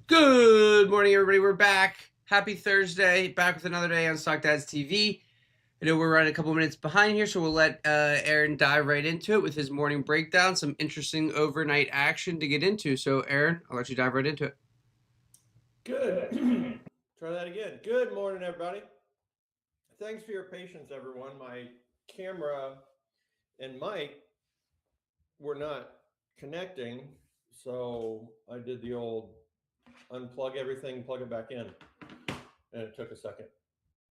Good morning, everybody. We're back. Happy Thursday. Back with another day on SDtv. I know we're running a couple minutes behind here, so we'll let Aaron dive right into it with his morning breakdown. Some interesting overnight action to get into. So, Aaron, I'll let you dive right into it. Good. Try that again. Good morning, everybody. Thanks for your patience, everyone. My camera and mic were not connecting, so I did the old unplug everything, plug it back in, and it took a second.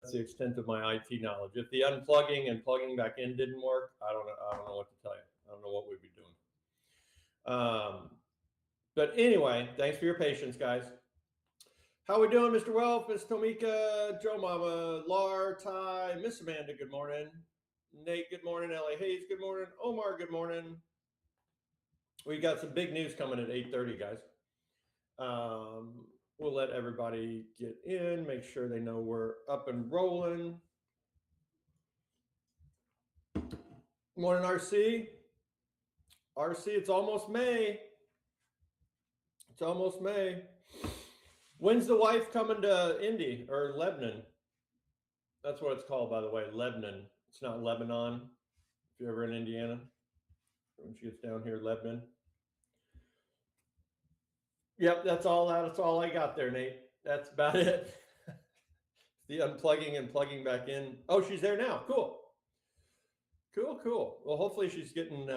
That's the extent of my IT knowledge. If the unplugging and plugging back in didn't work, I don't know what to tell you. I don't know what we'd be doing. But anyway, thanks for your patience, guys. How we doing, Mr. Welf, Miss Tomika, Joe Mama, Lar, Ty, Miss Amanda, good morning. Nate, good morning. Ellie Hayes, good morning. Omar, good morning. We got some big news coming at 8:30, guys. We'll let everybody get in, make sure they know we're up and rolling. Morning, RC. RC, it's almost May. It's almost May. When's the wife coming to Indy or Lebanon? That's what it's called, by the way, Lebanon. It's not Lebanon. If you're ever in Indiana, when she gets down here, Lebanon. Yep, that's all I got there, Nate. That's about it. The unplugging and plugging back in. Oh, she's there now. Cool. Cool. Well, hopefully she's getting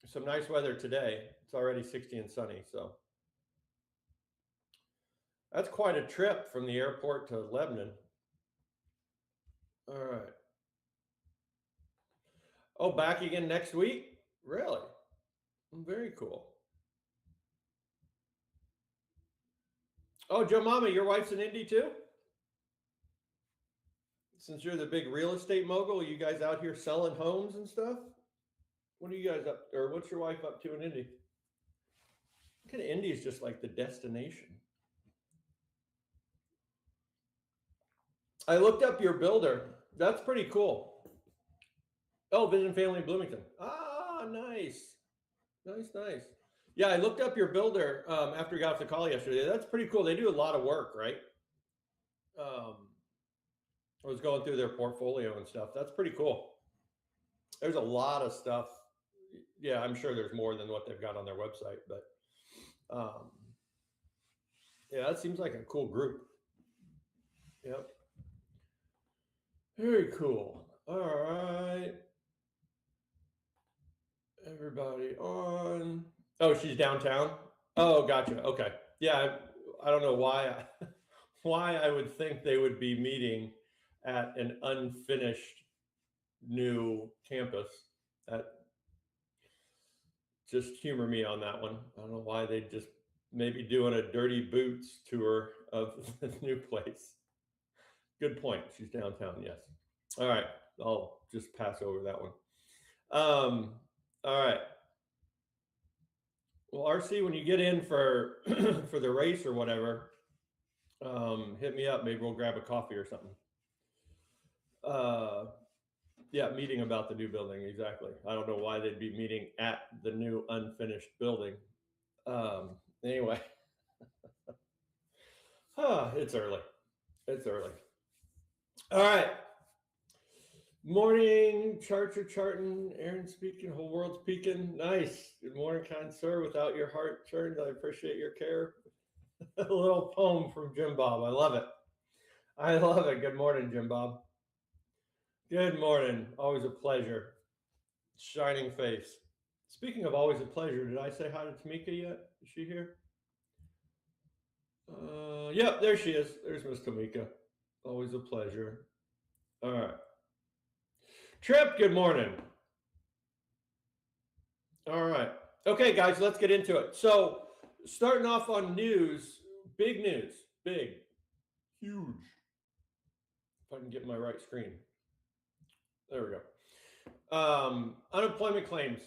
some nice weather today. It's already 60 and sunny, so that's quite a trip from the airport to Lebanon. All right. Oh, back again next week? Really? Very cool. Oh, Joe Mama, your wife's in Indy too? Since you're the big real estate mogul, you guys out here selling homes and stuff? What are you guys up, or what's your wife up to in Indy? Kind of Indy is just like the destination. I looked up your builder. That's pretty cool. Oh, Vision Family Bloomington. Ah, nice. Yeah, I looked up your builder after we got off the call yesterday. That's pretty cool. They do a lot of work, right? I was going through their portfolio and stuff. That's pretty cool. There's a lot of stuff. Yeah, I'm sure there's more than what they've got on their website, but yeah, that seems like a cool group. Yep. Very cool. All right. Everybody on. Oh, she's downtown? Oh, gotcha. Okay. Yeah, I don't know why I would think they would be meeting at an unfinished new campus. That just humor me on that one. I don't know why they just maybe doing a dirty boots tour of the new place. Good point. She's downtown. Yes. All right. I'll just pass over that one. All right. Well, RC, when you get in for for the race or whatever, hit me up. Maybe we'll grab a coffee or something. Yeah, meeting about the new building. Exactly. I don't know why they'd be meeting at the new unfinished building. Anyway, it's early. All right. Morning, charting. Aaron speaking, whole world's peaking. Nice. Good morning, kind sir. Without your heart turned, I appreciate your care. A little poem from Jim Bob. I love it. Good morning, Jim Bob. Good morning. Always a pleasure. Shining face. Speaking of always a pleasure, did I say hi to Tamika yet? Is she here? Yep, there she is. There's Miss Tamika. Always a pleasure. All right. Trip, good morning. All right. Okay, guys, let's get into it. So, starting off on news, big news. Big. Huge. If I can get my right screen. There we go. Unemployment claims.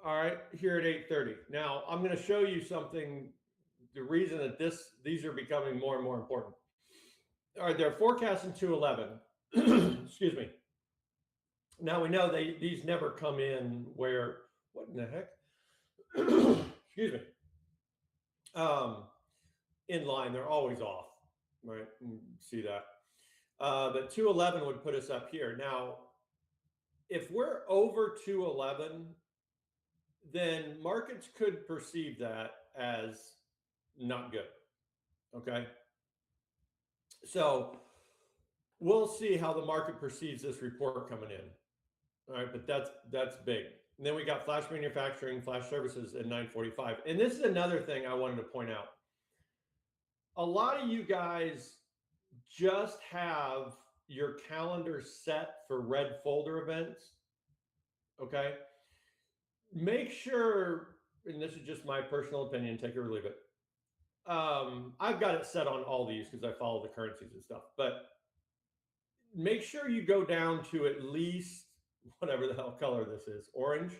All right, here at 8:30. Now, I'm going to show you something, the reason that these are becoming more and more important. All right, they're forecasting 211. Excuse me. Now we know these never come in where, what in the heck? Excuse me. in line. They're always off, right? See that. But 211 would put us up here. Now, if we're over 211, then markets could perceive that as not good. Okay. So we'll see how the market perceives this report coming in. All right, but that's big. And then we got flash manufacturing, flash services at 945. And this is another thing I wanted to point out. A lot of you guys just have your calendar set for red folder events. Okay. Make sure, and this is just my personal opinion, take it or leave it. I've got it set on all these because I follow the currencies and stuff, but make sure you go down to at least whatever the hell color this is, orange,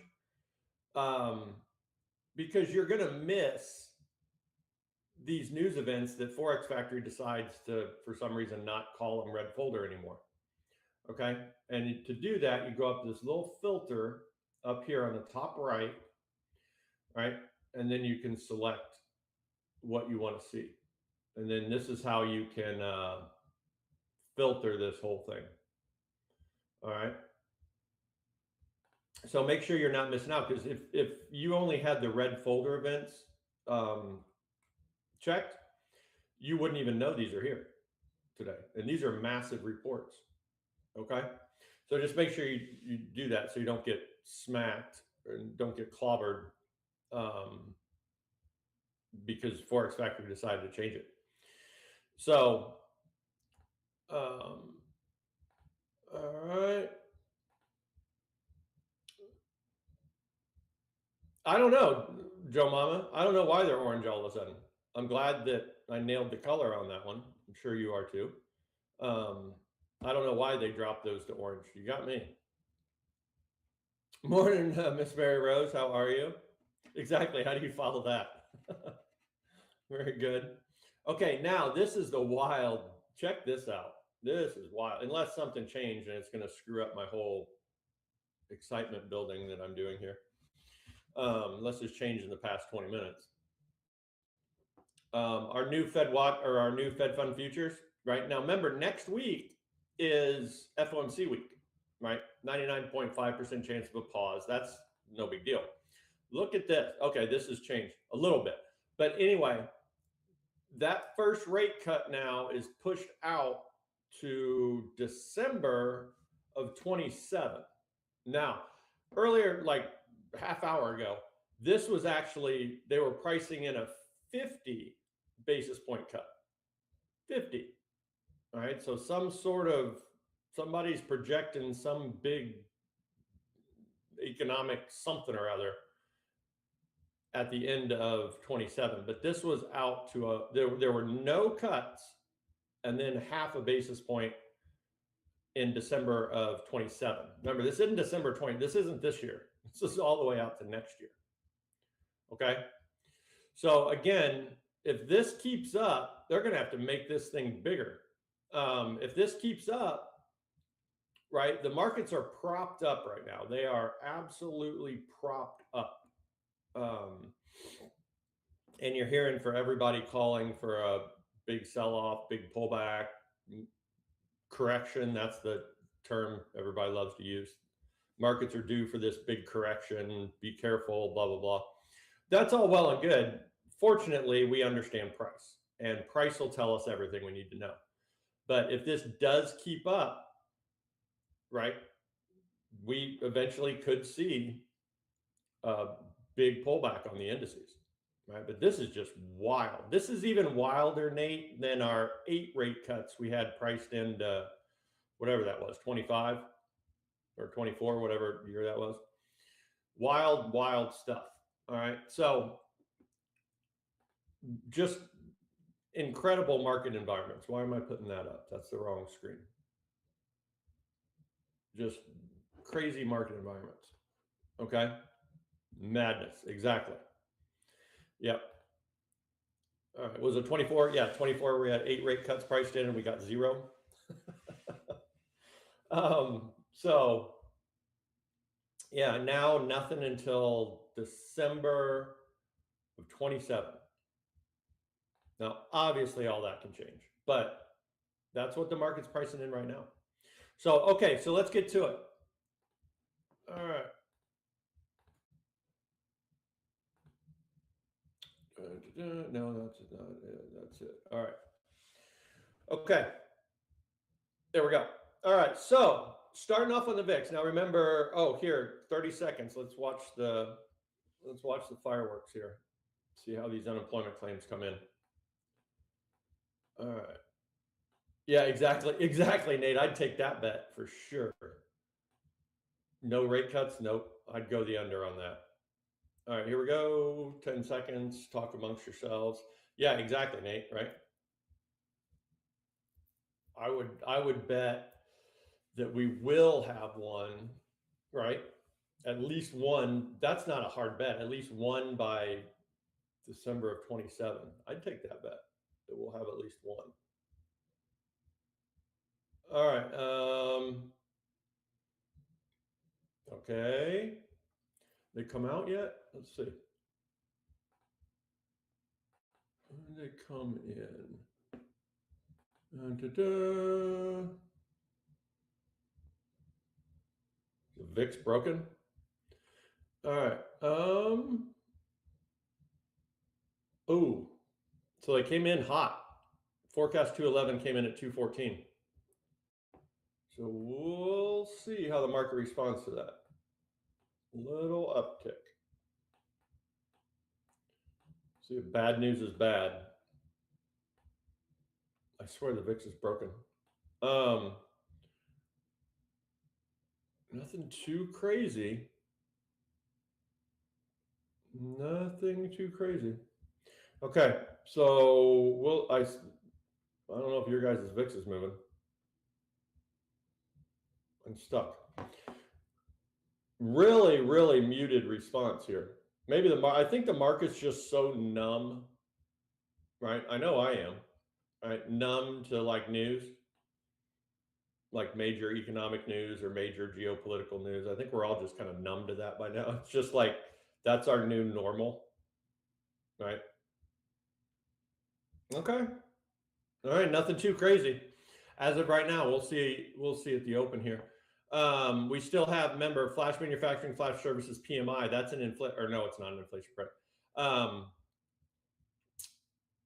because you're going to miss these news events that Forex Factory decides to, for some reason, not call them red folder anymore. Okay. And to do that, you go up this little filter up here on the top right, right? And then you can select what you want to see. And then this is how you can filter this whole thing. All right. So make sure you're not missing out, because if you only had the red folder events checked, you wouldn't even know these are here today. And these are massive reports. Okay. So just make sure you do that so you don't get smacked and don't get clobbered because Forex Factory decided to change it. So, all right. I don't know, Joe Mama. I don't know why they're orange all of a sudden. I'm glad that I nailed the color on that one. I'm sure you are too. I don't know why they dropped those to orange. You got me. Morning, Miss Mary Rose. How are you? Exactly. How do you follow that? Very good. Okay, now this is the wild. Check this out. This is wild. Unless something changed and it's going to screw up my whole excitement building that I'm doing here. Unless it's changed in the past 20 minutes. Our new Fed Fund futures, right? Now, remember, next week is FOMC week, right? 99.5% chance of a pause. That's no big deal. Look at this. Okay, this has changed a little bit. But anyway, that first rate cut now is pushed out to December of 27. Now, earlier, like half hour ago, this was actually, they were pricing in a 50 basis point cut. 50. All right. So somebody's projecting some big economic something or other at the end of 27. But this was out to there were no cuts and then half a basis point in December of 27. Remember, this isn't December 20. This isn't this year. This is all the way out to next year. Okay. So again, if this keeps up, they're going to have to make this thing bigger. If this keeps up, right, the markets are propped up right now. They are absolutely propped up. And you're hearing for everybody calling for a big sell-off, big pullback, correction. That's the term everybody loves to use. Markets are due for this big correction. Be careful, blah, blah, blah. That's all well and good. Fortunately, we understand price, and price will tell us everything we need to know. But if this does keep up, right, we eventually could see a big pullback on the indices, right? But this is just wild. This is even wilder, Nate, than our 8 rate cuts we had priced into whatever that was, 25 or 24, whatever year that was. Wild, wild stuff. All right. So just incredible market environments. Why am I putting that up? That's the wrong screen. Just crazy market environments. Okay. Madness. Exactly. Yep. All right. Was it 24? Yeah, 24. We had 8 rate cuts priced in and we got 0. So yeah, now nothing until December of 27. Now, obviously, all that can change, but that's what the market's pricing in right now. So, okay, so let's get to it. All right. No, that's not it. That's it. All right. Okay. There we go. All right. So starting off on the VIX. Now remember, oh, here, 30 seconds. Let's watch the fireworks here. See how these unemployment claims come in. All right. Yeah, exactly. Exactly, Nate. I'd take that bet for sure. No rate cuts? Nope. I'd go the under on that. All right, here we go. 10 seconds. Talk amongst yourselves. Yeah, exactly, Nate, right? I would bet that we will have one, right? At least one. That's not a hard bet. At least one by December of 27. I'd take that bet that we'll have at least one. All right. Okay. They come out yet? Let's see. When did they come in? The VIX broken. All right. Oh, so they came in hot. Forecast 211 came in at 214. So we'll see how the market responds to that. Little uptick. See if bad news is bad. I swear the VIX is broken. Nothing too crazy. Nothing too crazy. Okay, so I don't know if your guys' VIX is moving. I'm stuck. Really, really muted response here. Maybe I think the market's just so numb, right? I know I am, right? Numb to like news, like major economic news or major geopolitical news. I think we're all just kind of numb to that by now. It's just like that's our new normal, right? Okay. All right, nothing too crazy. As of right now, we'll see at the open here. We still have, remember, flash manufacturing, flash services, PMI. That's an or no, it's not an inflation print.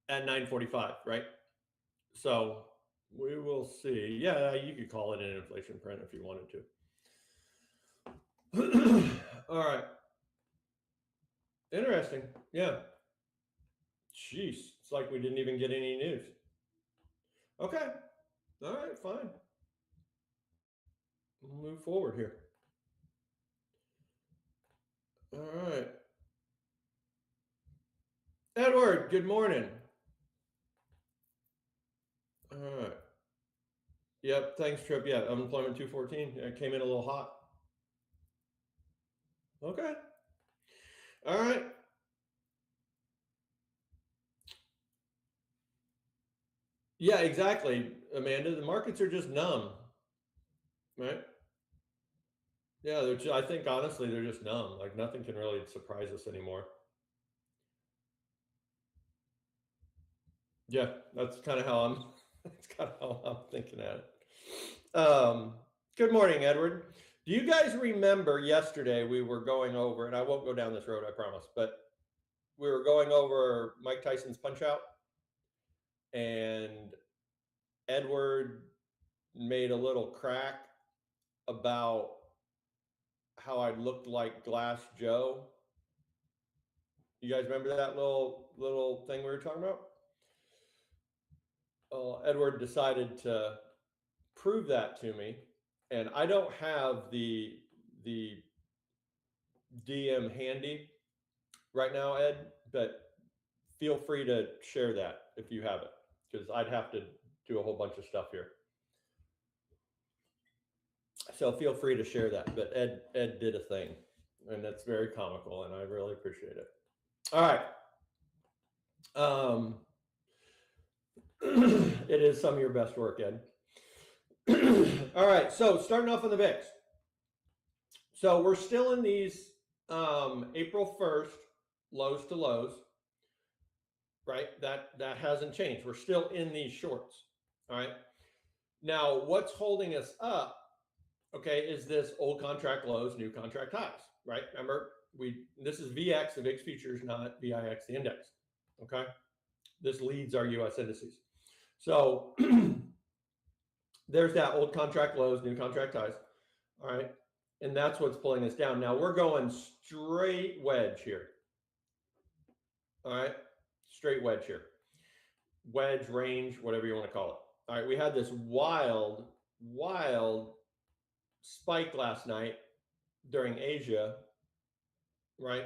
At 9:45, right? So we will see. Yeah, you could call it an inflation print if you wanted to. All right. Interesting. Yeah. Jeez, it's like we didn't even get any news. Okay. All right, fine. We'll move forward here. All right. Edward, good morning. All right. Yep, thanks, Trip. Yeah, unemployment 214. It came in a little hot. Okay. All right. Yeah, exactly, Amanda. The markets are just numb, right? Yeah, I think honestly they're just numb. Like nothing can really surprise us anymore. Yeah, that's kind of how I'm. That's kind of how I'm thinking at it. Good morning, Edward. Do you guys remember yesterday we were going over, and I won't go down this road, I promise, but we were going over Mike Tyson's Punch Out, and Edward made a little crack about how I looked like Glass Joe. You guys remember that little thing we were talking about? Edward decided to prove that to me, and I don't have the DM handy right now, Ed, but feel free to share that if you have it, because I'd have to do a whole bunch of stuff here. So feel free to share that. But Ed did a thing, and that's very comical, and I really appreciate it. All right. It is some of your best work, Ed. All right, so starting off on the VIX. So we're still in these April 1st lows to lows, right? That hasn't changed. We're still in these shorts, all right? Now, what's holding us up, okay, is this old contract lows, new contract highs, right? Remember, this is VX, the VIX futures, not VIX, the index, okay? This leads our US indices. So there's that old contract lows, new contract highs, all right? And that's what's pulling us down. Now we're going straight wedge here, all right? Straight wedge here. Wedge, range, whatever you want to call it. All right, we had this wild spike last night during Asia, right?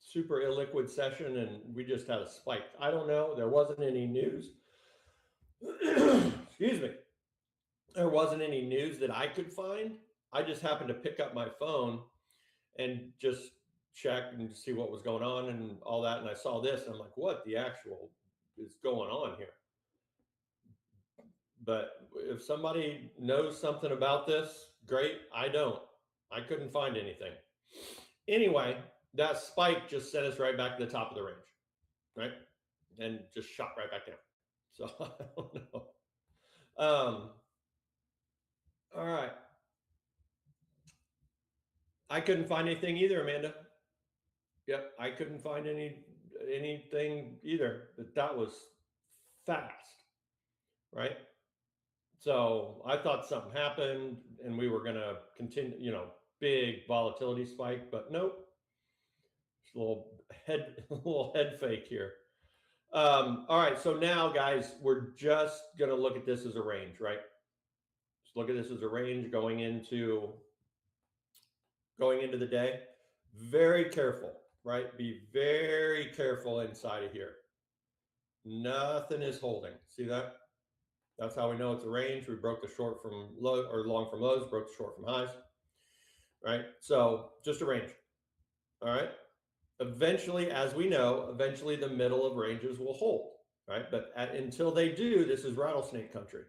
Super illiquid session, and we just had a spike. I don't know. There wasn't any news. Excuse me. There wasn't any news that I could find. I just happened to pick up my phone and just check and see what was going on and all that. And I saw this, and I'm like, what the actual is going on here? But if somebody knows something about this, great. I don't. I couldn't find anything. Anyway, that spike just sent us right back to the top of the range, right? And just shot right back down. So I don't know. All right. I couldn't find anything either, Amanda. Yep, I couldn't find anything either. That was fast, right? So I thought something happened and we were going to continue, big volatility spike, but nope. Just a little head fake here. All right, so now guys, we're just going to look at this as a range, right? Just look at this as a range going into the day. Very careful, right? Be very careful inside of here. Nothing is holding. See that? That's how we know it's a range. We broke the short from low, or long from lows, broke the short from highs, right? So just a range, all right? Eventually, as we know, the middle of ranges will hold, right? But until they do, this is rattlesnake country.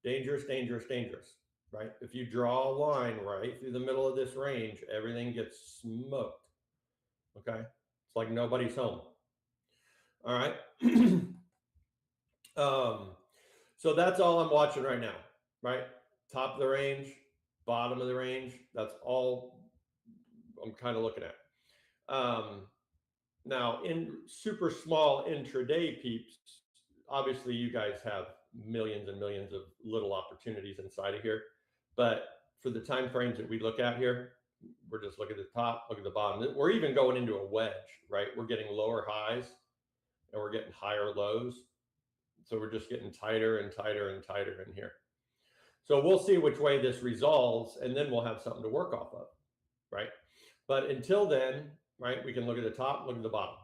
Dangerous, dangerous, dangerous, right? If you draw a line right through the middle of this range, everything gets smoked, okay? It's like nobody's home, all right? So that's all I'm watching right now, right? Top of the range, bottom of the range. That's all I'm kind of looking at. Now, in super small intraday peeps, obviously you guys have millions and millions of little opportunities inside of here. But for the time frames that we look at here, we're just looking at the top, look at the bottom. We're even going into a wedge, right? We're getting lower highs and we're getting higher lows. So we're just getting tighter and tighter and tighter in here. So we'll see which way this resolves, and then we'll have something to work off of, right? But until then, right, we can look at the top, look at the bottom.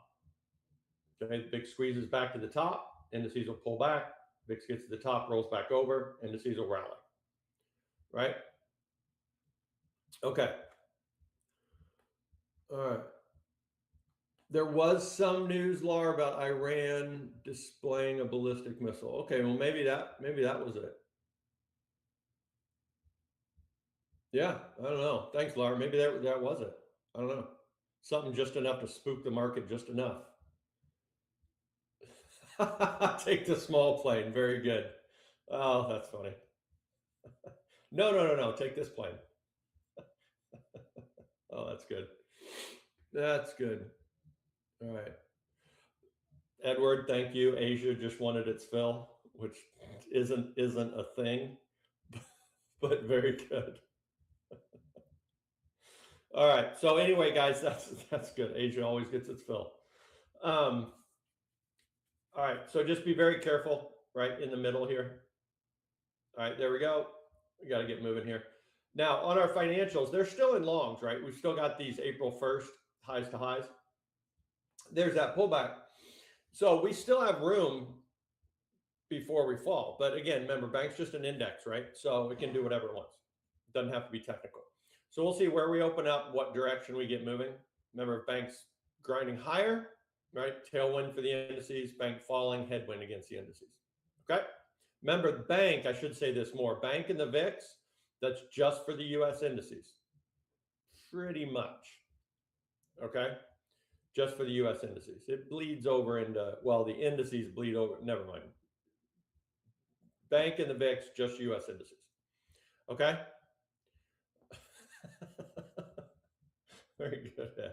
Okay, big squeezes back to the top, indices will pull back, VIX gets to the top, rolls back over, indices will rally, right? Okay. All right. There was some news, Laura, about Iran displaying a ballistic missile. Okay, well maybe that was it. Yeah, I don't know. Thanks, Laura. Maybe that was it. I don't know. Something just enough to spook the market, just enough. Take the small plane. Very good. Oh, that's funny. No. Take this plane. Oh, that's good. That's good. All right. Edward, thank you. Asia just wanted its fill, which isn't a thing, but very good. All right. So anyway, guys, that's good. Asia always gets its fill. All right. So just be very careful, right in the middle here. All right, there we go. We got to get moving here. Now on our financials, they're still in longs, right? We've still got these April 1st highs to highs. There's that pullback. So we still have room before we fall. But again, remember, bank's just an index, right? So it can do whatever it wants. It doesn't have to be technical. So we'll see where we open up, what direction we get moving. Remember, bank's grinding higher, right? Tailwind for the indices, bank falling, headwind against the indices. Okay? Remember, the bank, I should say this more, bank and the VIX, that's just for the US indices. Pretty much. Okay? just for the U.S. indices. It bleeds over into, well, the indices bleed over. Never mind. Bank and the VIX, just U.S. indices. Okay. Very good, Ed.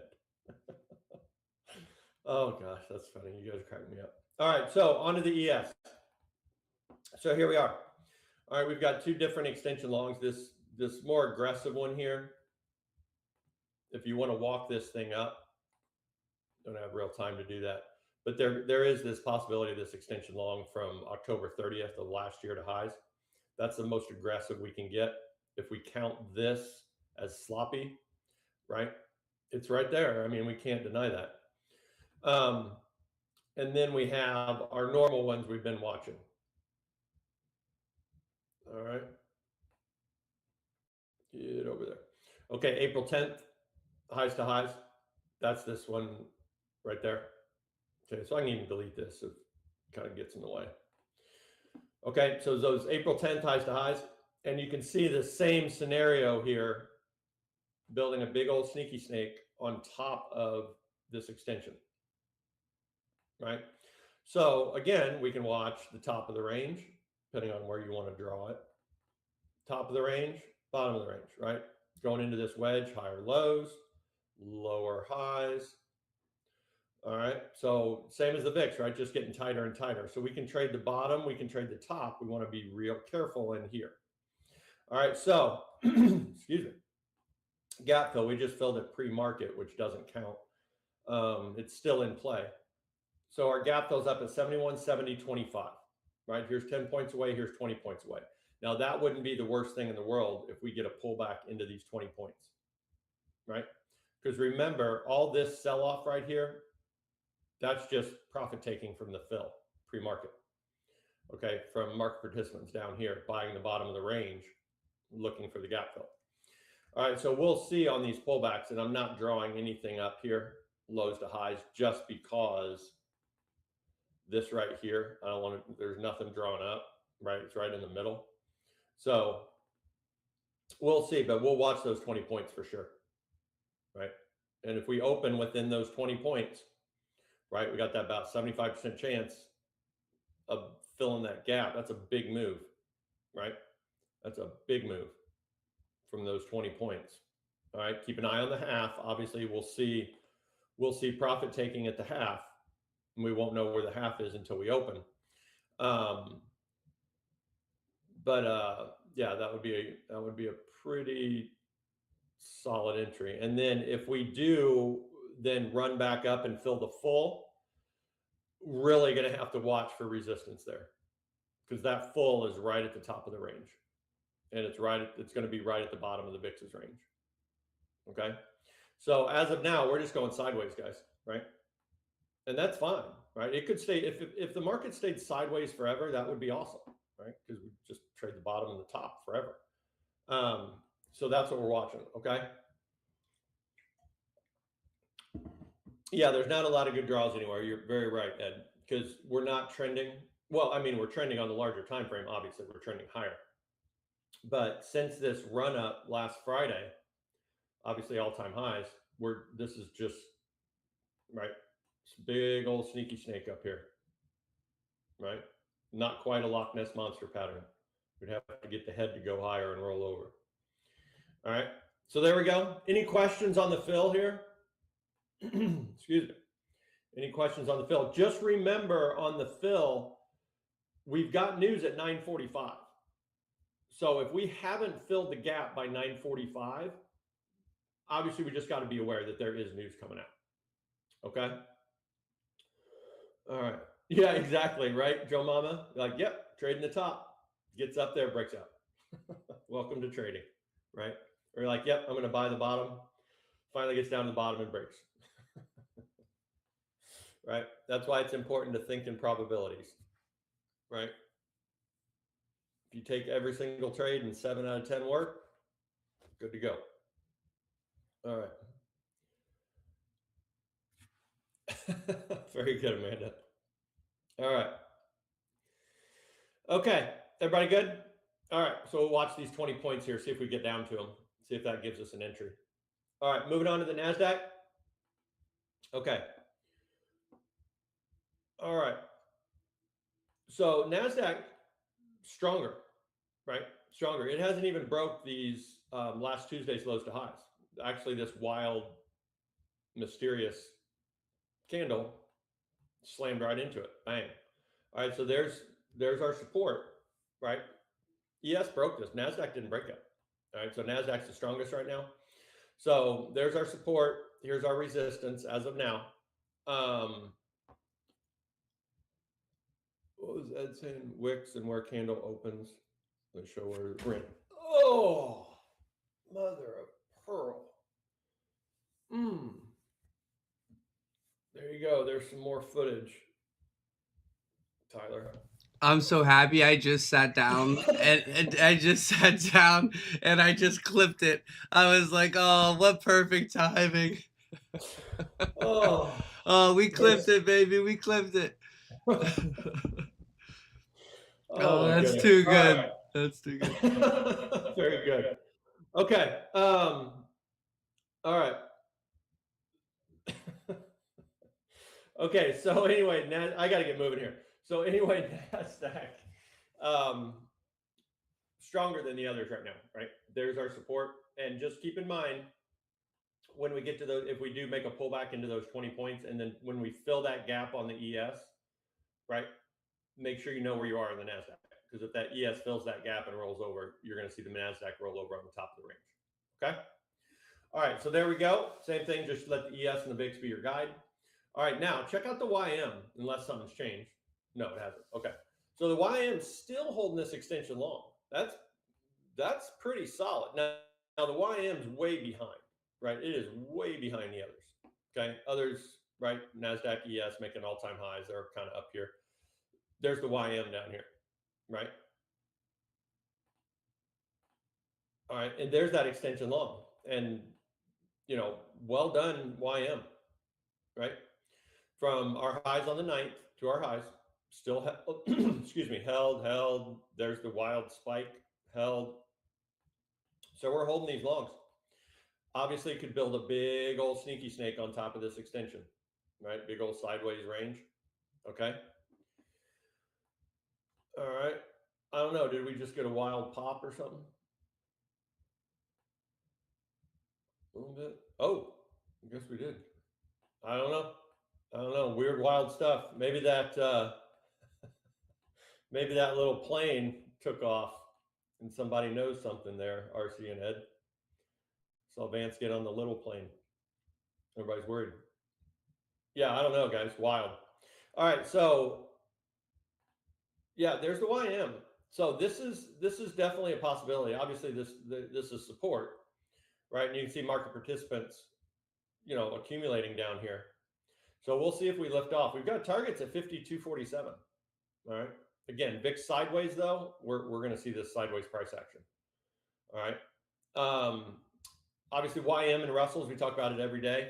Oh gosh, that's funny. You guys are cracking me up. All right, so on to the ES. So here we are. All right, we've got two different extension longs. This more aggressive one here, if you want to walk this thing up, don't have real time to do that. But there is this possibility of this extension long from October 30th of last year to highs. That's the most aggressive we can get. If we count this as sloppy, right? It's right there. I mean, we can't deny that. And then we have our normal ones we've been watching. All right. Get over there. Okay, April 10th, highs to highs. That's this one right there. Okay, so I can even delete this if it kind of gets in the way. Okay, so those April 10th highs to highs, and you can see the same scenario here, building a big old sneaky snake on top of this extension, right? So again, we can watch the top of the range, depending on where you want to draw it. Top of the range, bottom of the range, right? Going into this wedge, higher lows, lower highs. All right, so same as the VIX, right? Just getting tighter and tighter. So we can trade the bottom, we can trade the top. We want to be real careful in here. All right, so excuse me. Gap fill, we just filled it pre-market, which doesn't count. It's still in play. So our gap fills up at 71.70.25, right? Here's 10 points away, here's 20 points away. Now that wouldn't be the worst thing in the world if we get a pullback into these 20 points, right? Because remember, all this sell-off right here, that's just profit taking from the fill pre-market, okay? From market participants down here buying the bottom of the range, looking for the gap fill. All right, so we'll see on these pullbacks, and I'm not drawing anything up here, lows to highs, just because this right here, I don't want to, there's nothing drawn up, right? It's right in the middle. So we'll see, but we'll watch those 20 points for sure, right? And if we open within those 20 points, right, we got that about 75% chance of filling that gap. That's a big move, right? That's a big move from those 20 points. All right, keep an eye on the half. Obviously, we'll see profit taking at the half, and we won't know where the half is until we open. Yeah, that would be a pretty solid entry. And then if we do then run back up and fill the full, really going to have to watch for resistance there, because that full is right at the top of the range, and it's going to be right at the bottom of the VIX's range. Okay, so as of now, we're just going sideways, guys, right? And that's fine, right? It could stay, if the market stayed sideways forever, that would be awesome, right? Because we just trade the bottom and the top forever. So that's what we're watching. Okay. Yeah, there's not a lot of good draws anywhere. You're very right, Ed, because we're not trending. Well, I mean, we're trending on the larger time frame. Obviously, we're trending higher. But since this run up last Friday, obviously all-time highs, this is just right. It's big old sneaky snake up here, right? Not quite a Loch Ness monster pattern. We'd have to get the head to go higher and roll over. All right, so there we go. Any questions on the fill here? Excuse me. Any questions on the fill? Just remember on the fill, we've got news at 9:45. So if we haven't filled the gap by 9:45, obviously we just got to be aware that there is news coming out. Okay. All right. Yeah, exactly. Right, Joe Mama? Like, yep, trading the top. Gets up there, breaks out. Welcome to trading, right? Or like, yep, I'm going to buy the bottom. Finally gets down to the bottom and breaks. Right? That's why it's important to think in probabilities, right? If you take every single trade and 7 out of 10 work, good to go. All right. Very good, Amanda. All right. Okay, everybody good? All right, so we'll watch these 20 points here, see if we get down to them, see if that gives us an entry. All right, moving on to the NASDAQ. Okay. All right. So NASDAQ stronger, right? Stronger. It hasn't even broke these last Tuesday's lows to highs. Actually, this wild, mysterious candle slammed right into it. Bang. All right. So there's our support, right? ES broke this. NASDAQ didn't break it. All right. So NASDAQ's the strongest right now. So there's our support. Here's our resistance as of now. What was Ed saying? Wicks and where candle opens. Let's show where we're in. Oh, mother of pearl. There you go. There's some more footage, Tyler. I'm so happy I just sat down and I just sat down and I just clipped it. I was like, oh, what perfect timing. Oh, Oh, we clipped it, baby. We clipped it. oh Oh, my that's goodness. too All right. good. That's too good. Very good. Okay. All right. Okay. So anyway, I got to get moving here. So anyway, NASDAQ stronger than the others right now, right? There's our support, and just keep in mind when we get to those, if we do make a pullback into those 20 points, and then when we fill that gap on the ES, right? Make sure you know where you are in the NASDAQ, because if that ES fills that gap and rolls over, you're going to see the NASDAQ roll over on the top of the range. Okay. All right. So there we go. Same thing. Just let the ES and the VIX be your guide. All right. Now check out the YM, unless something's changed. No, it hasn't. Okay. So the YM still holding this extension long. That's pretty solid. Now the YM's way behind, right? It is way behind the others. Okay. Others, right? NASDAQ, ES making all-time highs. They're kind of up here. There's the YM down here, right? All right, and there's that extension long, and well done YM, right? From our highs on the 9th to our highs, still excuse me, held. There's the wild spike, held. So we're holding these longs. Obviously, could build a big old sneaky snake on top of this extension, right? Big old sideways range. Okay. All right. I don't know. Did we just get a wild pop or something? A little bit. Oh, I guess we did. I don't know. Weird, wild stuff. Maybe that little plane took off, and somebody knows something there. RC and Ed. Saw Vance get on the little plane. Everybody's worried. Yeah, I don't know, guys. Wild. All right, so yeah, there's the YM. So this is definitely a possibility. Obviously, this is support, right? And you can see market participants, accumulating down here. So we'll see if we lift off. We've got targets at 52.47. All right. Again, VIX sideways though. We're going to see this sideways price action. All right. Obviously, YM and Russells, we talk about it every day.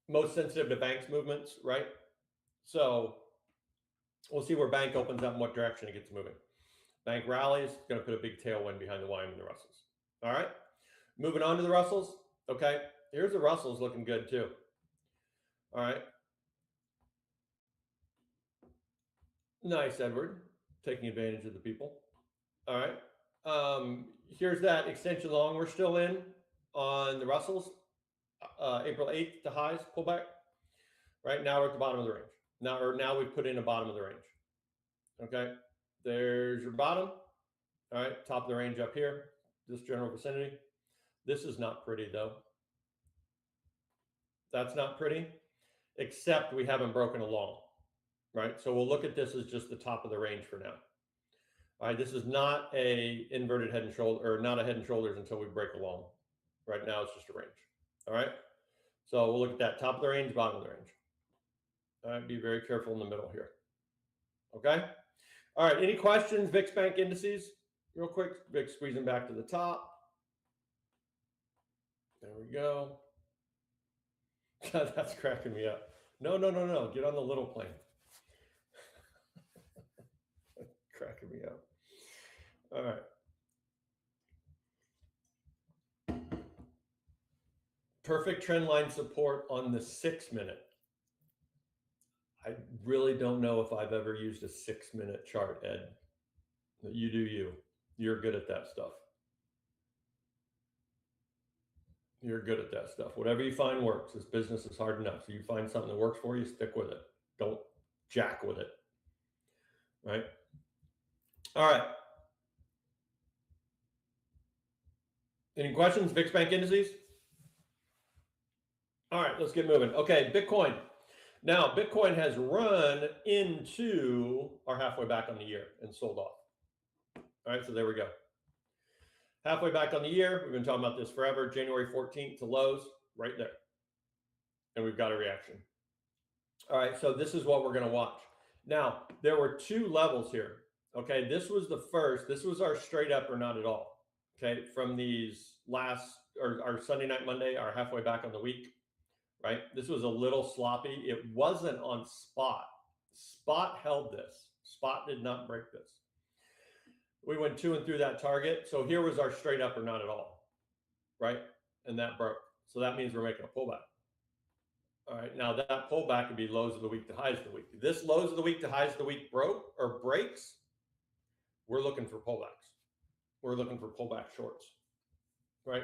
Most sensitive to banks movements, right? So we'll see where bank opens up and what direction it gets moving. Bank rallies, going to put a big tailwind behind the YM and the Russells. All right. Moving on to the Russells. Okay. Here's the Russells looking good too. All right. Nice, Edward. Taking advantage of the people. All right. Here's that extension long we're still in on the Russells. April 8th, the highs pullback. Right now we're at the bottom of the range. Now we've put in a bottom of the range. Okay. There's your bottom. All right. Top of the range up here. This general vicinity. This is not pretty though. That's not pretty, except we haven't broken a long. Right. So we'll look at this as just the top of the range for now. All right, this is not a inverted head and shoulder, or not a head and shoulders until we break a long. Right now, it's just a range. All right, so we'll look at that top of the range, bottom of the range. All right, be very careful in the middle here. Okay. All right, any questions? VIX Bank indices, real quick. VIX squeezing back to the top. There we go. That's cracking me up. No. Get on the little plane. Cracking me up. All right. Perfect trend line support on the 6-minute. I really don't know if I've ever used a 6-minute chart, Ed. You do you. You're good at that stuff. You're good at that stuff. Whatever you find works. This business is hard enough. So you find something that works for you, stick with it. Don't jack with it. Right? All right. Any questions? VIX Bank indices? All right, let's get moving. Okay, Bitcoin. Now, Bitcoin has run into our halfway back on the year and sold off. All right, so there we go. Halfway back on the year, we've been talking about this forever. January 14th to lows, right there. And we've got a reaction. All right, so this is what we're going to watch. Now, there were two levels here. Okay, this was the first. This was our straight up or not at all. Okay, from these last, or our Sunday night, Monday, our halfway back on the week. Right? This was a little sloppy. It wasn't on spot. Spot held this. Spot did not break this. We went to and through that target. So here was our straight up or not at all. Right? And that broke. So that means we're making a pullback. All right. Now that pullback could be lows of the week to highs of the week. If this lows of the week to highs of the week broke or breaks, we're looking for pullbacks. We're looking for pullback shorts. Right?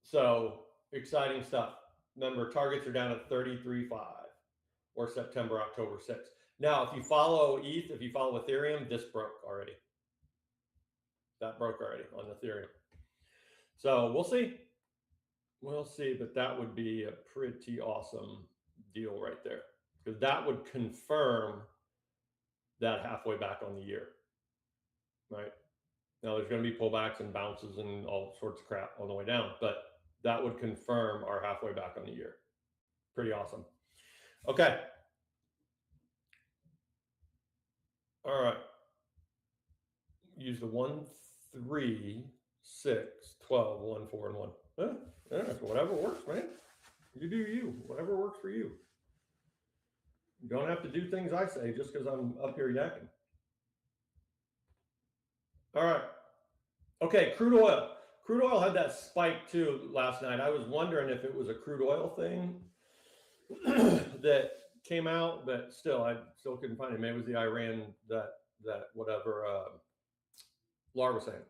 So exciting stuff. Remember, targets are down at 33.5 or September, October 6th. Now, if you follow ETH, if you follow Ethereum, this broke already. That broke already on Ethereum. So we'll see. We'll see, but that would be a pretty awesome deal right there, because that would confirm that halfway back on the year, right? Now, there's going to be pullbacks and bounces and all sorts of crap on the way down, but that would confirm our halfway back on the year. Pretty awesome. Okay. All right. Use the 1, 3, 6, 12, 1, 4, and 1. Yeah, whatever works, man. You do you. Whatever works for you. You don't have to do things I say just because I'm up here yakking. All right. Okay, crude oil. Crude oil had that spike too last night. I was wondering if it was a crude oil thing that came out, but still, I still couldn't find it. Maybe it was the Iran, that whatever Laura was saying,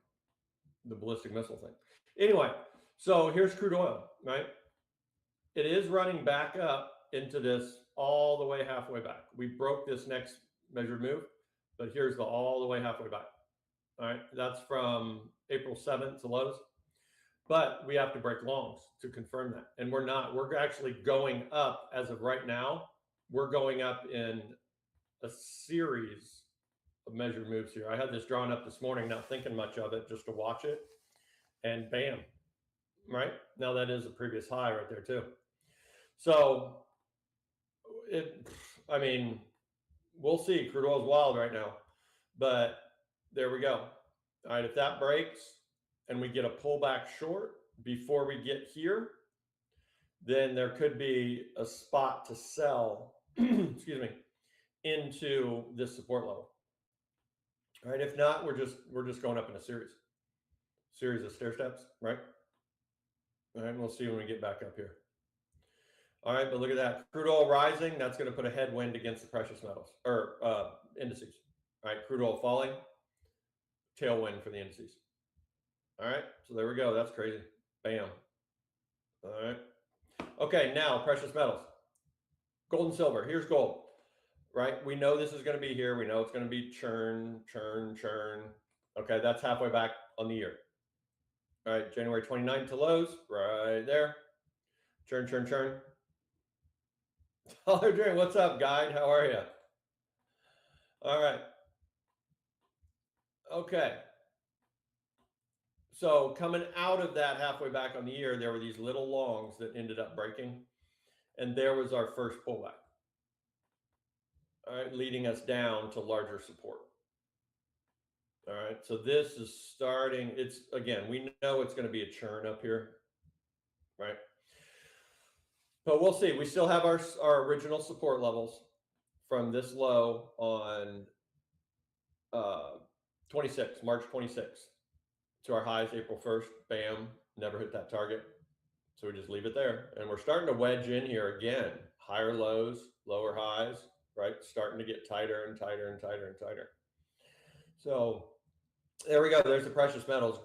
the ballistic missile thing. Anyway, so here's crude oil, right? It is running back up into this all the way halfway back. We broke this next measured move, but here's the all the way halfway back. All right, that's from April 7th to lows. But we have to break longs to confirm that. And we're not. We're actually going up as of right now. We're going up in a series of measured moves here. I had this drawn up this morning, not thinking much of it, just to watch it. And bam, right? Now that is a previous high right there too. So I mean, we'll see. Crude oil is wild right now. But there we go. All right, if that breaks and we get a pullback short before we get here, then there could be a spot to sell, excuse me, into this support level. All right, if not, we're just going up in a series of stair steps, right? All right, and we'll see when we get back up here. All right, but look at that. Crude oil rising, that's going to put a headwind against the precious metals or indices. All right, crude oil falling, tailwind for the indices. All right, so there we go. That's crazy. Bam. All right. Okay, now precious metals. Gold and silver. Here's gold, right? We know this is going to be here. We know it's going to be churn, churn, churn. Okay, that's halfway back on the year. All right, January 29th to lows, right there. Churn, churn, churn. Hello, Dream. What's up, guide? How are you? All right. Okay. So coming out of that halfway back on the year, there were these little longs that ended up breaking. And there was our first pullback. All right, leading us down to larger support. All right, so this is starting. It's, again, we know it's going to be a churn up here, right? But we'll see. We still have our original support levels from this low on March 26th. To our highs, April 1st, bam, never hit that target. So we just leave it there. And we're starting to wedge in here again. Higher lows, lower highs, right? Starting to get tighter and tighter and tighter and tighter. So there we go. There's the precious metals.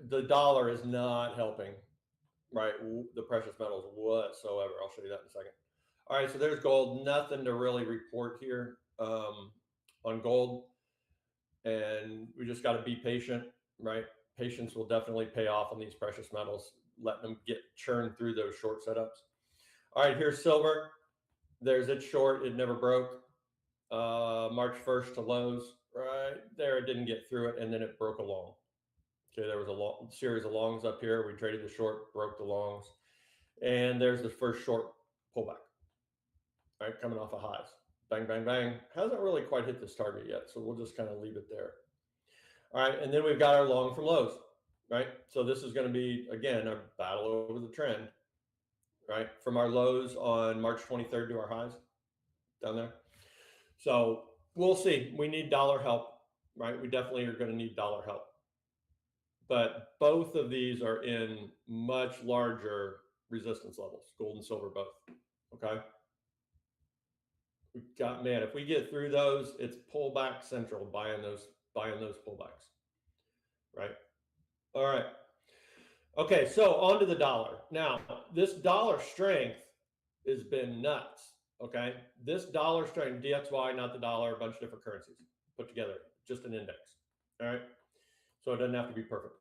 The dollar is not helping, right? The precious metals whatsoever. I'll show you that in a second. All right, so there's gold. Nothing to really report here on gold. And we just got to be patient, right? Patience will definitely pay off on these precious metals, letting them get churned through those short setups. All right, here's silver. There's its short. It never broke. March 1st to lows, right there. It didn't get through it, and then it broke a long. Okay, there was a long series of longs up here. We traded the short, broke the longs, and there's the first short pullback. All right, coming off of highs. Bang, bang, bang. Hasn't really quite hit this target yet, so we'll just kind of leave it there. All right, and then we've got our long from lows, right? So this is going to be, again, a battle over the trend, right? From our lows on March 23rd to our highs down there. So we'll see. We need dollar help, right? We definitely are going to need dollar help. But both of these are in much larger resistance levels, gold and silver both, okay? We've got, man, if we get through those, it's pullback central, buying those pullbacks, right? All right. Okay, so on to the dollar. Now, this dollar strength has been nuts, okay? This dollar strength, DXY, not the dollar, a bunch of different currencies put together, just an index, all right? So it doesn't have to be perfect.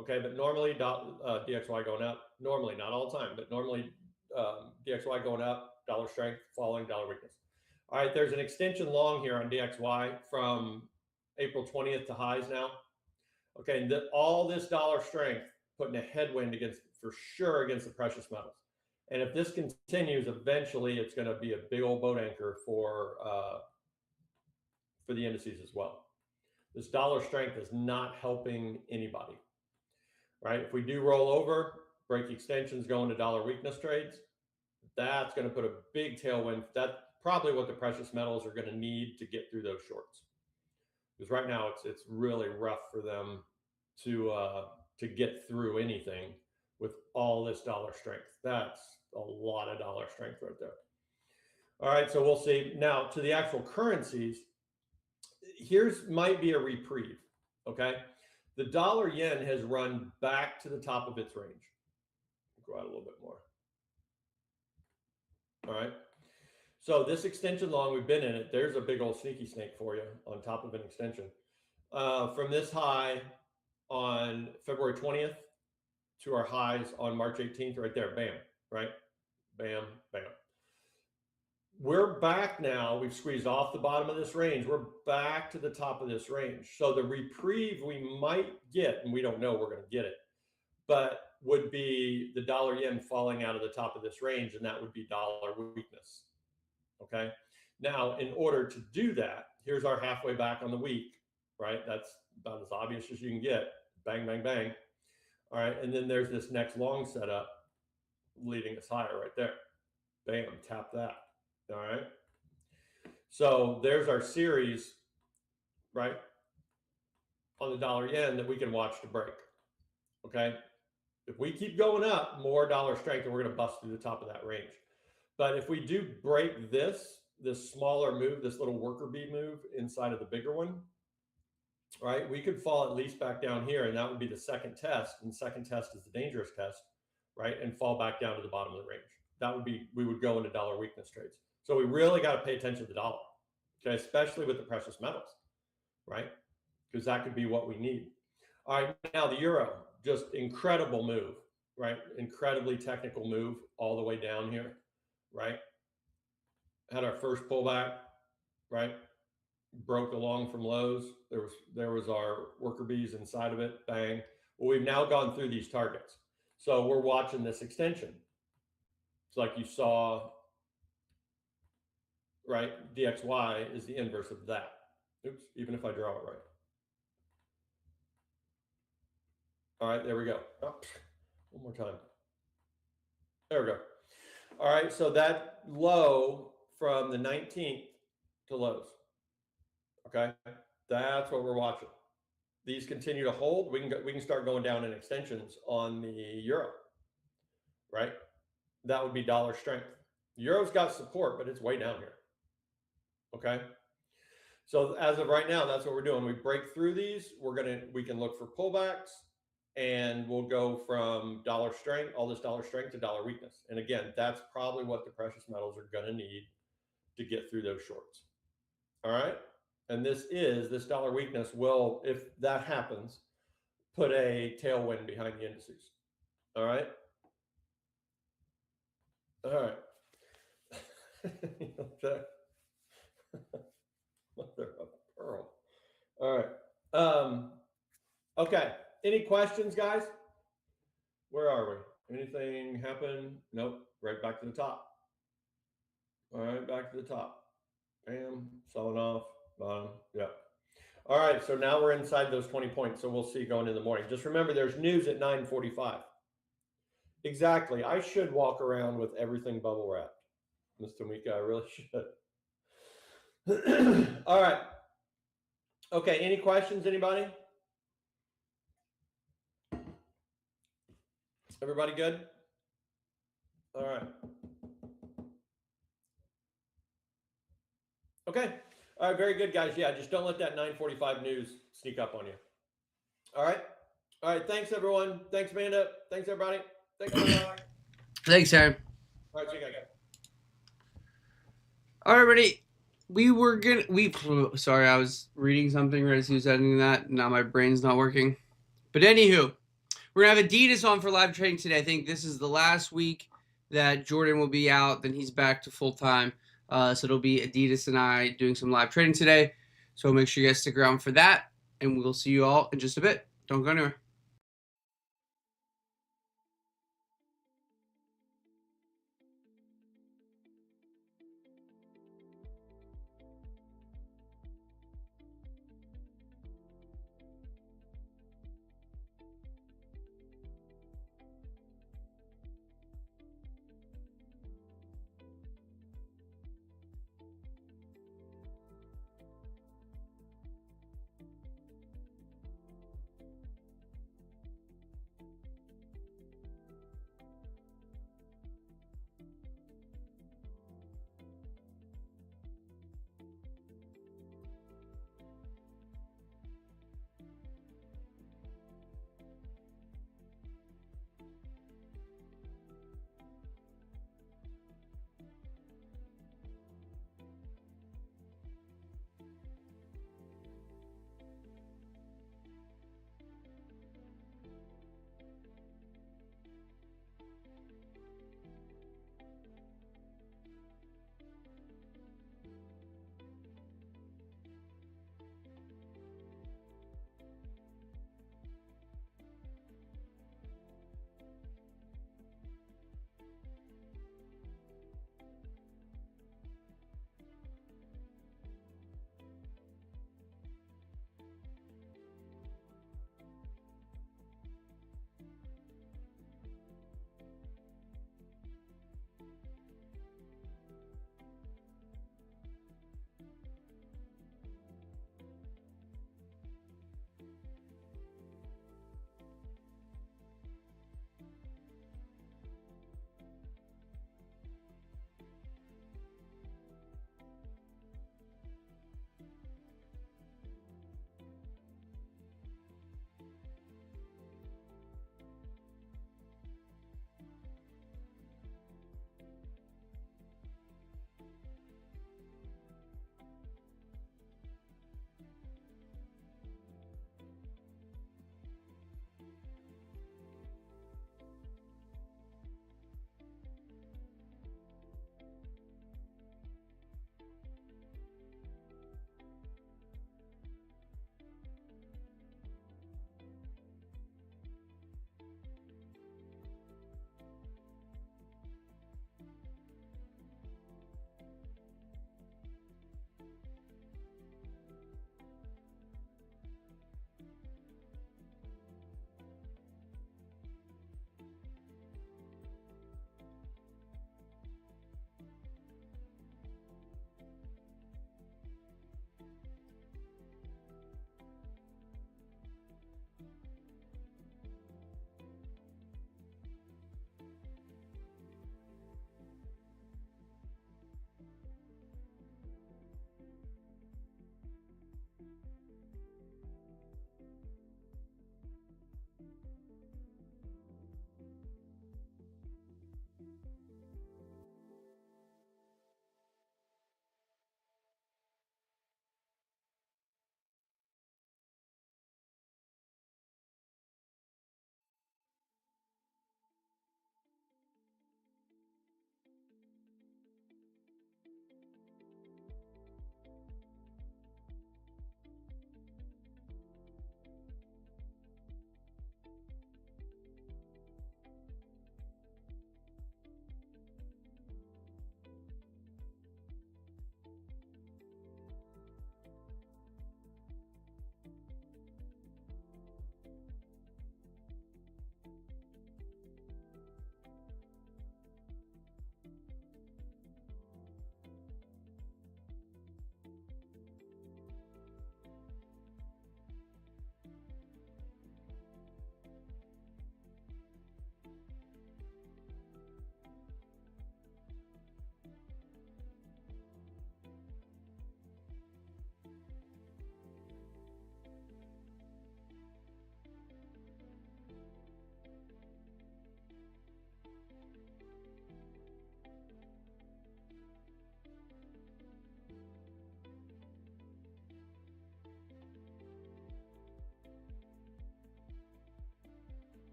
Okay, but normally DXY going up, normally, not all the time, but normally DXY going up, dollar strength, falling, dollar weakness. All right, there's an extension long here on DXY from April 20th to highs now. Okay, and all this dollar strength putting a headwind against, for sure, against the precious metals. And if this continues, eventually it's going to be a big old boat anchor for the indices as well. This dollar strength is not helping anybody, right? If we do roll over, break extensions, going to dollar weakness trades, that's going to put a big tailwind. That's probably what the precious metals are going to need to get through those shorts. Because right now it's really rough for them to get through anything with all this dollar strength. That's a lot of dollar strength right there. All right, so we'll see. Now to the actual currencies, here's might be a reprieve, okay? The dollar yen has run back to the top of its range. Go out a little bit more. All right. So this extension long, we've been in it. There's a big old sneaky snake for you on top of an extension. From this high on February 20th to our highs on March 18th, right there, bam, right? Bam, bam. We're back now. We've squeezed off the bottom of this range. We're back to the top of this range. So the reprieve we might get, and we don't know we're going to get it, but would be the dollar yen falling out of the top of this range, and that would be dollar weakness. Okay. Now, in order to do that, here's our halfway back on the week, right? That's about as obvious as you can get. Bang, bang, bang. All right. And then there's this next long setup leading us higher right there. Bam, tap that. All right. So there's our series, right, on the dollar yen that we can watch to break. Okay. If we keep going up, more dollar strength, and we're going to bust through the top of that range. But if we do break this smaller move, this little worker bee move inside of the bigger one, right, we could fall at least back down here, and that would be the second test. And the second test is the dangerous test, right, and fall back down to the bottom of the range. That would be, we would go into dollar weakness trades. So we really got to pay attention to the dollar, okay, especially with the precious metals, right, because that could be what we need. All right, now the euro, just incredible move, right, incredibly technical move all the way down here. Right, had our first pullback, right, broke along from lows. There was our worker bees inside of it, bang. Well, we've now gone through these targets, so we're watching this extension. It's like you saw, right, DXY is the inverse of that. Oops, even if I draw it right. All right, there we go. Oh, one more time. There we go. All right, so that low from the 19th to lows, okay? That's what we're watching. These continue to hold. We can start going down in extensions on the euro, right? That would be dollar strength. Euro's got support, but it's way down here. Okay. So as of right now, that's what we're doing. We break through these. We can look for pullbacks, and we'll go from dollar strength, all this dollar strength, to dollar weakness. And again, that's probably what the precious metals are going to need to get through those shorts. All right. And this dollar weakness will, if that happens, put a tailwind behind the indices. All right. All right. Mother of pearl. All right. Okay. Any questions, guys? Where are we? Anything happen? Nope. Right back to the top. All right, back to the top. Bam. Selling off. Bottom. Yep. All right. So now we're inside those 20 points. So we'll see going in the morning. Just remember, there's news at 9:45. Exactly. I should walk around with everything bubble wrapped, Miss Tamika. I really should. All right. Okay. Any questions? Anybody? Everybody good? All right. Okay. All right. Very good, guys. Yeah. Just don't let that 9:45 news sneak up on you. All right. All right. Thanks, everyone. Thanks, Amanda. Thanks, everybody. Thanks, everybody. Thanks, Aaron. All right. See you guys. All right, everybody. Sorry, I was reading something right as he was editing that. Now my brain's not working. But anywho, we're going to have Adidas on for live trading today. I think this is the last week that Jordan will be out. Then he's back to full-time. So it'll be Adidas and I doing some live trading today. So make sure you guys stick around for that. And we'll see you all in just a bit. Don't go anywhere.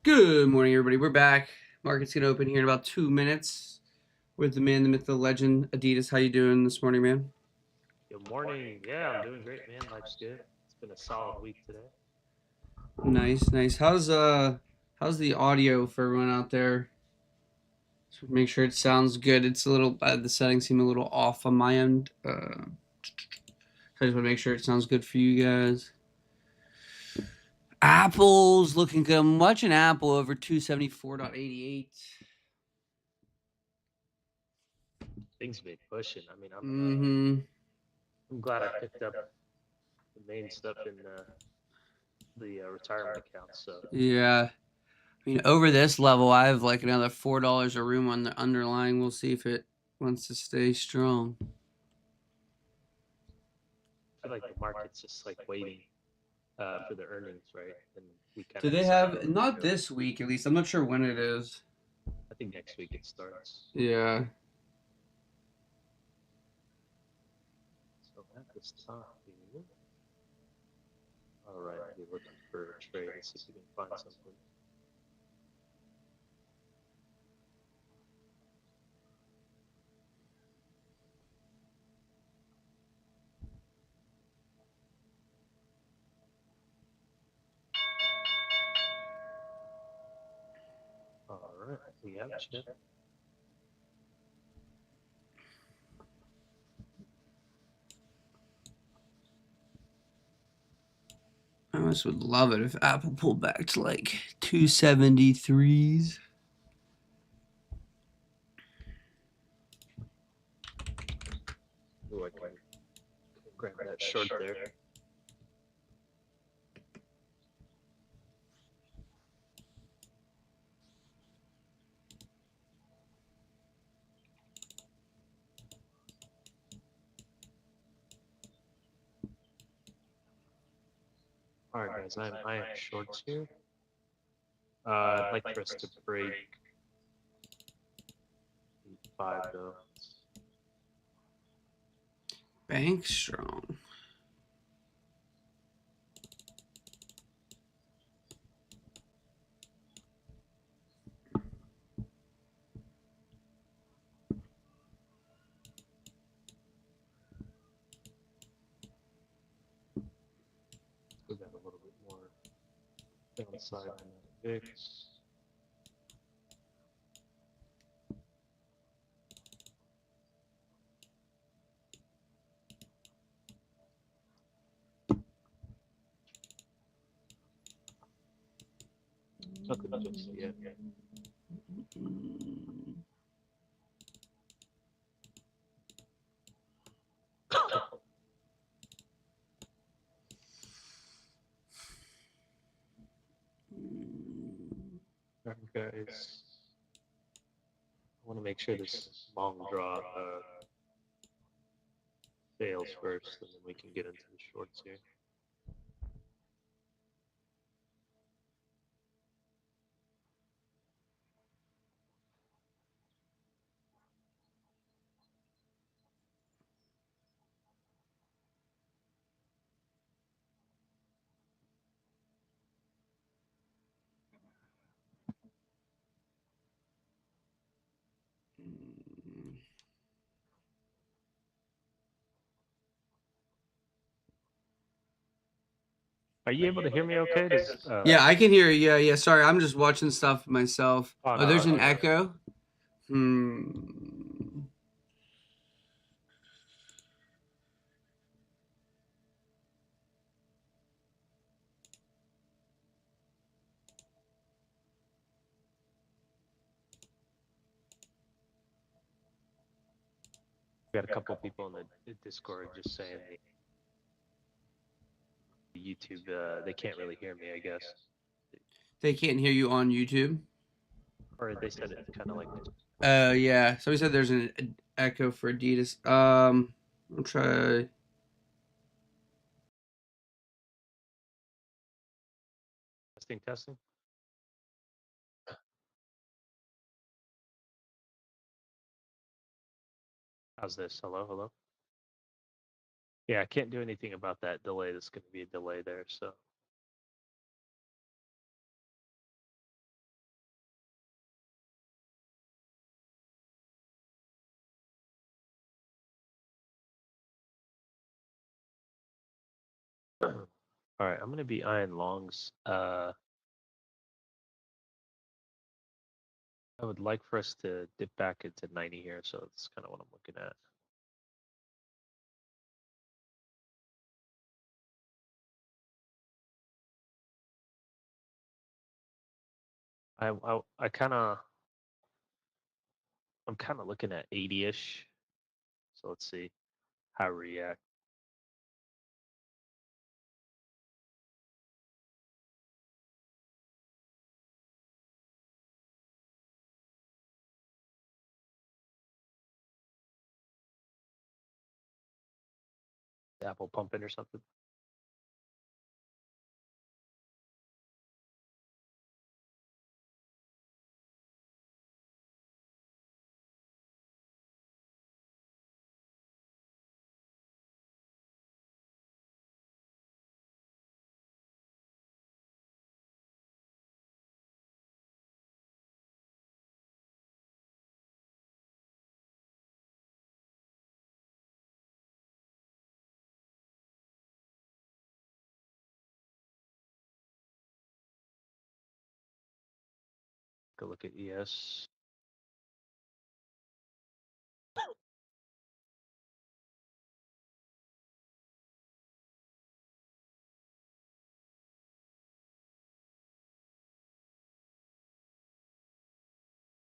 Good morning, everybody. We're back. Market's gonna open here in about 2 minutes with the man, the myth, the legend, Adides. How you doing this morning, man? Good morning. Yeah, I'm doing great, man. Life's good. It's been a solid week today. Nice, nice. How's the audio for everyone out there? So make sure it sounds good. It's a little the settings seem a little off on my end. I just want to make sure it sounds good for you guys. Apple's looking good. I'm watching Apple over 274.88. Things have been pushing. I mean, Mm-hmm. I'm glad I picked up the main stuff in the retirement account. So Yeah. I mean, over this level, I have like another $4 a room on the underlying. We'll see if it wants to stay strong. I feel like the market's just like waiting for the earnings, right? And we kind Do of they decide have, not this week at least, I'm not sure when it is. I think next week it starts. Yeah. So at this time, all right, we're looking for a trade. Let's see if we can find something. All right, we have a chip. I almost would love it if Apple pulled back to like 273s. Ooh, I can grab that short there. All right, guys, I am shorts here. I'd like for us to break 5 though. Bank strong. We got a little bit more downside on the VIX. Nothing just yet. All right, guys. I want to make sure this long draw fails first, and then we can get into the shorts here. Are you able to hear me okay? Yeah, I can hear you. Yeah. Sorry, I'm just watching stuff myself. Oh, Oh, no, there's that's an okay. echo. We got a couple people in the Discord just saying the YouTube, they can't really hear me, I guess. They can't hear you on YouTube. Or they said it kind of like this. Yeah. Somebody said there's an echo for Adidas. I'll try. Testing. How's this? Hello? Yeah, I can't do anything about that delay. There's going to be a delay there, so. All right, I'm gonna be eyeing longs. I would like for us to dip back into 90 here, so that's kind of what I'm looking at. I kind of I'm kind of looking at 80-ish. So let's see how we react. Apple pumping or something. Go look at ES.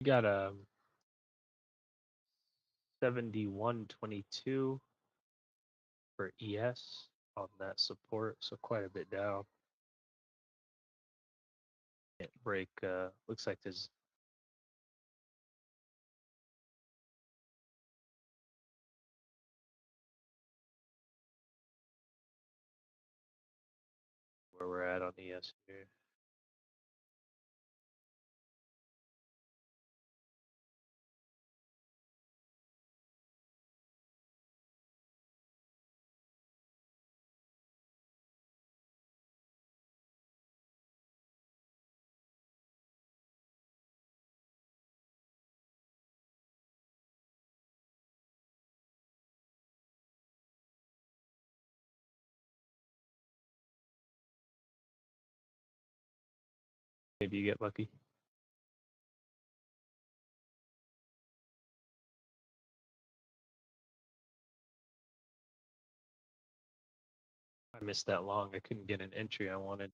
We got 71.22 for ES on that support, so quite a bit down. Can't break. Looks like there's where we're at on ES here. Maybe you get lucky. I missed that long. I couldn't get an entry I wanted.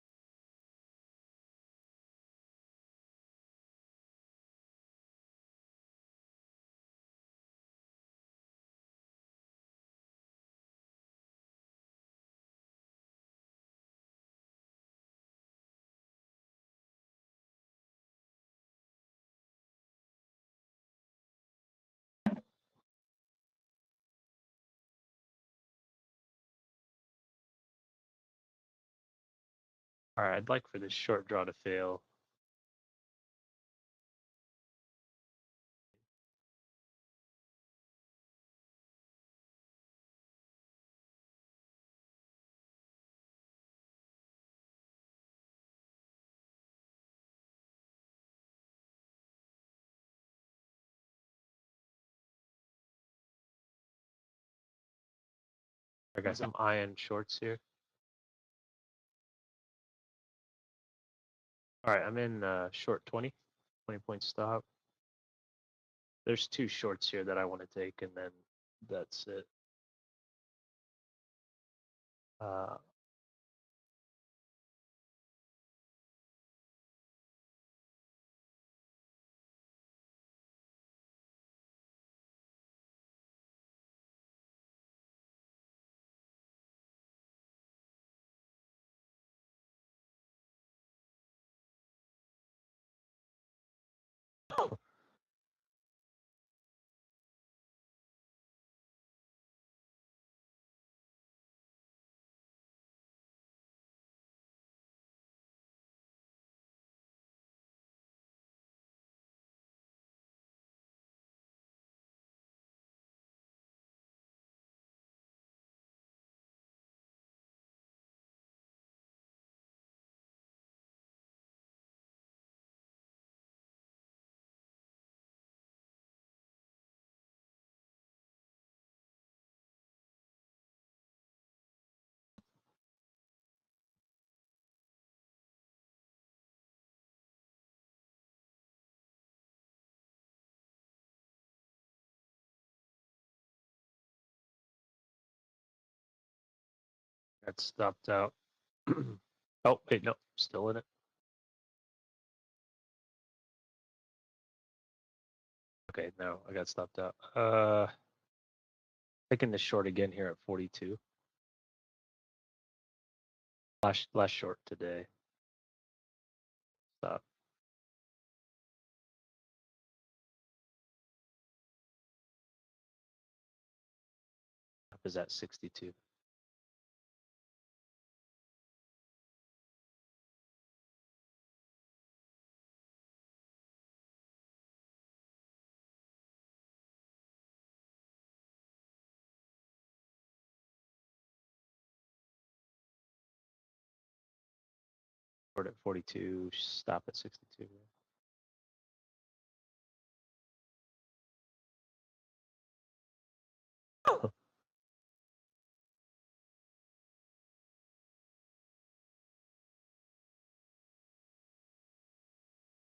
All right, I'd like for this short draw to fail. I got some iron shorts here. All right, I'm in short 20 point stop. There's two shorts here that I want to take, and then that's it. Uh, Got stopped out. Oh, wait, no, still in it. Okay, no, I got stopped out. Taking the short again here at 42. Last short today. Stop. Up is at 62. Short at 42, stop at 62.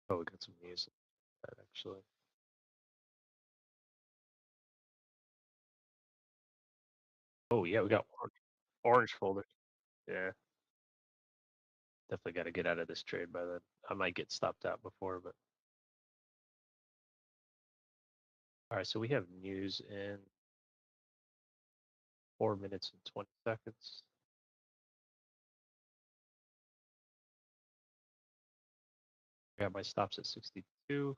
Oh, we got some news that actually. Oh yeah, we got orange folder. Yeah. Definitely got to get out of this trade by then. I might get stopped out before, but all right. So we have news in 4 minutes and 20 seconds. I got my stops at 62.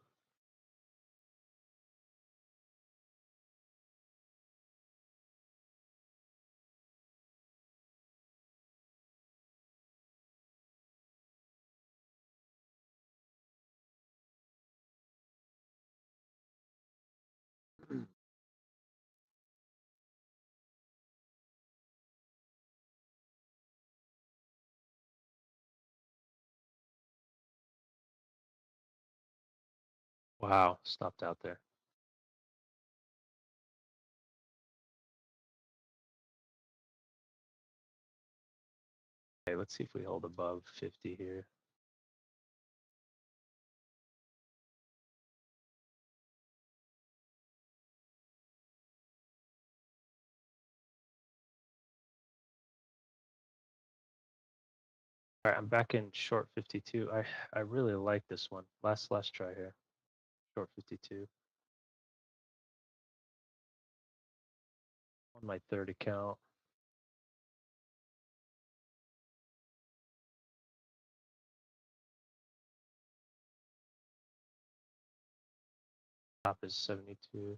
Wow, stopped out there. Okay, let's see if we hold above 50 here. All right, I'm back in short 52. I really like this one. Last try here. Short 52. On my third account. Top is 72.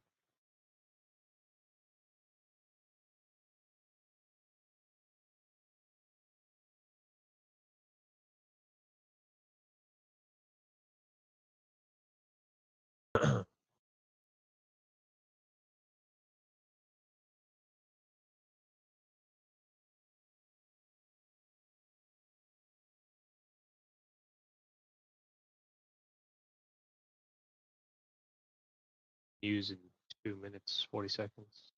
News in 2 minutes, 40 seconds.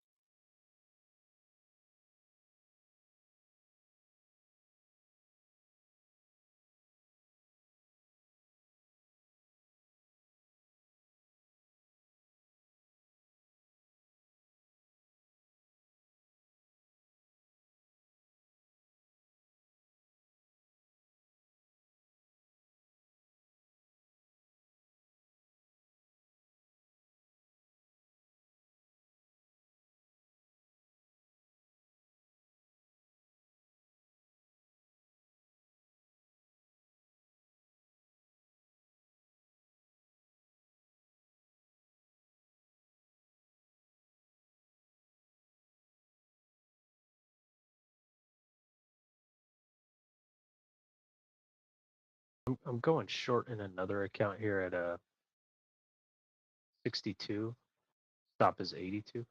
I'm going short in another account here at 62. Stop is 82.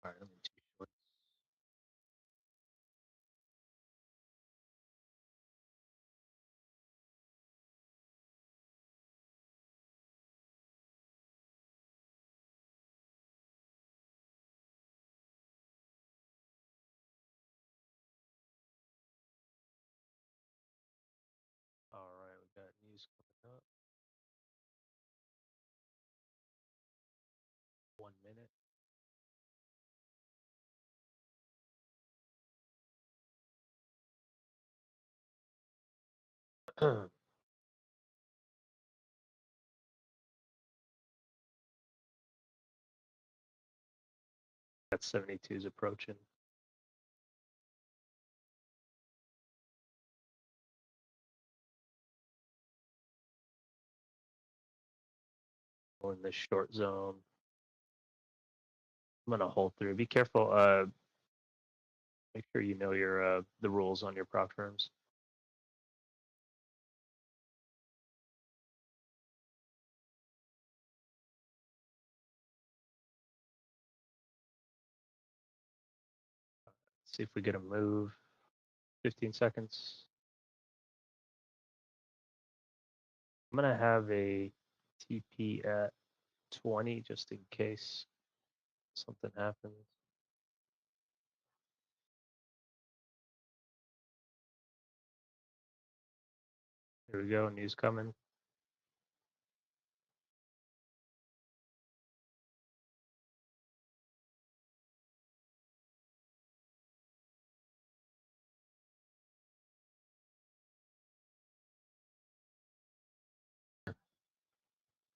All right, let me two shorts. All right, we got news coming up. 1 minute. That 72 is approaching. We're in the short zone. I'm gonna hold through. Be careful. Make sure you know your the rules on your prop firms. See if we get a move. 15 seconds. I'm gonna have a TP at 20 just in case something happens. Here we go. News coming.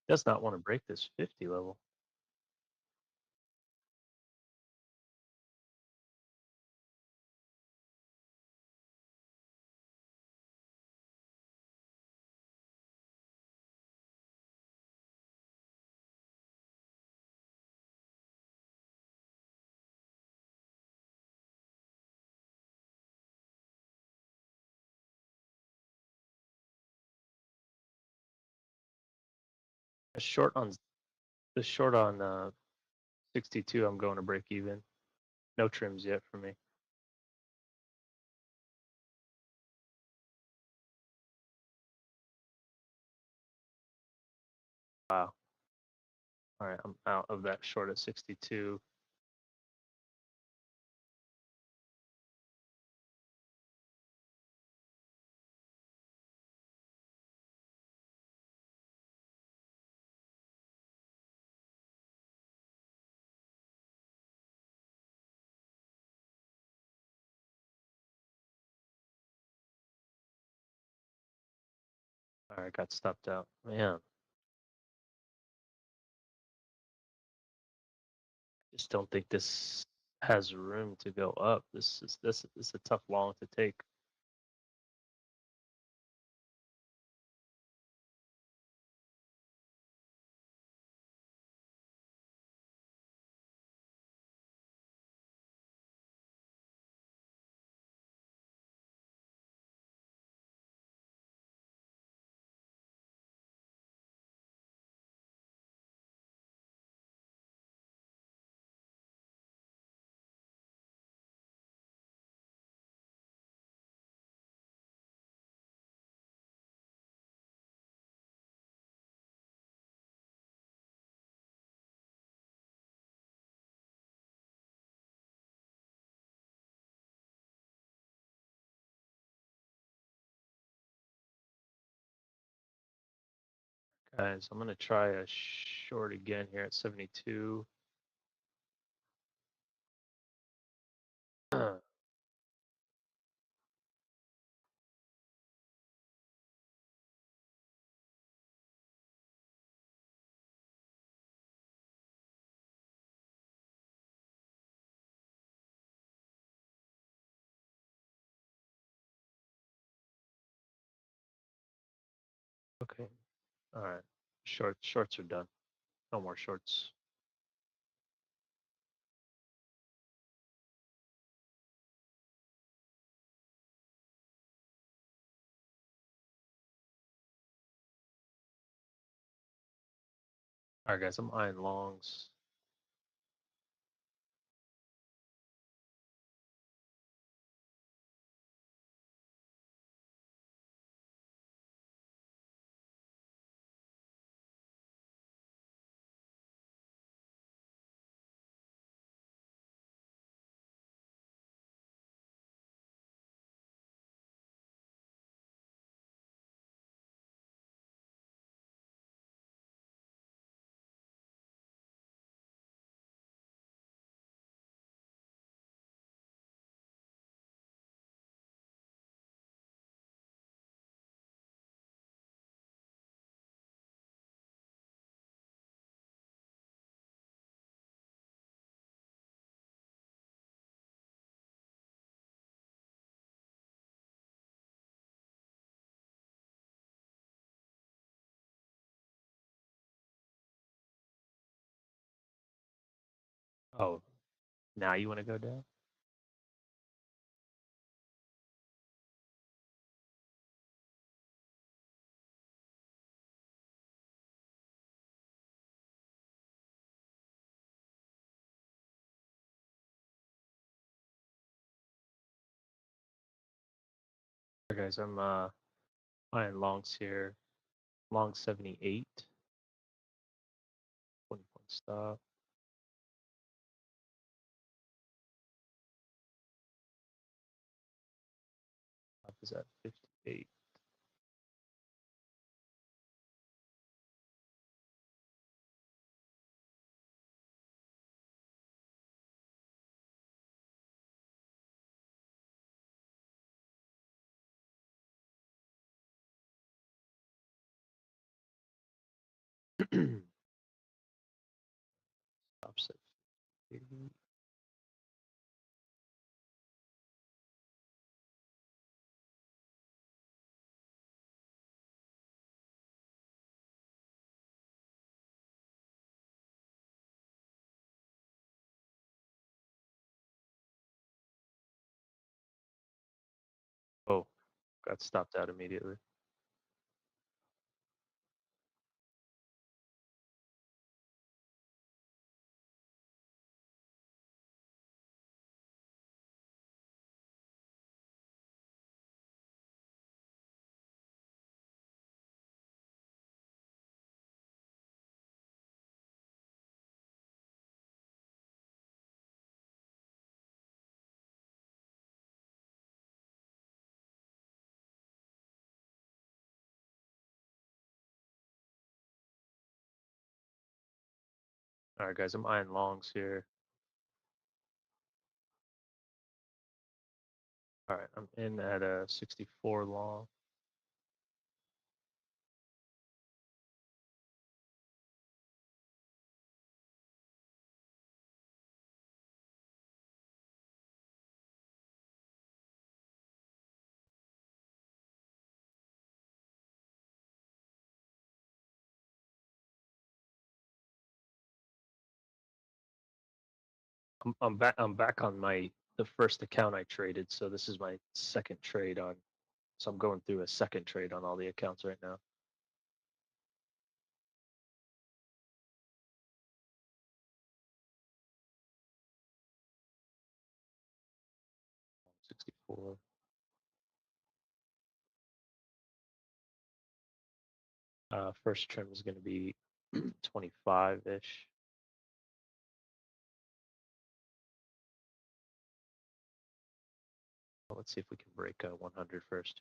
Does not want to break this 50 level. A short on the short on 62. I'm going to break even. No trims yet for me. Wow. All right, I'm out of that short at 62. All right, got stopped out. Man, just don't think this has room to go up. This is a tough long to take. Guys, I'm gonna try a short again here at 72. Okay. All right. Shorts are done. No more shorts. All right, guys, I'm eyeing longs. Oh, now you want to go down? Okay, guys, I'm buying longs here. Long 78. 20-point stop. Stop is at 58. Stops at 50. Oh, got stopped out immediately. All right, guys, I'm eyeing longs here. All right, I'm in at a 64 long. I'm back. I'm back on the first account I traded. So this is my second trade on. So I'm going through a second trade on all the accounts right now. 64. First trim is going to be 25-ish. Well, let's see if we can break 100 first.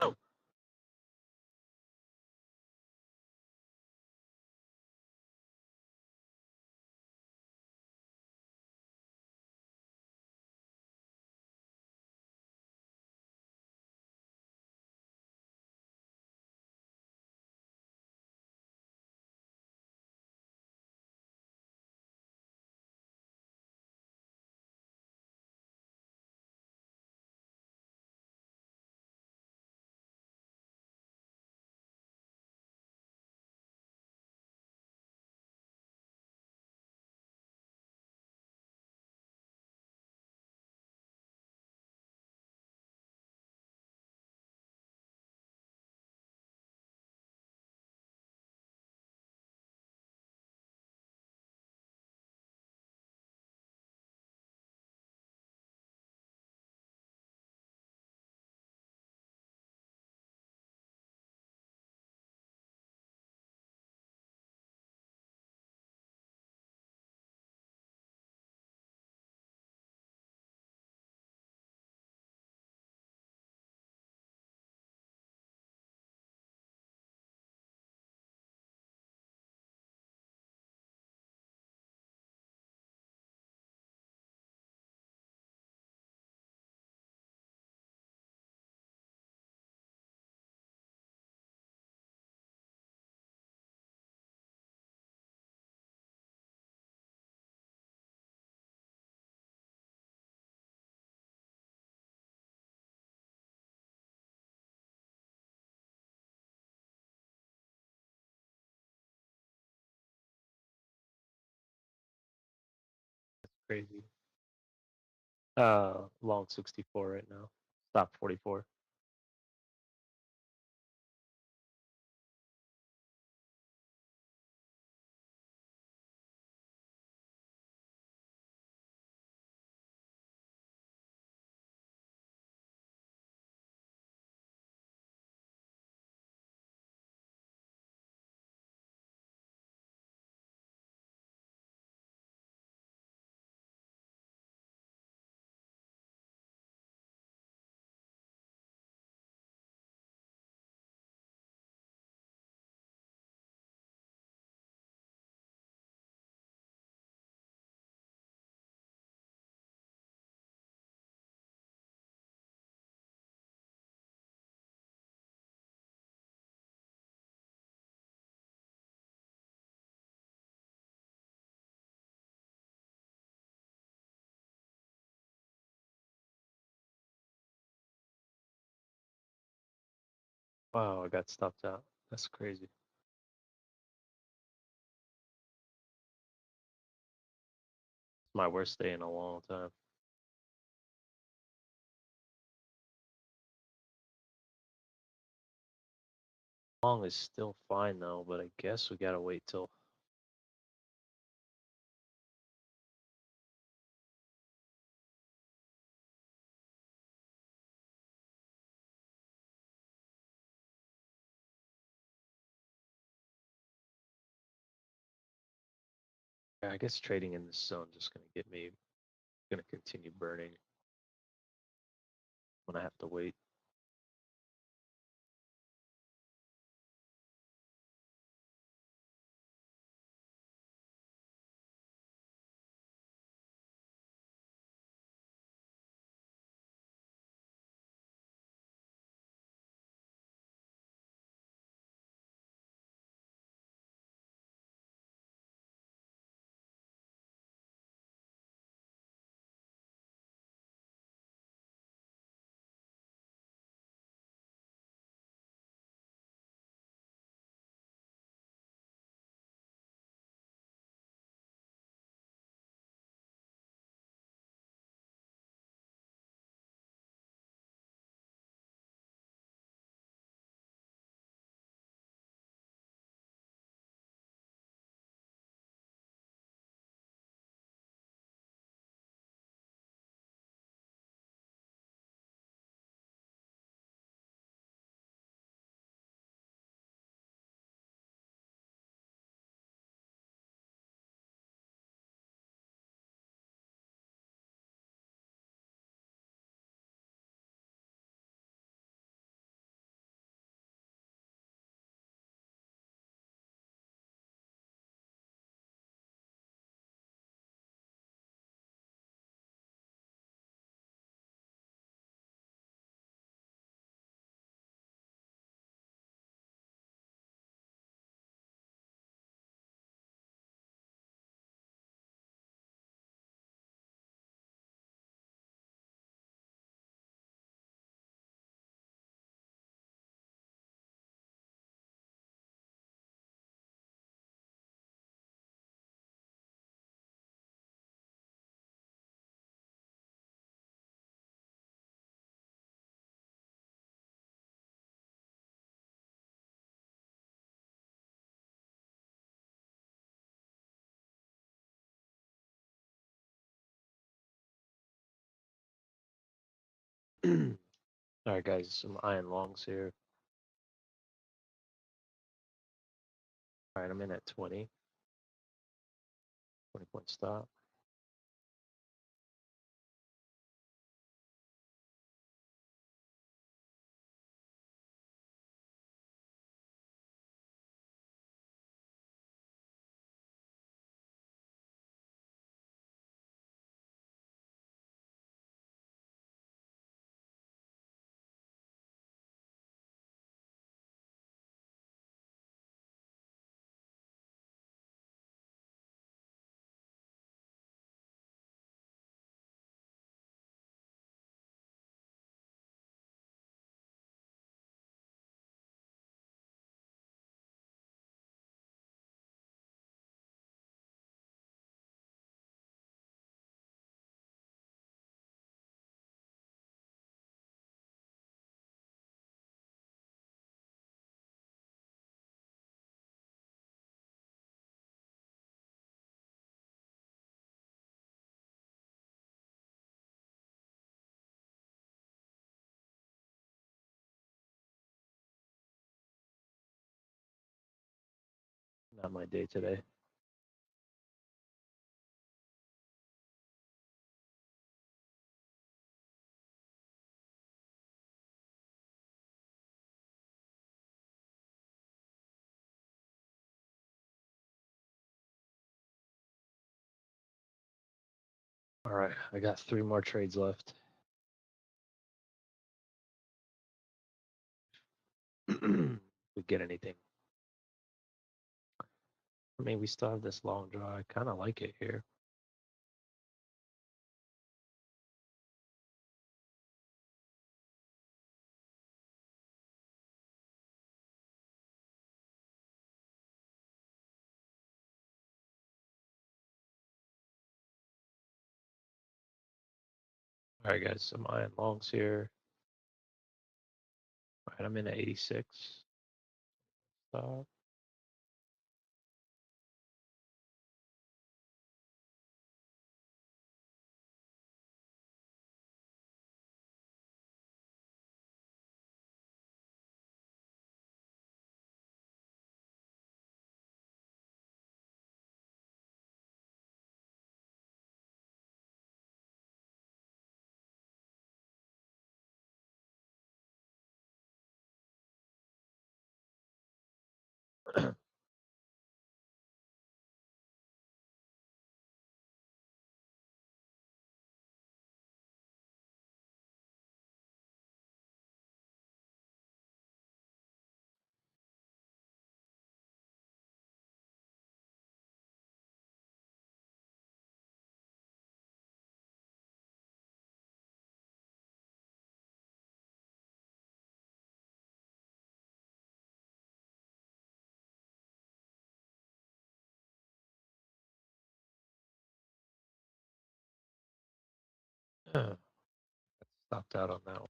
Oh. crazy. Long 64 right now. Stop 44. Wow, I got stopped out. That's crazy. It's my worst day in a long time. Long is still fine though, but I guess we gotta wait till. Yeah, I guess trading in this zone just gonna get me, gonna continue burning when I have to wait. All right, guys, some iron longs here. All right, I'm in at 20. 20-point stop. Not my day today. All right, I got 3 more trades left. We get anything. I mean, we still have this long draw. I kind of like it here. All right, guys, some iron longs here. All right, I'm in at 86. Stop. Stopped out on that one.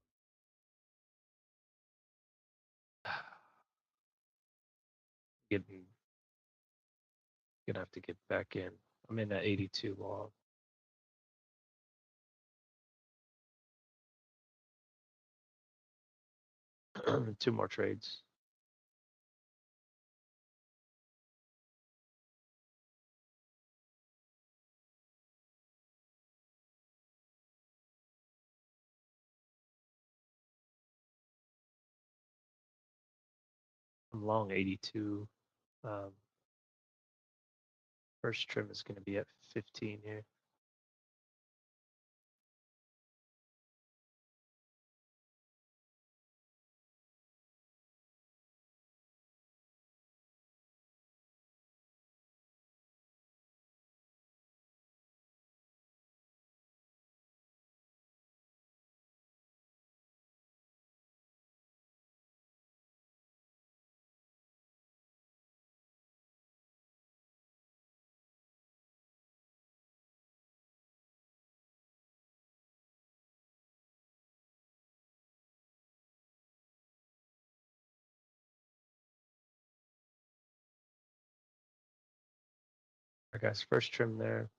Getting gonna have to get back in. I'm in at 82 long. Two more trades. I'm long 82. Um, First trim is going to be at 15 here. All right, guys, first trim there.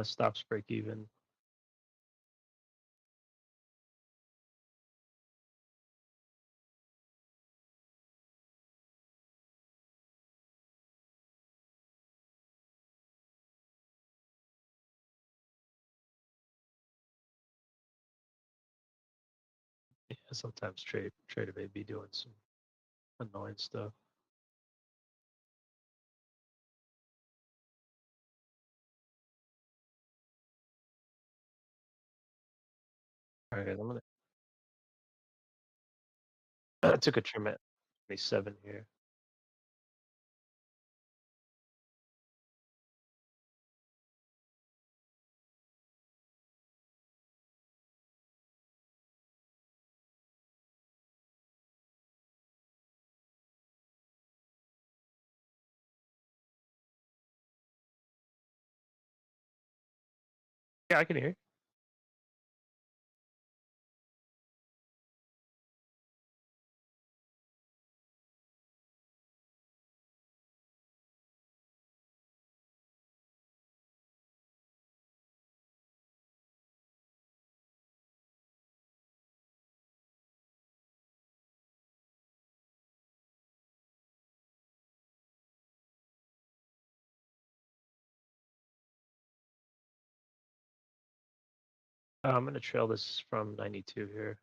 Stops break even. Yeah, sometimes trader may be doing some annoying stuff. All right, guys, I took a trim at 27 here. Yeah, I can hear. I'm going to trail this from 92 here.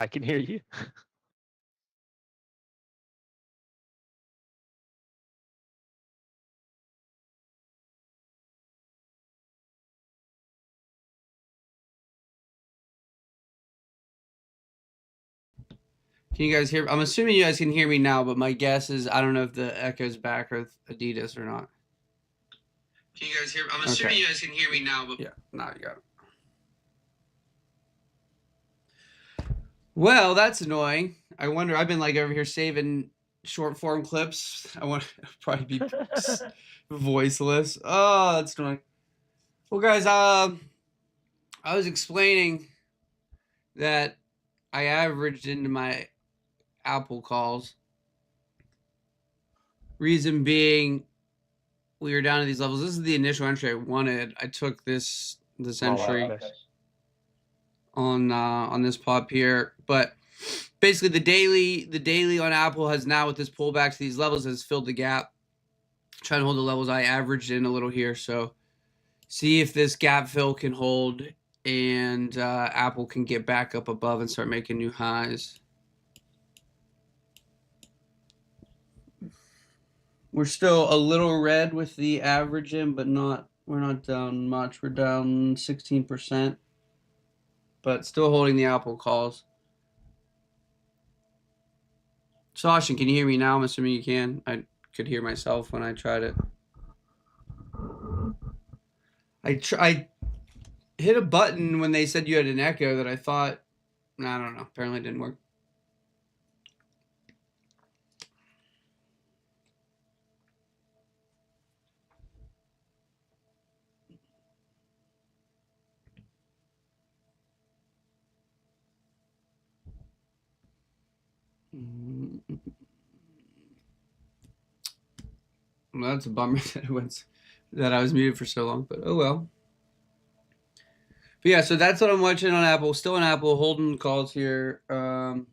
I can hear you. Can you guys hear? I'm assuming you guys can hear me now, but my guess is I don't know if the echo's back with Adidas or not. Can you guys hear? I'm assuming you guys can hear me now, but yeah, now you got it. Well, that's annoying. I wonder. I've been like over here saving short form clips. I want to probably be voiceless. Oh, that's annoying. Well, guys, I was explaining that I averaged into my Apple calls. Reason being, we were down to these levels. This is the initial entry I wanted. I took this entry on this pop here, but basically the daily on Apple has now, with this pullback to these levels, has filled the gap. Trying to hold the levels I averaged in a little here, so see if this gap fill can hold and Apple can get back up above and start making new highs. We're still a little red with the average in, but we're not down much. We're down 16%, but still holding the Apple calls. Sasha, can you hear me now? I'm assuming you can. I could hear myself when I tried it. I hit a button when they said you had an echo that I thought, I don't know, apparently it didn't work. Well, that's a bummer that I was muted for so long, but oh well. But yeah, so that's what I'm watching on Apple. Still on Apple, holding calls here. Down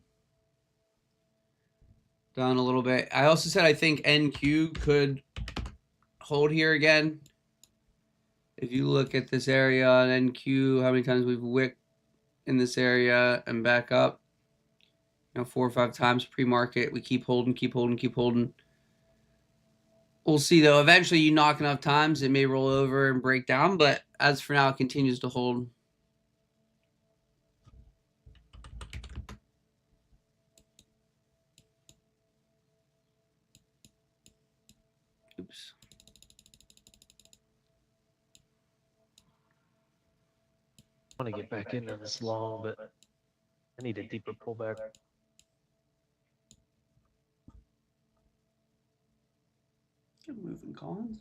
a little bit. I also said I think NQ could hold here again. If you look at this area on NQ, how many times we've wicked in this area and back up. 4 or 5 times pre-market. We keep holding, keep holding, keep holding. We'll see, though. Eventually, you knock enough times, it may roll over and break down. But as for now, it continues to hold. Oops. I want to get back into this long, but I need a deeper pullback. Good moving, Collins.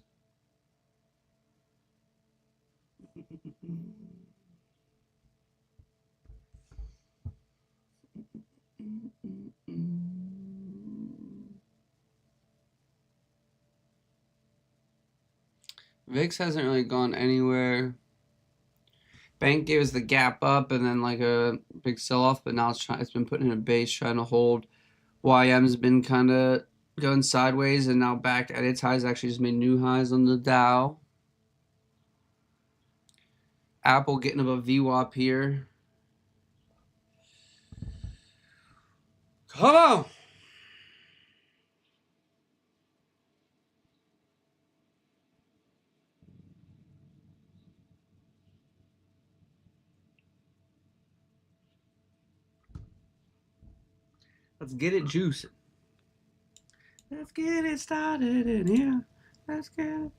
VIX hasn't really gone anywhere. Bank gave us the gap up and then like a big sell-off, but now it's been putting in a base trying to hold. YM's been kind of going sideways and now back at its highs. Actually just made new highs on the Dow. Apple getting above VWAP here. Come on! Let's get it juicing. Let's get it started in here. Let's get it.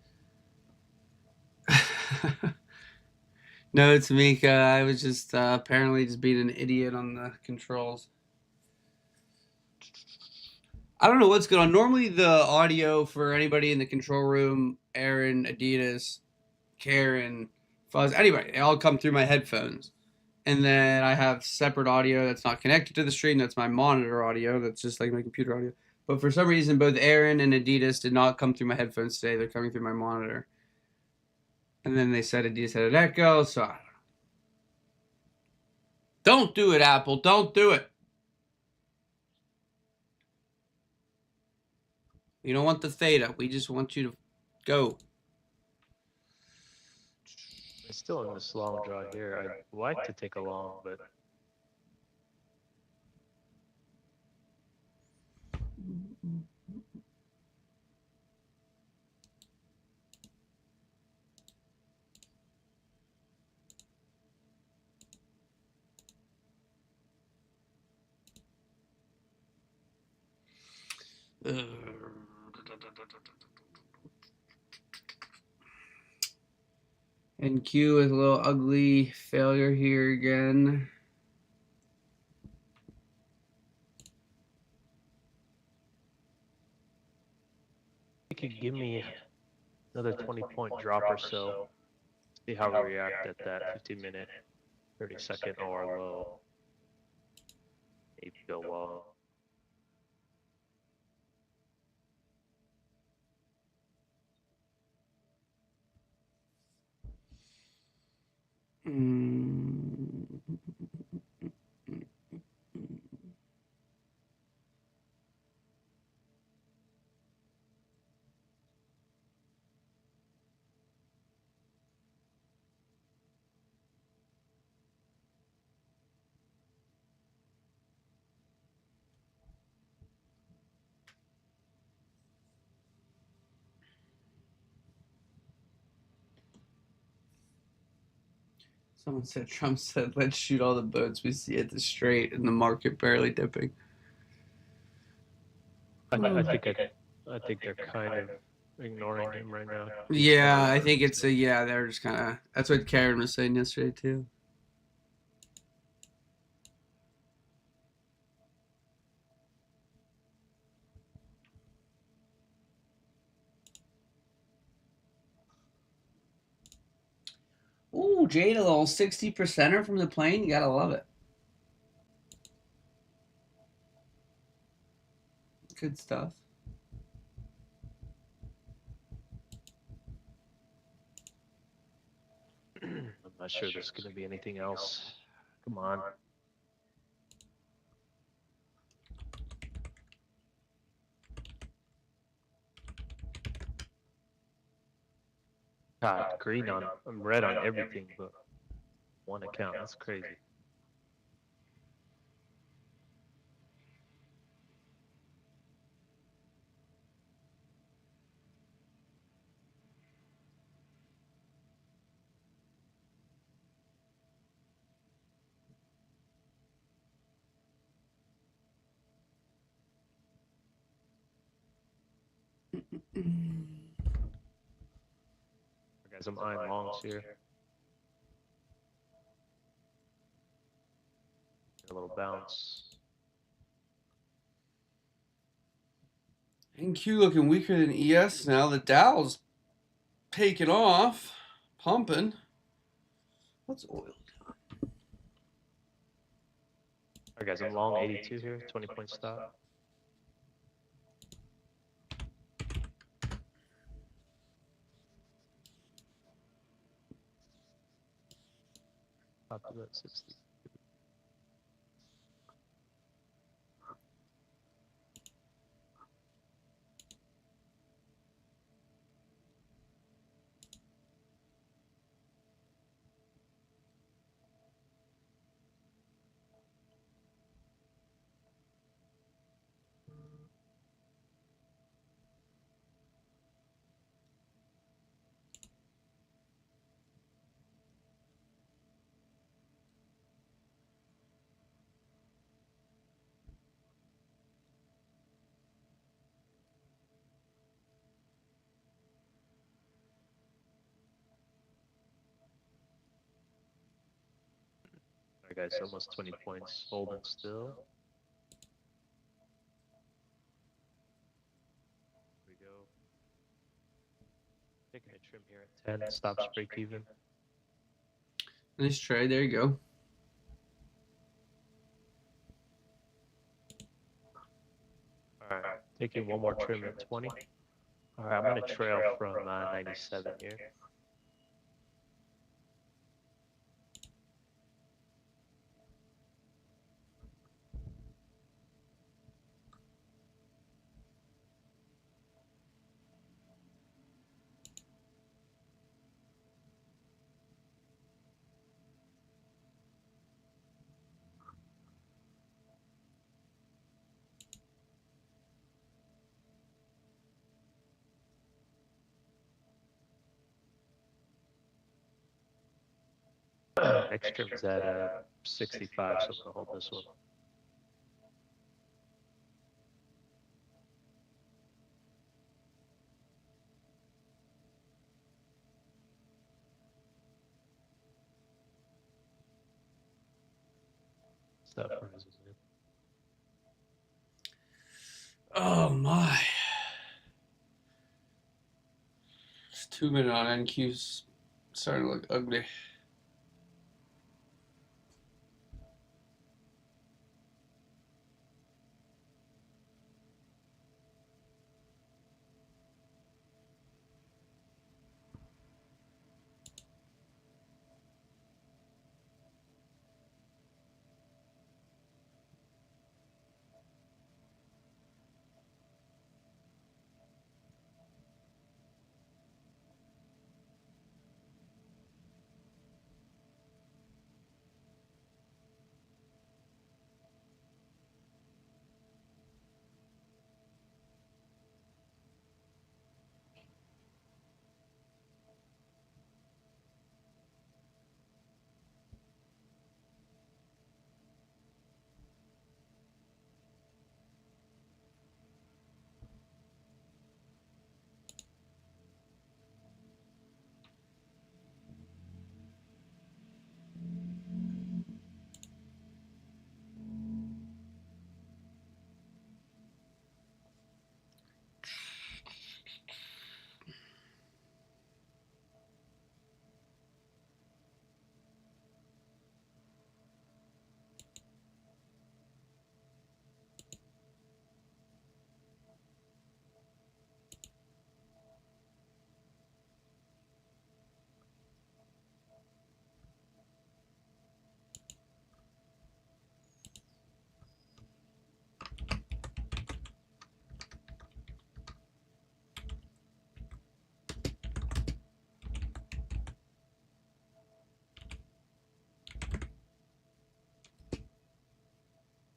No, Tamika, I was just apparently just being an idiot on the controls. I don't know what's going on. Normally, the audio for anybody in the control room, Aaron, Adidas, Karen, Fuzz, anybody, they all come through my headphones. And then I have separate audio that's not connected to the stream. That's my monitor audio. That's just like my computer audio. But for some reason, both Aaron and Adidas did not come through my headphones today. They're coming through my monitor. And then they said Adidas had an echo, so I don't do it, Apple. Don't do it. We don't want the theta. We just want you to go. It's still in this long draw here. I'd like to take a long, but And Q is a little ugly failure here again. you could give me another 20-point drop or so. See how we react at that 15-minute, 30-second or low. Maybe go long. Someone said, Trump said, let's shoot all the boats we see at the strait and the market barely dipping. I think they're kind of ignoring him right now. Yeah, I think it's they're just kind of, that's what Karen was saying yesterday too. Ooh, Jade, a little 60%er from the plane. You gotta love it. Good stuff. I'm not sure there's going to be anything else. Come on. God, green on, I'm red on everything but one account. That's crazy. Guys, I'm eyeing longs here. A little bounce. NQ looking weaker than ES now. The Dow's taking off, pumping. What's oil? Alright guys, I'm long 82 here, 20-point stop. Top to that 60. Alright guys, almost 20 points, holding still. Here we go. Taking a trim here at 10, stops break even. Nice try. There you go. Alright, taking one more trim at 20. Alright, I'm gonna trail from 97 here. Next trim's at 65, so I'm gonna hold this one. Stop rises in. Oh my. It's 2 minute on NQ's starting to look ugly.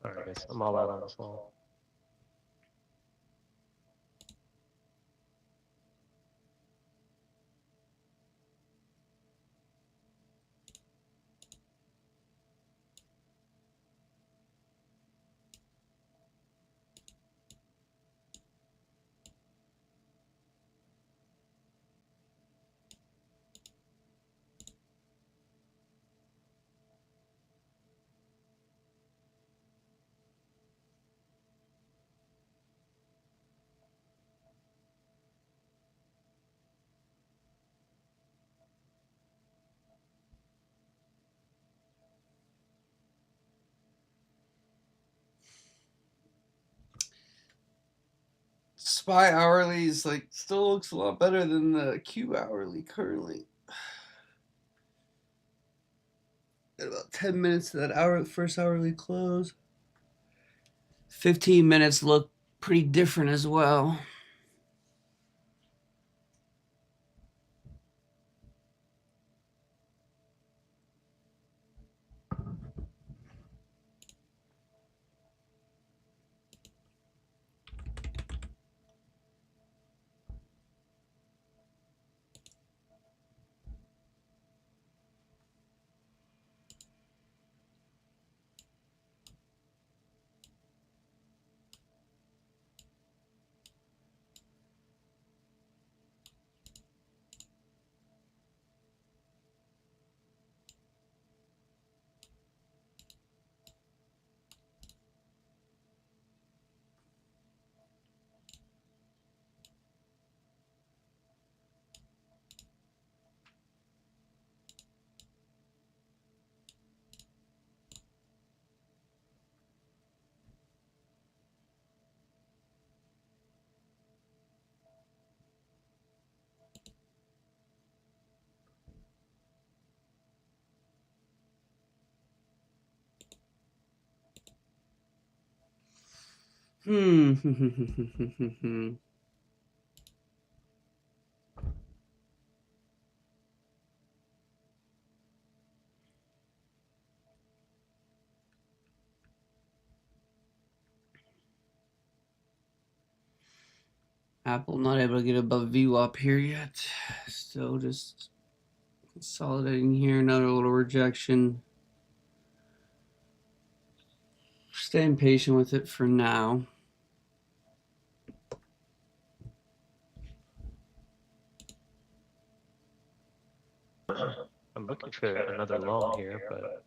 Alright guys, I'm all out on this long. SPY hourly is like still looks a lot better than the Q hourly currently. Got about 10 minutes to that first hourly close. 15 minutes look pretty different as well. Apple not able to get above VWAP here yet. Still just consolidating here. Another little rejection. Staying patient with it for now. I'm looking for another long here, but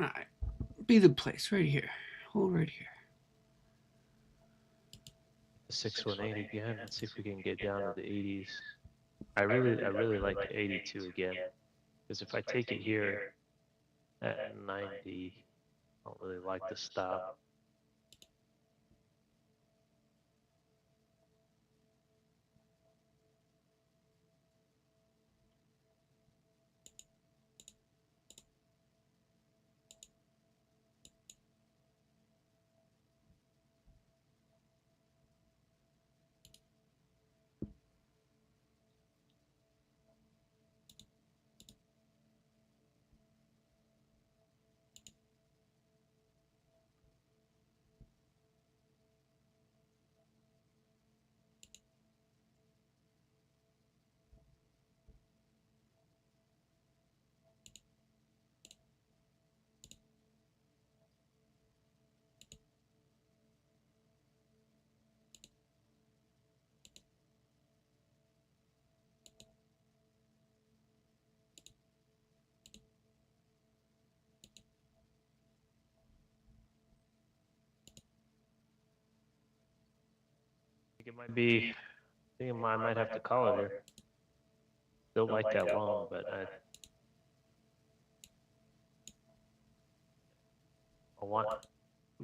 All right, be the place right here. Hold right here. 618 again. Let's see if we can get down to the 80s. I really like the 82 again, because if I take it here at 90, I don't really like the stop. I think it might be, I think I might have to call it here. Still like that long, but I want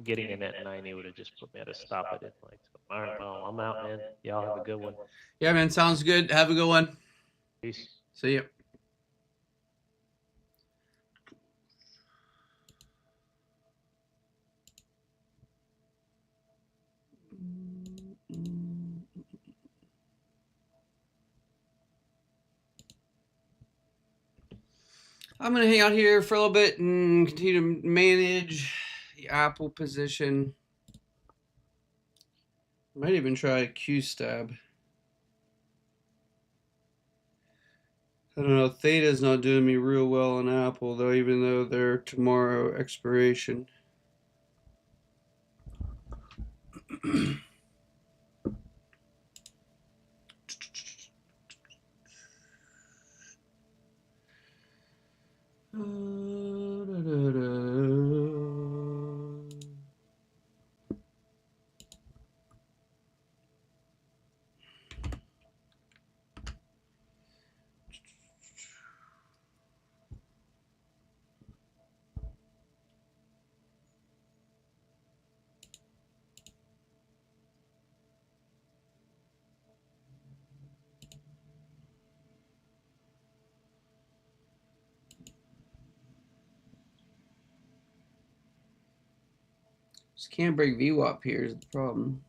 getting in at 90 would have just put me at a stop. I didn't like. So, all right, well, I'm out, man. Y'all have a good one. Yeah, man, sounds good. Have a good one. Peace. See ya. I'm going to hang out here for a little bit and continue to manage the Apple position. Might even try a Q stab. I don't know. Theta's not doing me real well on Apple, though, even though they're tomorrow expiration. Just can't break VWAP here is the problem.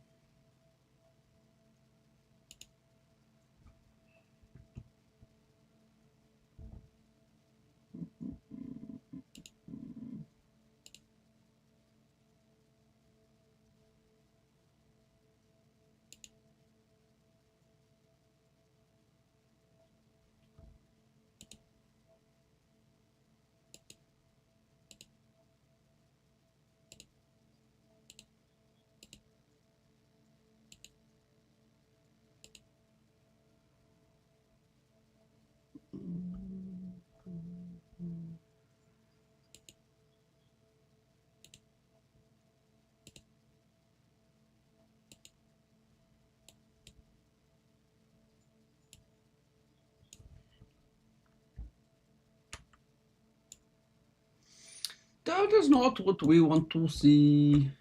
that is not what we want to see.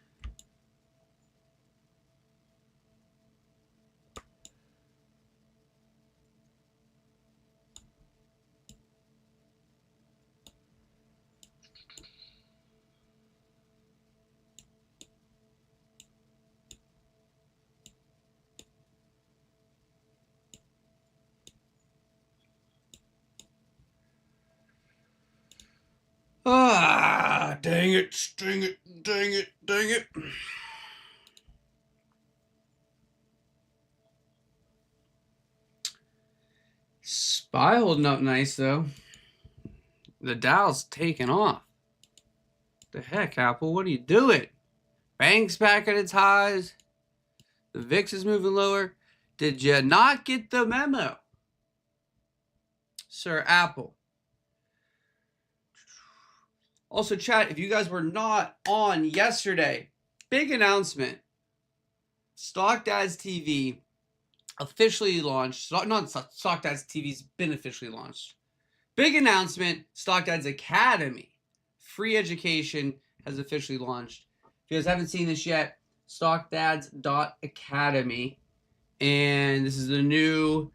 Ah, dang it, dang it, dang it, dang it. SPY holding up nice, though. The Dow's taking off. The heck, Apple? What are you doing? Bank's back at its highs. The VIX is moving lower. Did you not get the memo, Sir Apple? Also, chat, if you guys were not on yesterday, big announcement. StockDads officially launched. Not StockDads TV's been officially launched. Big announcement. StockDads Academy, free education, has officially launched. If you guys haven't seen this yet, StockDads.academy, and this is the new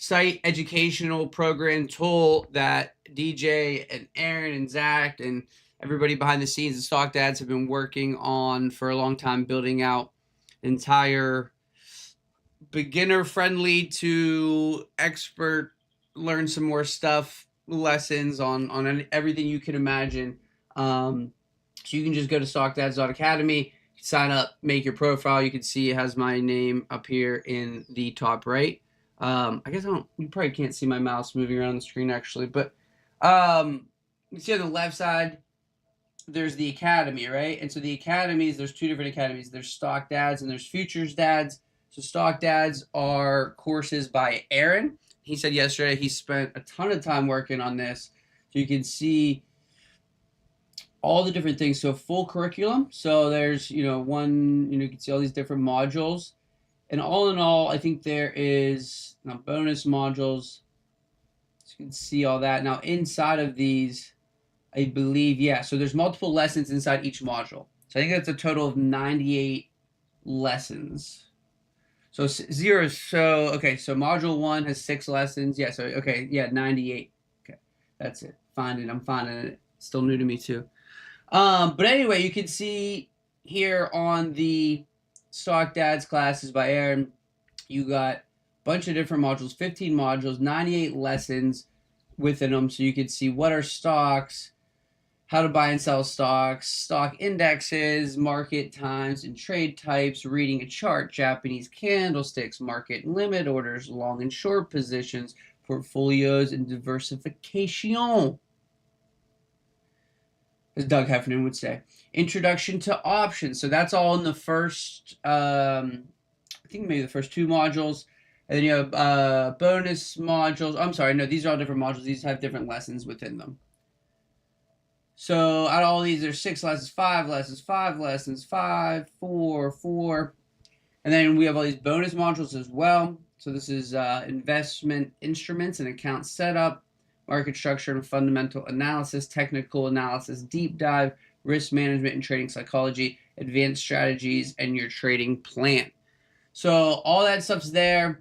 site educational program tool that DJ and Aaron and Zach and everybody behind the scenes at StockDads have been working on for a long time, building out entire beginner friendly to expert learn some more stuff lessons on everything you can imagine. So you can just go to StockDads.academy, sign up, make your profile. You can see it has my name up here in the top right. I guess you probably can't see my mouse moving around the screen actually, but you can see on the left side, there's the Academy, right? And so the academies, there's two different academies. There's Stock Dads and there's Futures Dads. So Stock Dads are courses by Aaron. He said yesterday he spent a ton of time working on this. So you can see all the different things. So full curriculum. So there's, you can see all these different modules. And all in all, I think there is bonus modules. So you can see all that. Now inside of these, I believe, yeah, so there's multiple lessons inside each module. So I think that's a total of 98 lessons. So zero, so module 1 has 6 lessons. Yeah, 98. Okay, that's it. I'm finding it. Still new to me too. But anyway, you can see here on the Stock Dads classes by Aaron, you got a bunch of different modules, 15 modules, 98 lessons within them. So you can see what are stocks, how to buy and sell stocks, stock indexes, market times and trade types, reading a chart, Japanese candlesticks, market limit orders, long and short positions, portfolios, and diversification, as Doug Heffernan would say. Introduction to options. So that's all in the first, I think maybe the first 2 modules. And then you have bonus modules. I'm sorry, no, these are all different modules. These have different lessons within them. So out of all these, there's 6 lessons, 5 lessons, 5 lessons, 5, 4, 4. And then we have all these bonus modules as well. So this is investment instruments and account setup, market structure and fundamental analysis, technical analysis, deep dive, risk management and trading psychology, advanced strategies, and your trading plan. So all that stuff's there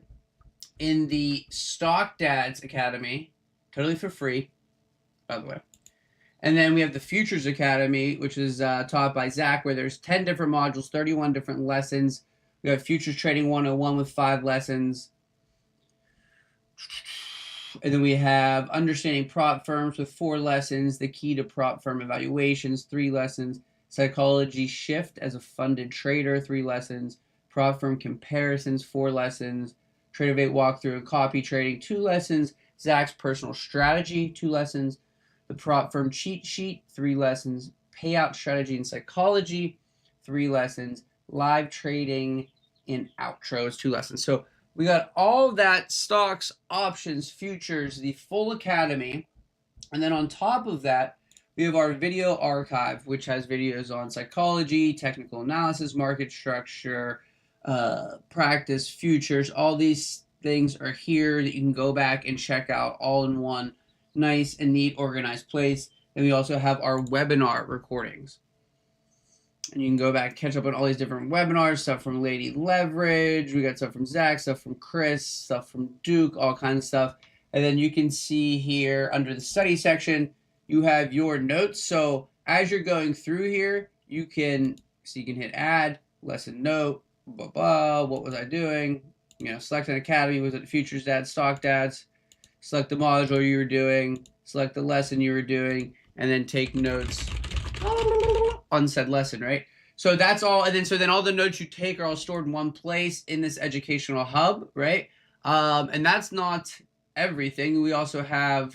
in the Stock Dads Academy, totally for free, by the way. And then we have the Futures Academy, which is taught by Zach, where there's 10 different modules, 31 different lessons. We have Futures Trading 101 with 5 lessons. And then we have Understanding Prop Firms with 4 lessons, The Key to Prop Firm Evaluations, 3 lessons, Psychology Shift as a Funded Trader, 3 lessons, Prop Firm Comparisons, 4 lessons, Tradeovate Walkthrough and Copy Trading, 2 lessons, Zach's Personal Strategy, 2 lessons, The Prop Firm Cheat Sheet, 3 lessons, Payout Strategy and Psychology, 3 lessons, Live Trading in Outros, 2 lessons. So we got all of that, stocks, options, futures, the full academy. And then on top of that, we have our video archive, which has videos on psychology, technical analysis, market structure, practice, futures. All these things are here that you can go back and check out all in one nice and neat organized place. And we also have our webinar recordings. And you can go back and catch up on all these different webinars, stuff from Lady Leverage. We got stuff from Zach, stuff from Chris, stuff from Duke, all kinds of stuff. And then you can see here under the study section, you have your notes. So as you're going through here, you can hit add, lesson note, blah, blah, what was I doing? You know, select an academy, was it futures dads, stock dads? Select the module you were doing, select the lesson you were doing, and then take notes on said lesson, right? So that's all, and then all the notes you take are all stored in one place in this educational hub, right? And that's not everything. We also have,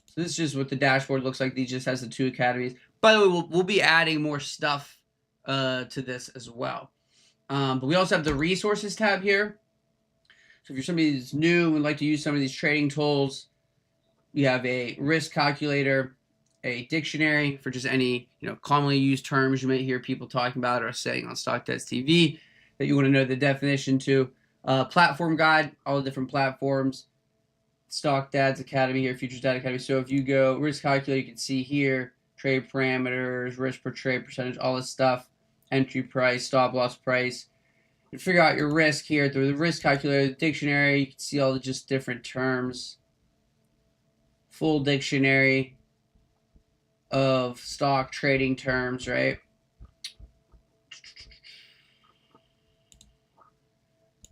so this is just what the dashboard looks like. These just has the 2 academies. By the way, we'll be adding more stuff to this as well. But we also have the resources tab here. So if you're somebody that's new and would like to use some of these trading tools, we have a risk calculator, a dictionary for just any commonly used terms you might hear people talking about or saying on StockDads.tv that you want to know the definition to. Platform guide, all the different platforms. Stock Dads Academy here, Futures Dad Academy. So if you go risk calculator, you can see here trade parameters, risk per trade percentage, all this stuff, entry price, stop loss price. You figure out your risk here through the risk calculator, the dictionary. You can see all the just different terms. Full dictionary of stock trading terms, right?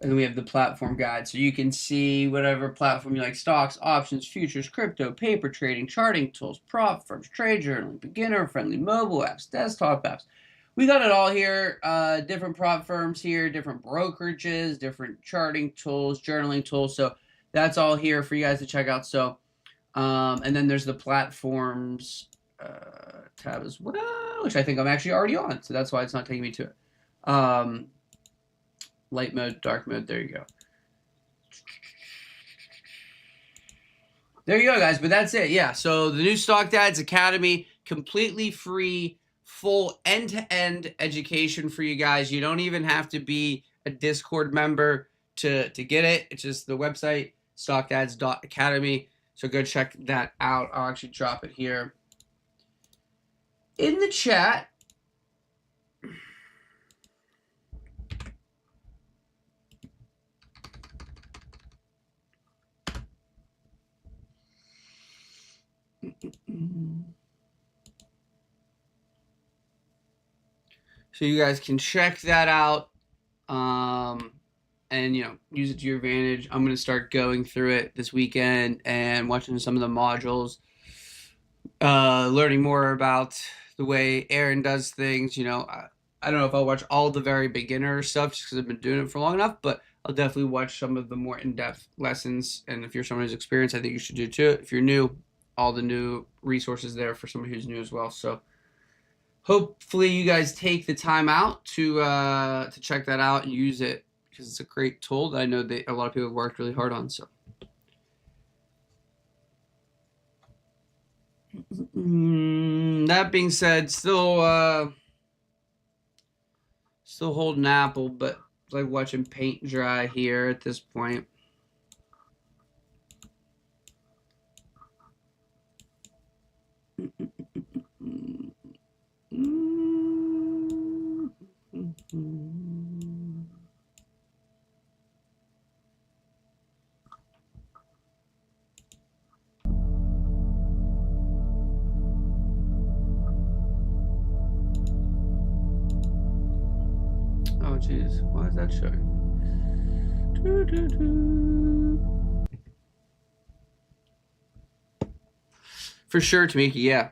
And then we have the platform guide. So you can see whatever platform you like: stocks, options, futures, crypto, paper trading, charting tools, prop firms, trade journaling, beginner friendly, mobile apps, desktop apps. We got it all here. Different prop firms here, different brokerages, different charting tools, journaling tools. So that's all here for you guys to check out. So, and then there's the platforms tab as well, which I think I'm actually already on. So that's why it's not taking me to it. Light mode, dark mode, there you go. There you go, guys, but that's it. Yeah, so the new Stock Dads Academy, completely free, full end-to-end education for you guys. You don't even have to be a Discord member to get it. It's just the website, stockdads.academy. So go check that out. I'll actually drop it here in the chat. So you guys can check that out, and use it to your advantage. I'm gonna start going through it this weekend and watching some of the modules, learning more about the way Aaron does things. I don't know if I'll watch all the very beginner stuff just because I've been doing it for long enough, but I'll definitely watch some of the more in-depth lessons. And if you're someone who's experienced, I think you should do too. If you're new, all the new resources there for somebody who's new as well. So hopefully you guys take the time out to check that out and use it, because it's a great tool that I know that a lot of people have worked really hard on. So that being said, still holding Apple, but it's like watching paint dry here at this point. Oh geez, why is that showing? For sure, Tamiki, yeah.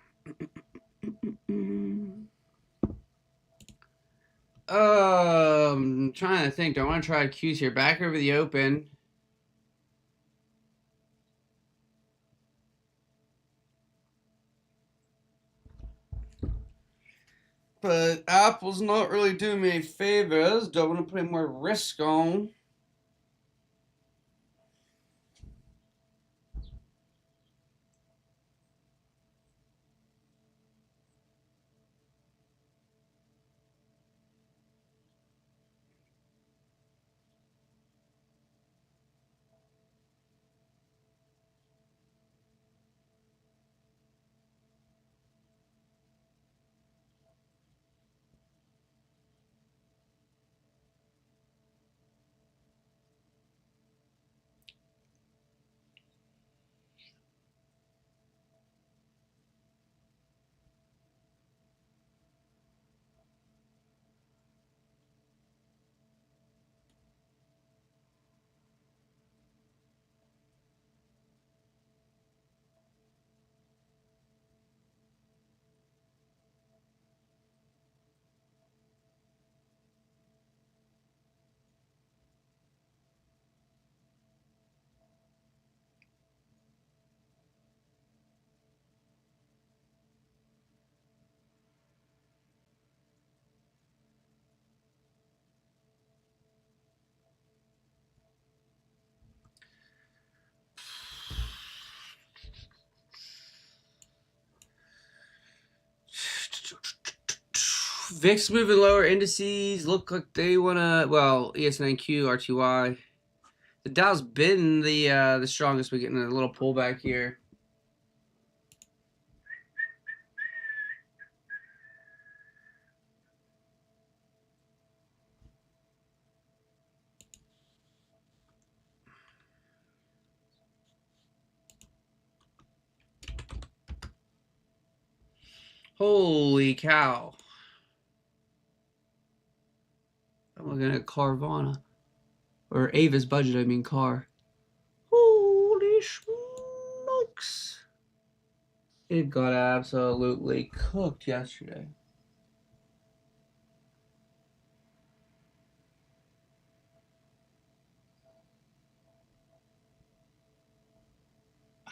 I'm trying to think. Do I want to try Q's here? Back over the open. But Apple's not really doing me any favors. Don't want to put any more risk on. VIX moving lower. Indices look like they wanna. Well, ES9Q, RTY. The Dow's been the strongest. We're getting a little pullback here. Holy cow. I'm looking at Carvana. Or Ava's budget, I mean car. Holy smokes. It got absolutely cooked yesterday.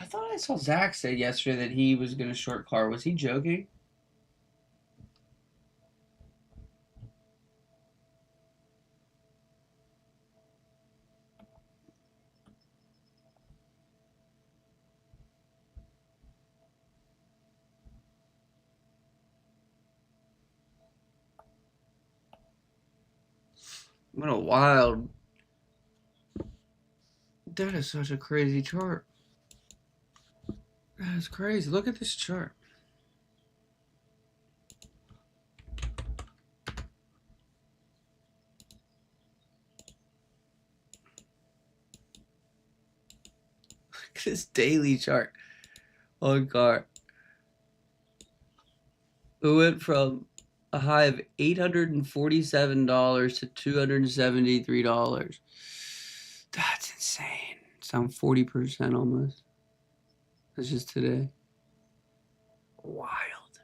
I thought I saw Zach say yesterday that he was going to short car. Was he joking? What a wild. That is such a crazy chart. That is crazy. Look at this chart. Look at this daily chart on car. It went from a high of $847 to $273. That's insane. It's down 40% almost. That's just today. Wild.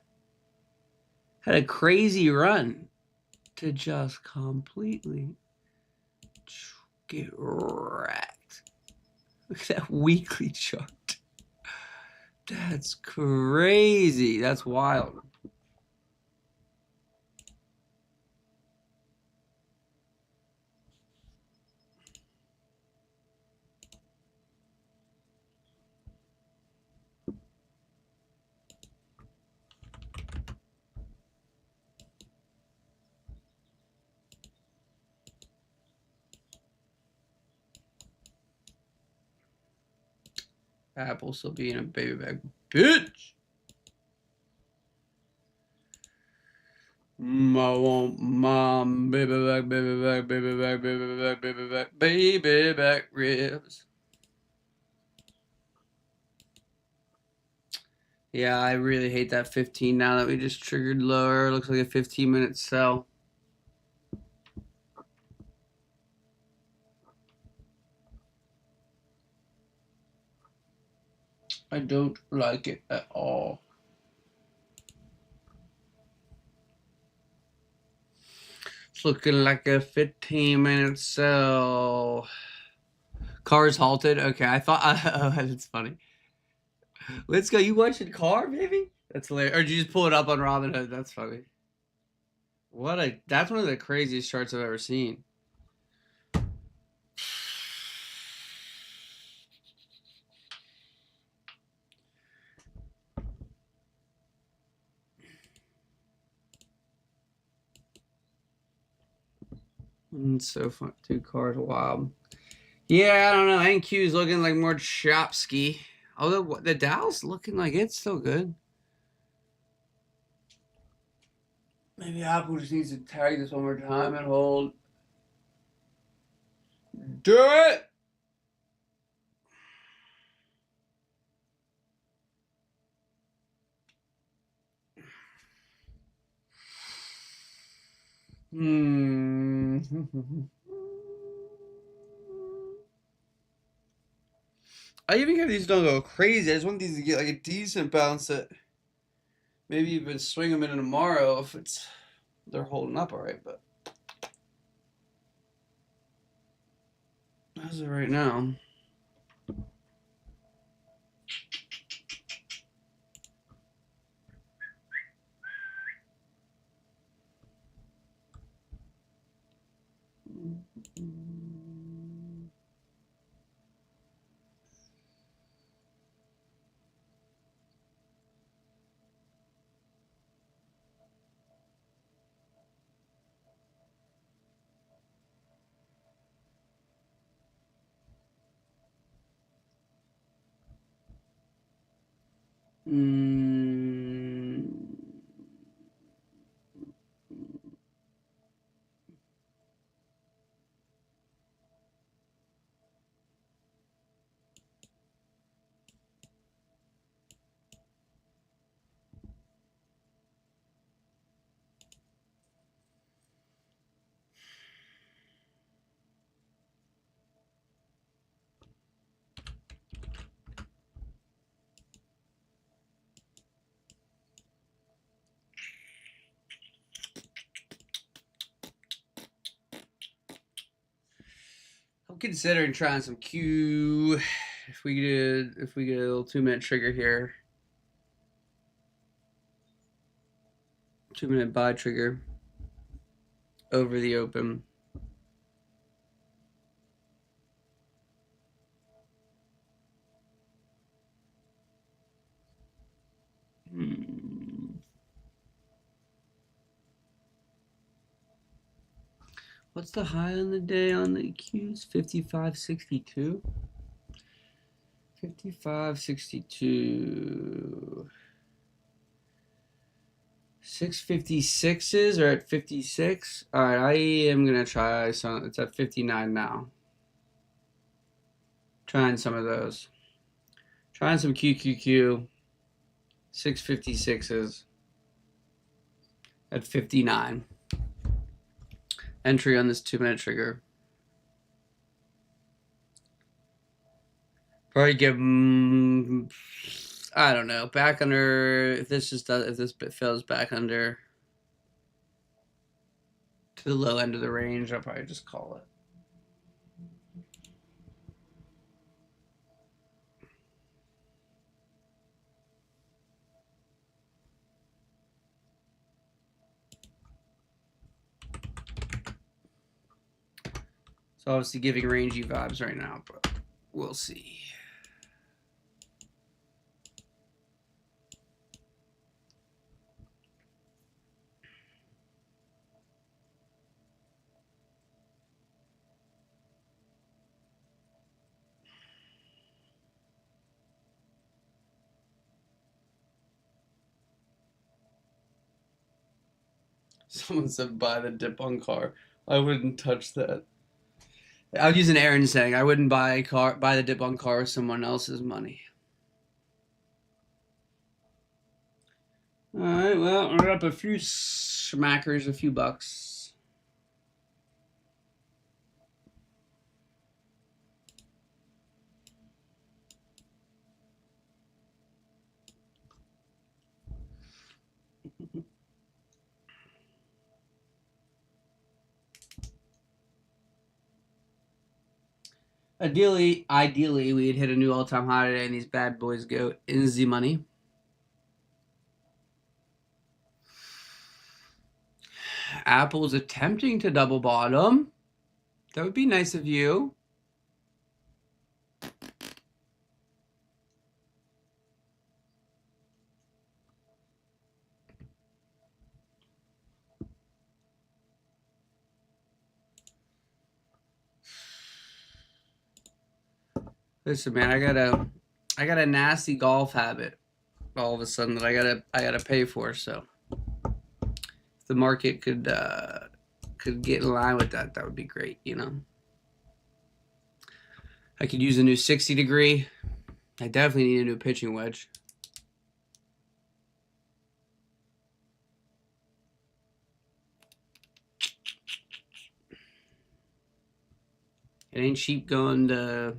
Had a crazy run to just completely get wrecked. Look at that weekly chart. That's crazy. That's wild. Apple still being a baby back bitch. I want mom, baby back, baby back, baby back, baby back, baby back, baby back ribs. Yeah, I really hate that 15 now that we just triggered lower. Looks like a 15-minute sell. I don't like it at all. It's looking like a 15-minute sell. Car's halted. Okay, I thought. Oh, that's funny. Let's go. You watching Car, baby? That's hilarious. Or did you just pull it up on Robinhood? That's funny. That's one of the craziest charts I've ever seen. It's so fun. Two cars. Wow. Yeah, I don't know. NQ is looking like more chopsky. Although the Dow's looking like it's still good. Maybe Apple just needs to tag this one more time and hold. Do it! I even if these don't go crazy. I just want these to get like a decent bounce that maybe even swing them into tomorrow if they're holding up all right. But as of right now. Mm. I'm considering trying some Q. If we get a little 2-minute trigger here, 2-minute buy trigger over the open. What's the high on the day on the Qs? 55.62. 55.62. 656s are at 56. All right, I am gonna try some. It's at 59 now. Trying some of those. Trying some QQQ. 656s at 59. Entry on this 2-minute trigger. Probably give I don't know, back under. If this fails back under to the low end of the range, I'll probably just call it. It's obviously giving rangy vibes right now, but we'll see. Someone said buy the dip on car. I wouldn't touch that. I was using Aaron saying I wouldn't buy the dip on car with someone else's money. All right, well, we're up a few smackers, a few bucks. Ideally, we'd hit a new all-time high today, and these bad boys go in the money. Apple's attempting to double bottom. That would be nice of you. Listen, man, I got a nasty golf habit all of a sudden that I gotta pay for. So if the market could get in line with that, that would be great. You know, I could use a new 60-degree. I definitely need a new pitching wedge. It ain't cheap going to.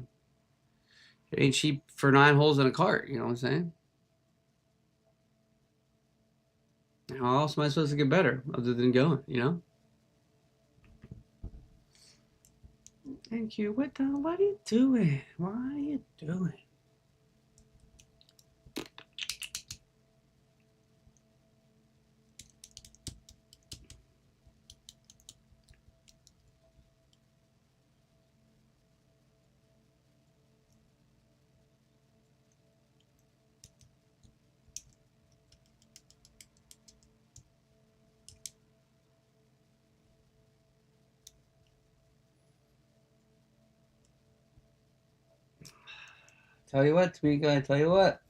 It ain't cheap for 9 holes in a cart. You know what I'm saying? How else am I supposed to get better other than going? You know. Thank you. What are you doing? Why are you doing? Tell you what, Tamika, I tell you what.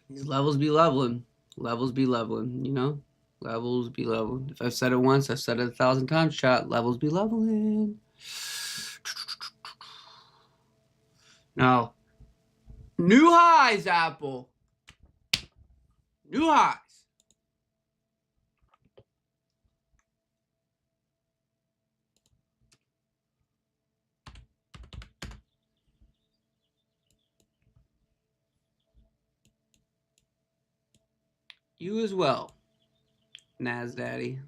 These levels be leveling. Levels be leveling, you know? Levels be leveling. If I've said it once, I've said it 1,000 times, chat. Levels be leveling. Now, new highs, Apple. New highs. You as well, NasDaddy.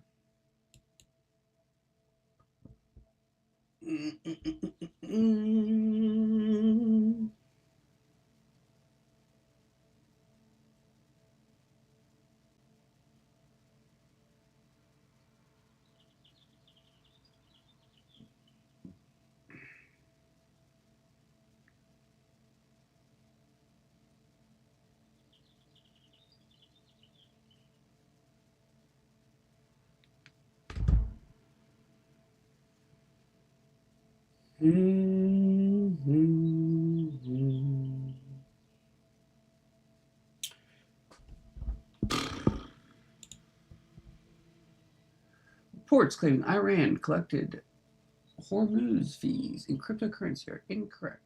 Reports claiming Iran collected Hormuz fees in cryptocurrency are incorrect.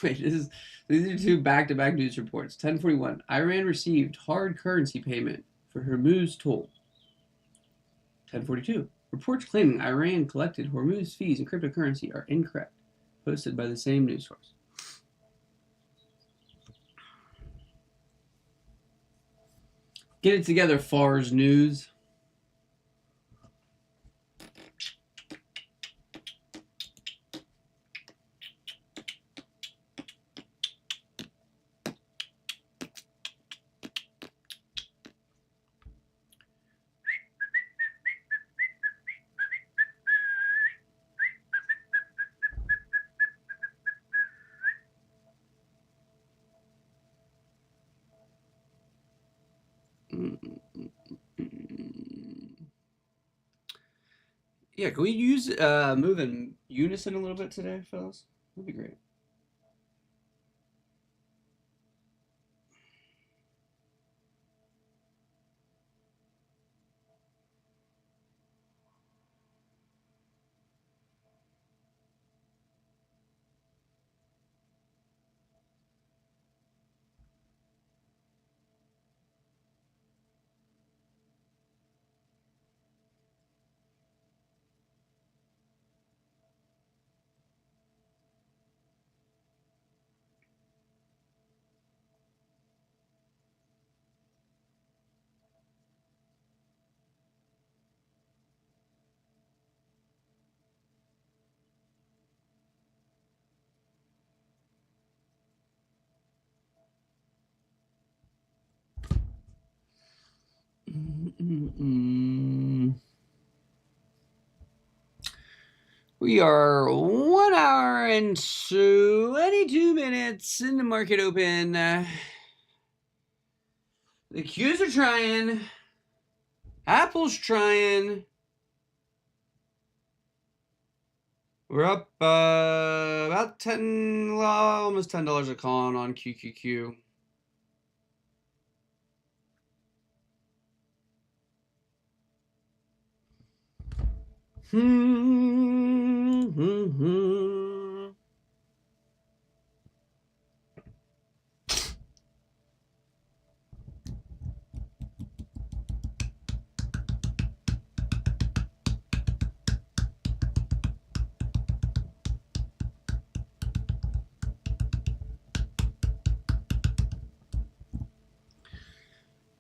Wait, these are two back-to-back news reports. 1041. Iran received hard currency payment for Hormuz toll. 1042. Reports claiming Iran collected Hormuz fees in cryptocurrency are incorrect. Posted by the same news source. Get it together, Fars News. Yeah, can we use move in unison a little bit today, fellas? That'd be great. We are 1 hour and 22 minutes in the market open. The Qs are trying. Apple's trying. We're up about 10, almost $10 a call on QQQ.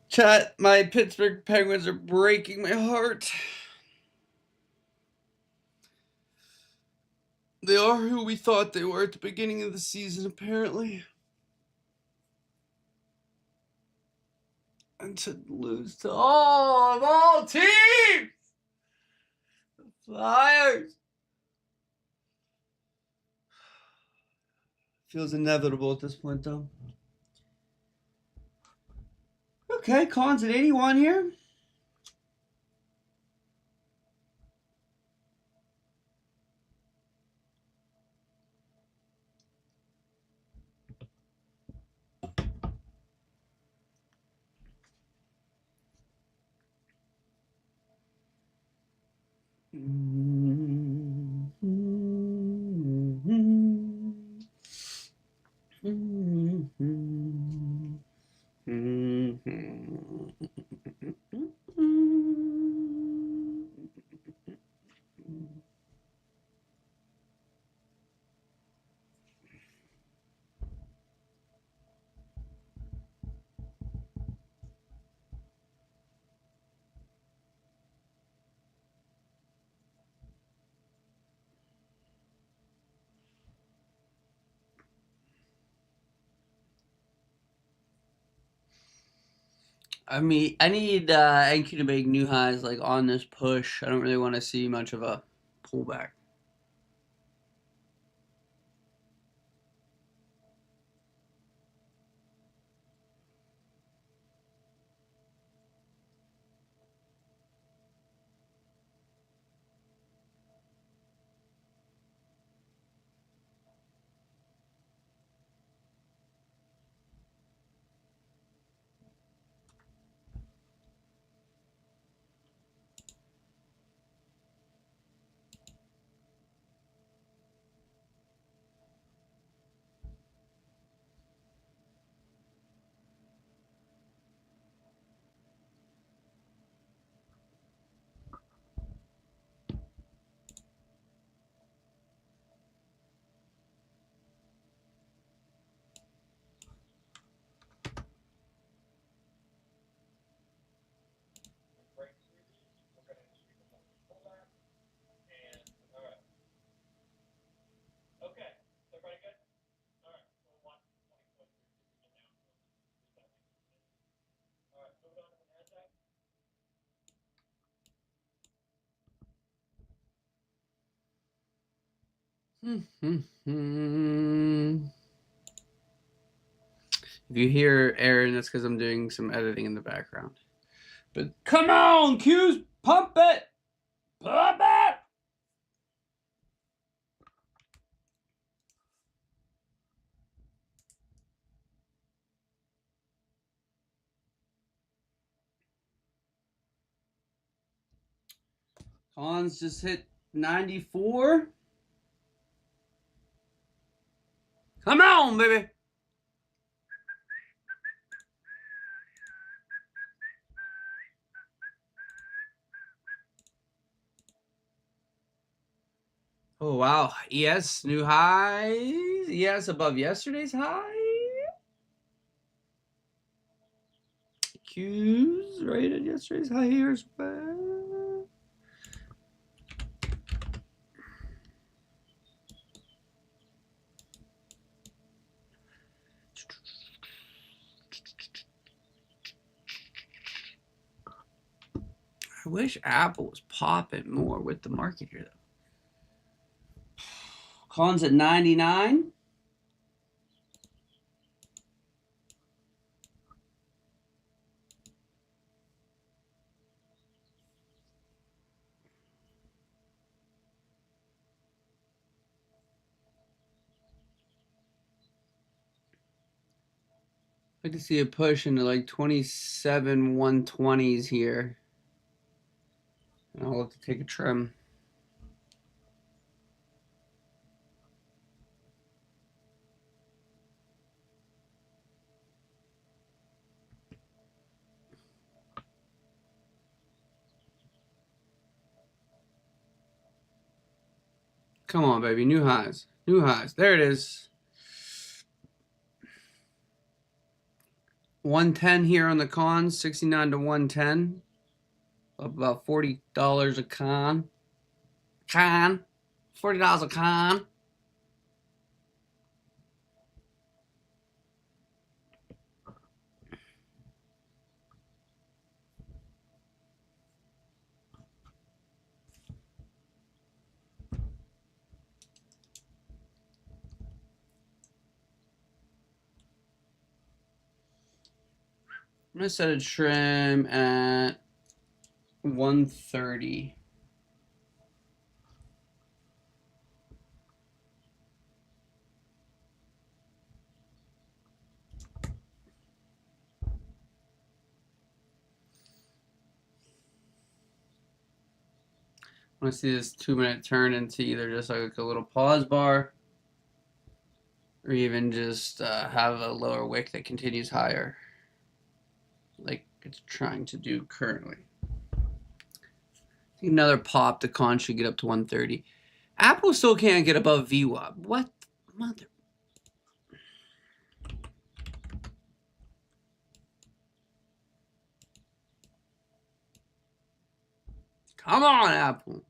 Chat, my Pittsburgh Penguins are breaking my heart. They are who we thought they were at the beginning of the season, apparently. to lose to all teams. The Flyers. Feels inevitable at this point, though. Okay, Collins at 81 here. I mean, I need NQ to make new highs like on this push. I don't really want to see much of a pullback. If you hear Aaron, that's because I'm doing some editing in the background. But come on, Q's, pump it! Pump it! Collins just hit 94. Come on, baby. Oh, wow. ES, new highs. ES above yesterday's high. Q's right at yesterday's high here as well. I wish Apple was popping more with the market here, though. Collins at 99. I'd like to see a push into like 27 120s here. And I'll look to take a trim. Come on, baby. New highs. New highs. There it is. 110 here on the cons. 69 to 110. Up about $40 a con. $40 a con. I'm gonna set a trim at 130. I want to see this 2-minute turn into either just like a little pause bar or even just have a lower wick that continues higher like it's trying to do currently. I think another pop, the con should get up to 130. Apple still can't get above VWAP. What? Mother. Come on, Apple.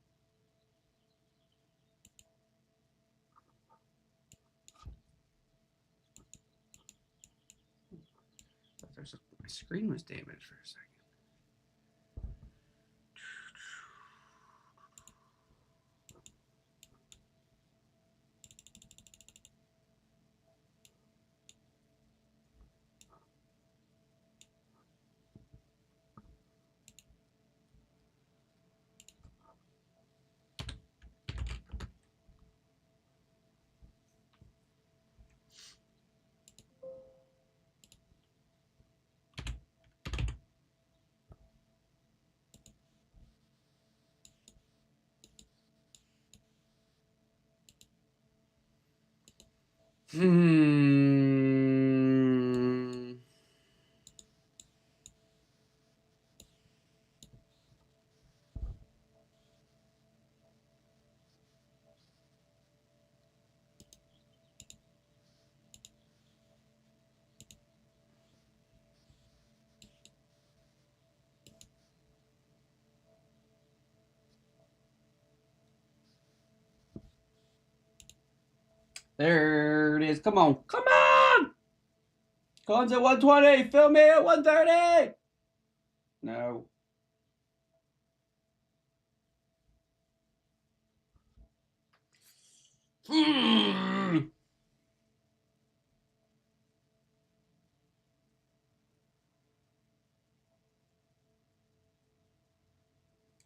My screen was damaged for a second. There it is. Come on. Come on! Cons at 120. Fill me at 130. No.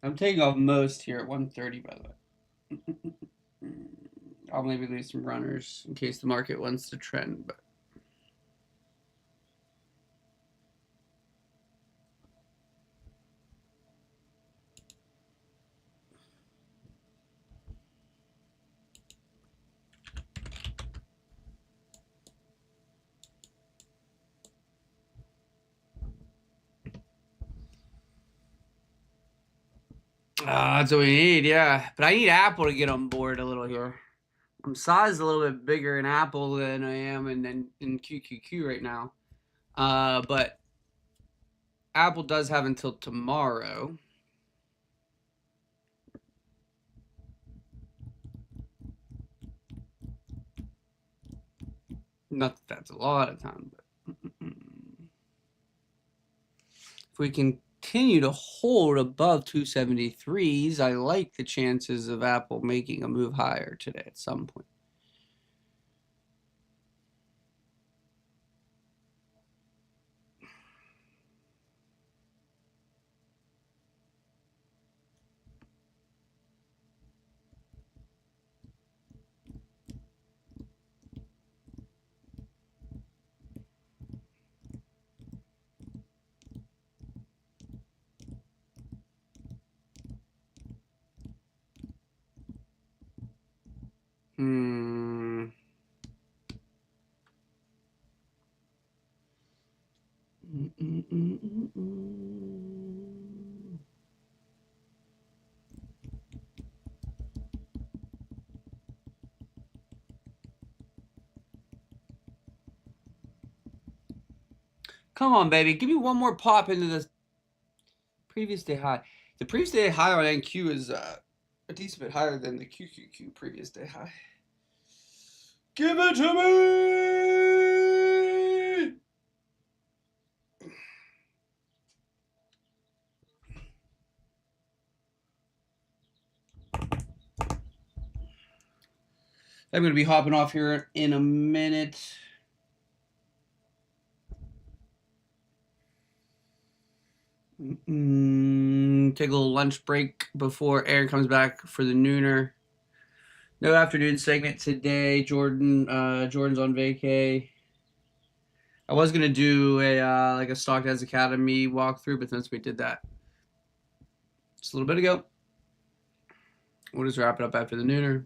I'm taking off most here at 130, by the way. I'll maybe leave some runners in case the market wants to trend, but that's what we need, yeah. But I need Apple to get on board a little here. I'm sized a little bit bigger in Apple than I am in QQQ right now. But Apple does have until tomorrow. Not that that's a lot of time, but if we continue to hold above 273s, I like the chances of Apple making a move higher today at some point. Come on, baby. Give me one more pop into this previous day high. The previous day high on NQ is a decent bit higher than the QQQ previous day high. Give it to me! I'm going to be hopping off here in a minute. Take a little lunch break before Aaron comes back for the nooner. No afternoon segment today. Jordan's on vacay. I was gonna do a like a Stock Ads Academy walkthrough, but since we did that just a little bit ago, we'll just wrap it up after the nooner.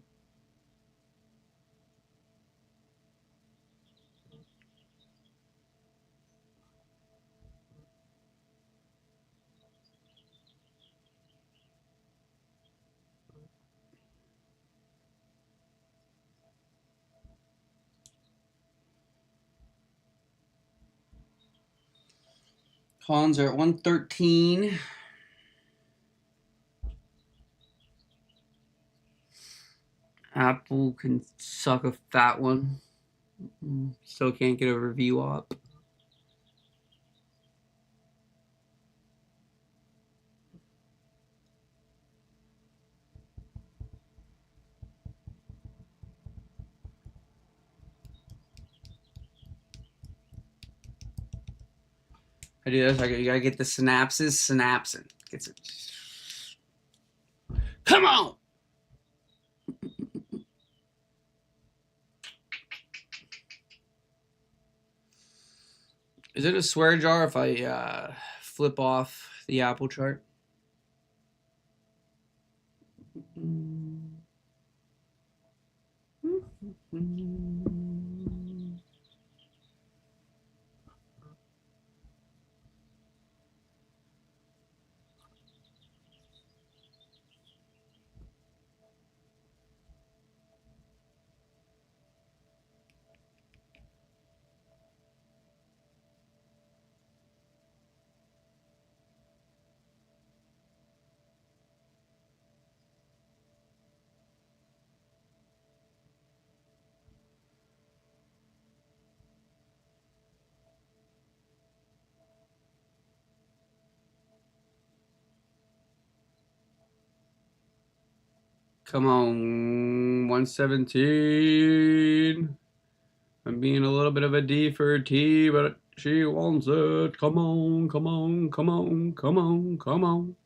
Cons are at 113. Apple can suck a fat one. Still can't get over VWAP. I do this. You gotta get the synapses synapsing. Gets it. Come on. Is it a swear jar if I flip off the Apple chart? Come on, 117. I'm being a little bit of a D for T, but she wants it. Come on, come on, come on, come on, come on.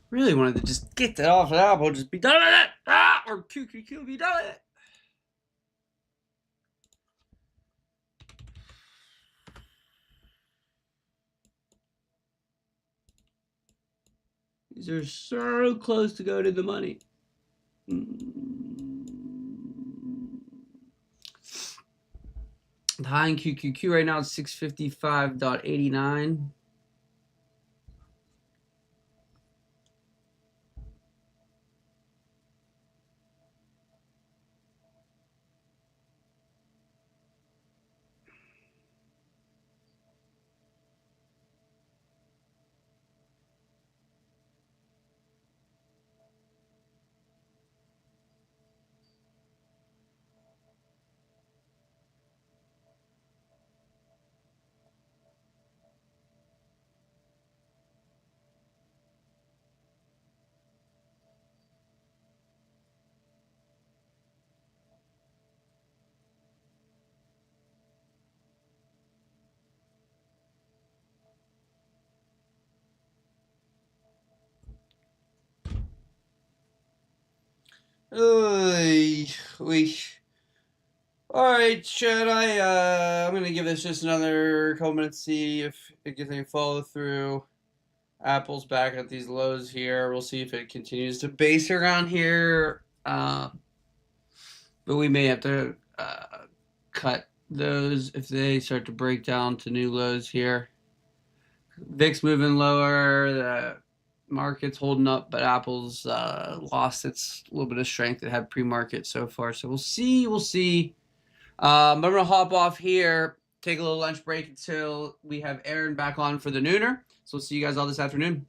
Really wanted to just get that off of Apple, just be done with it. Or QQQ, be done with it. These are so close to going to the money. The high in QQQ right now is 655.89. Oy, oy. All right, should I'm gonna give this just another couple minutes, see if it gets any follow through. Apple's back at these lows here. We'll see if it continues to base around here. But we may have to cut those if they start to break down to new lows here. VIX moving lower. The market's holding up, but Apple's lost its little bit of strength it had pre-market so far. So we'll see. We'll see. But I'm gonna hop off here, take a little lunch break until we have Aaron back on for the nooner. So we'll see you guys all this afternoon.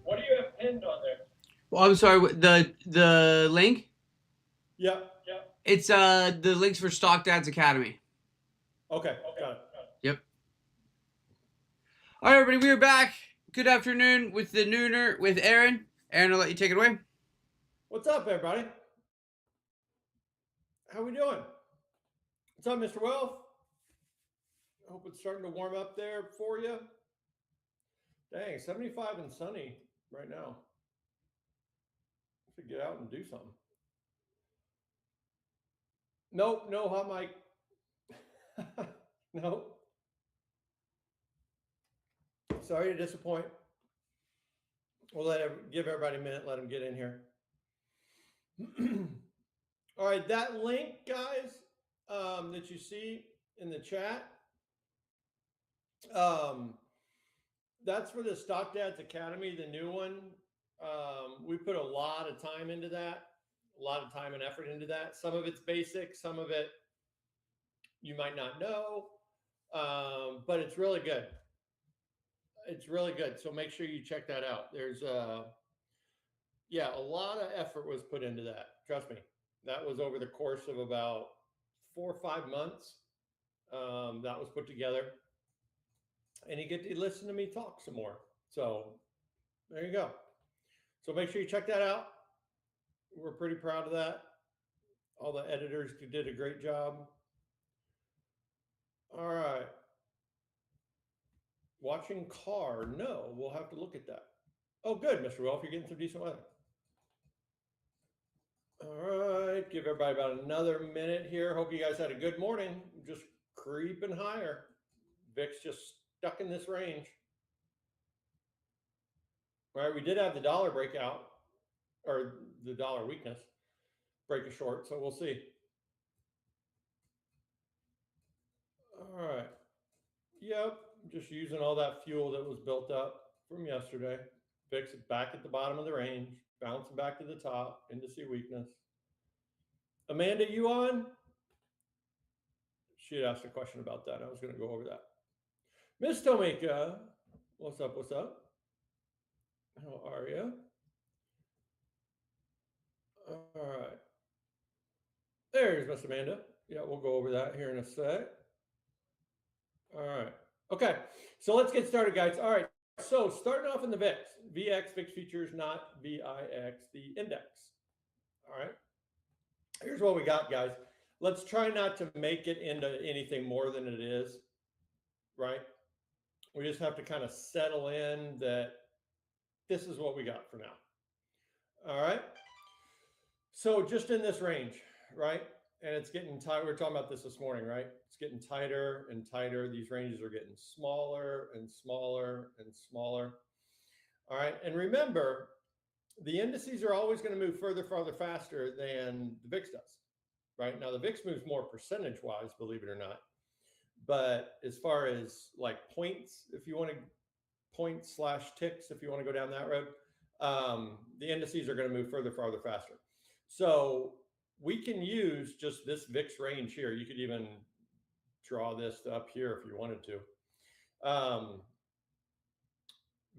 What do you have pinned on there? Well, I'm sorry. The link. Yeah. It's the links for Stock Dad's Academy. Okay. Got it. Yep. All right, everybody, we are back. Good afternoon with the nooner with Aaron. Aaron, I'll let you take it away. What's up, everybody? How we doing? What's up, Mr. Wealth? I hope it's starting to warm up there for you. Dang, 75 and sunny right now. Should get out and do something. Nope, no hot mic. Nope. Sorry to disappoint. We'll give everybody a minute, let them get in here. All right, that link, guys, that you see in the chat, that's for the Stock Dads Academy, the new one. We put a lot of time into that, a lot of time and effort into that. Some of it's basic, some of it you might not know, but it's really good. It's really good. So make sure you check that out. There's a lot of effort was put into that. Trust me. That was over the course of about 4 or 5 months. That was put together. And you get to listen to me talk some more. So there you go. So make sure you check that out. We're pretty proud of that. All the editors did a great job. All right. Watching car. No, we'll have to look at that. Oh, good, Mr. Wolf. You're getting some decent weather. All right. Give everybody about another minute here. Hope you guys had a good morning. Just creeping higher. VIX just stuck in this range. All right. We did have the dollar breakout, or the dollar weakness break a short. So we'll see. All right. Yep. Just using all that fuel that was built up from yesterday. VIX is back at the bottom of the range, bouncing back to the top, indice weakness. Amanda, you on? She had asked a question about that. I was going to go over that. Miss Tomika, What's up? What's up? How are you? All right. There's Miss Amanda. Yeah, we'll go over that here in a sec. All right. Okay. So let's get started, guys. All right. So starting off in the VIX, VX, VIX futures, not VIX, the index. All right. Here's what we got, guys. Let's try not to make it into anything more than it is, right? We just have to kind of settle in that this is what we got for now. All right. So just in this range, right? And it's getting tight. We were talking about this morning, right? It's getting tighter and tighter. These ranges are getting smaller and smaller and smaller. All right. And remember, the indices are always going to move further, farther, faster than the VIX does, right? Now, the VIX moves more percentage-wise, believe it or not. But as far as like points, if you want to points/ticks, if you want to go down that road, the indices are going to move further, farther, faster. So we can use just this VIX range here. You could even draw this up here if you wanted to.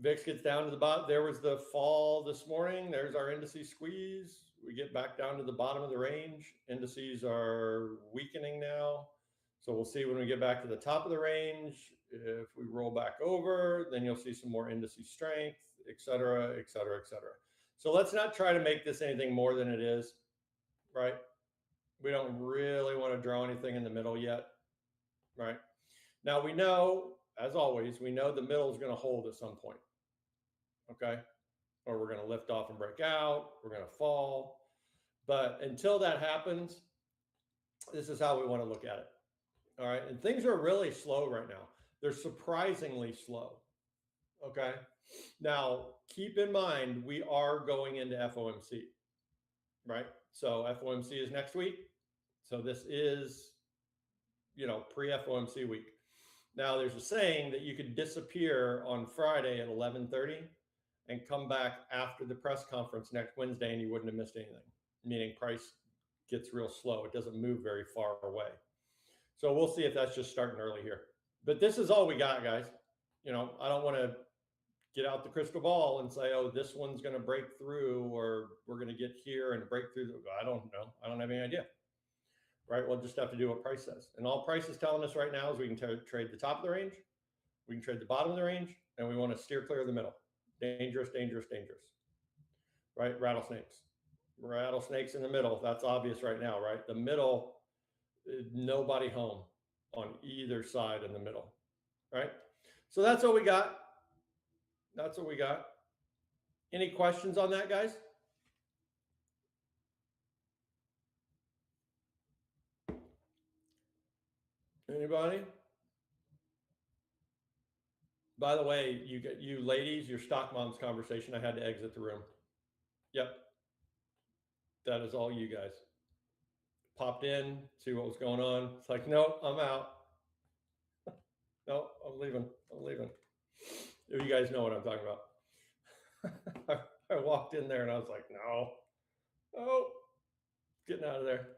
VIX gets down to the bottom. There was the fall this morning. There's our indices squeeze. We get back down to the bottom of the range. Indices are weakening now. So we'll see when we get back to the top of the range. If we roll back over, then you'll see some more indices strength, et cetera, et cetera, et cetera. So let's not try to make this anything more than it is, right? We don't really want to draw anything in the middle yet, right? Now we know, as always, we know the middle is going to hold at some point, okay? Or we're going to lift off and break out, we're going to fall. But until that happens, this is how we want to look at it, all right? And things are really slow right now. They're surprisingly slow, okay? Now, keep in mind, we are going into FOMC, right? So FOMC is next week. So this is, pre-FOMC week. Now, there's a saying that you could disappear on Friday at 11:30 and come back after the press conference next Wednesday and you wouldn't have missed anything, meaning price gets real slow. It doesn't move very far away. So we'll see if that's just starting early here. But this is all we got, guys. I don't want to get out the crystal ball and say, oh, this one's going to break through or we're going to get here and break through. I don't know. I don't have any idea. Right? We'll just have to do what price says. And all price is telling us right now is we can trade the top of the range, we can trade the bottom of the range, and we want to steer clear of the middle. Dangerous, dangerous, dangerous. Right? Rattlesnakes. Rattlesnakes in the middle. That's obvious right now, right? The middle, nobody home on either side in the middle. Right? So that's what we got. That's what we got. Any questions on that, guys? Anybody? By the way, you ladies, your stock moms conversation, I had to exit the room. Yep. That is all you guys. Popped in, see what was going on. It's like, no, I'm out. No, I'm leaving. I'm leaving. You guys know what I'm talking about. I walked in there and I was like, no. Oh, getting out of there.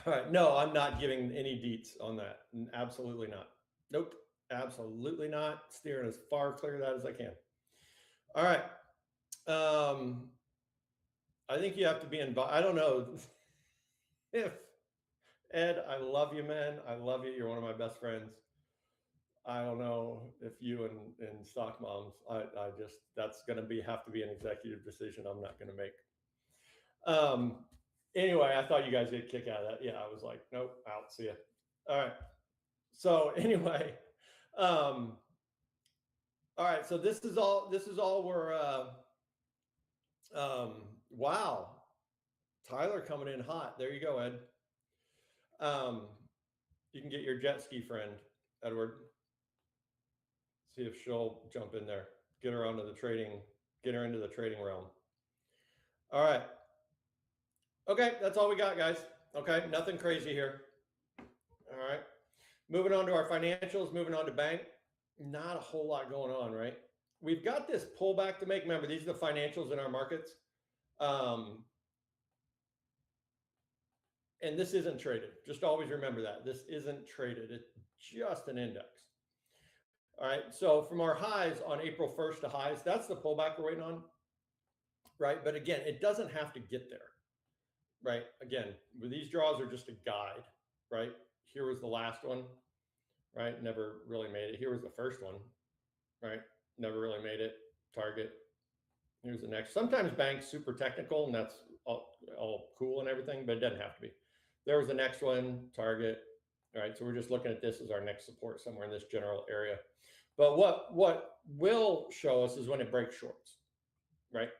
All right. No, I'm not giving any deets on that. Absolutely not. Nope. Absolutely not. Steering as far clear of that as I can. All right. I think you have to be involved. I don't know if Ed, I love you, man. I love you. You're one of my best friends. I don't know if you and stock moms, I just, that's going to have to be an executive decision I'm not going to make. Anyway, I thought you guys get a kick out of that. Yeah, I was like, nope, out. See ya. All right. So anyway, all right. So this is all we're, wow. Tyler coming in hot. There you go, Ed. You can get your jet ski friend, Edward. See if she'll jump in there. Get her into the trading realm. All right. Okay, that's all we got, guys. Okay, nothing crazy here. All right. Moving on to our financials, moving on to bank. Not a whole lot going on, right? We've got this pullback to make. Remember, these are the financials in our markets. And this isn't traded. Just always remember that. This isn't traded. It's just an index. All right. So from our highs on April 1st to highs, that's the pullback we're waiting on. Right. But again, it doesn't have to get there. Right. Again, these draws are just a guide. Right. Here was the last one. Right. Never really made it. Here was the first one. Right. Never really made it. Target. Here's the next. Sometimes banks super technical, and that's all cool and everything, but it doesn't have to be. There was the next one, target. All right, so we're just looking at this as our next support somewhere in this general area. But what will show us is when it breaks shorts, right?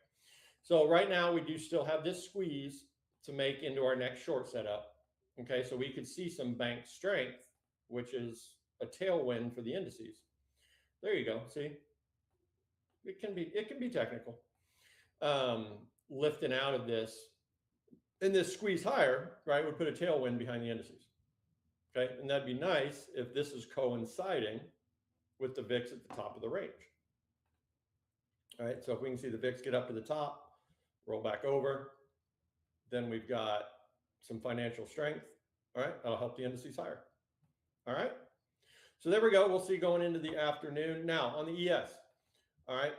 So right now we do still have this squeeze to make into our next short setup. Okay, so we could see some bank strength, which is a tailwind for the indices. There you go. See, it can be technical. Lifting out of this, and this squeeze higher, right, would put a tailwind behind the indices. Okay, and that'd be nice if this is coinciding with the VIX at the top of the range. All right, so if we can see the VIX get up to the top, roll back over, then we've got some financial strength. All right, that'll help the indices higher. All right, so there we go. We'll see going into the afternoon. Now on the ES, all right,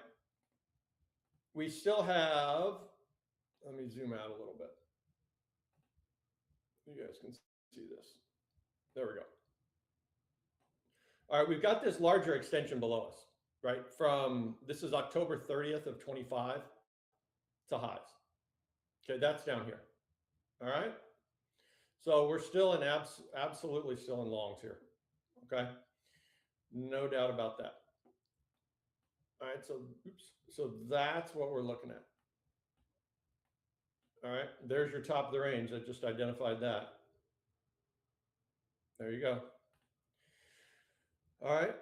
we still have, let me zoom out a little bit. You guys can see this. There we go. All right, we've got this larger extension below us, right? From, this is October 30th of 25 to highs. Okay, that's down here. All right. So we're still in absolutely still in longs here. Okay. No doubt about that. All right, so oops. So that's what we're looking at. All right, there's your top of the range. I just identified that. There you go. All right,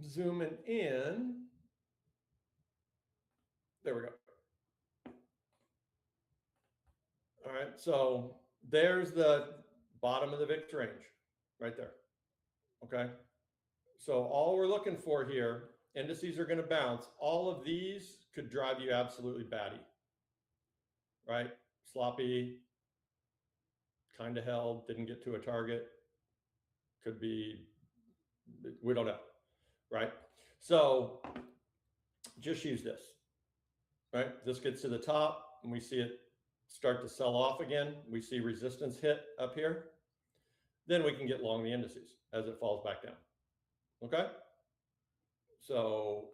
zooming in. There we go. All right, so there's the bottom of the VIX range right there. Okay, so all we're looking for here, indices are going to bounce. All of these could drive you absolutely batty. Right? Sloppy, kind of held, didn't get to a target. Could be, we don't know. Right? So just use this. Right? This gets to the top and we see it start to sell off again. We see resistance hit up here. Then we can get long the indices as it falls back down. Okay? So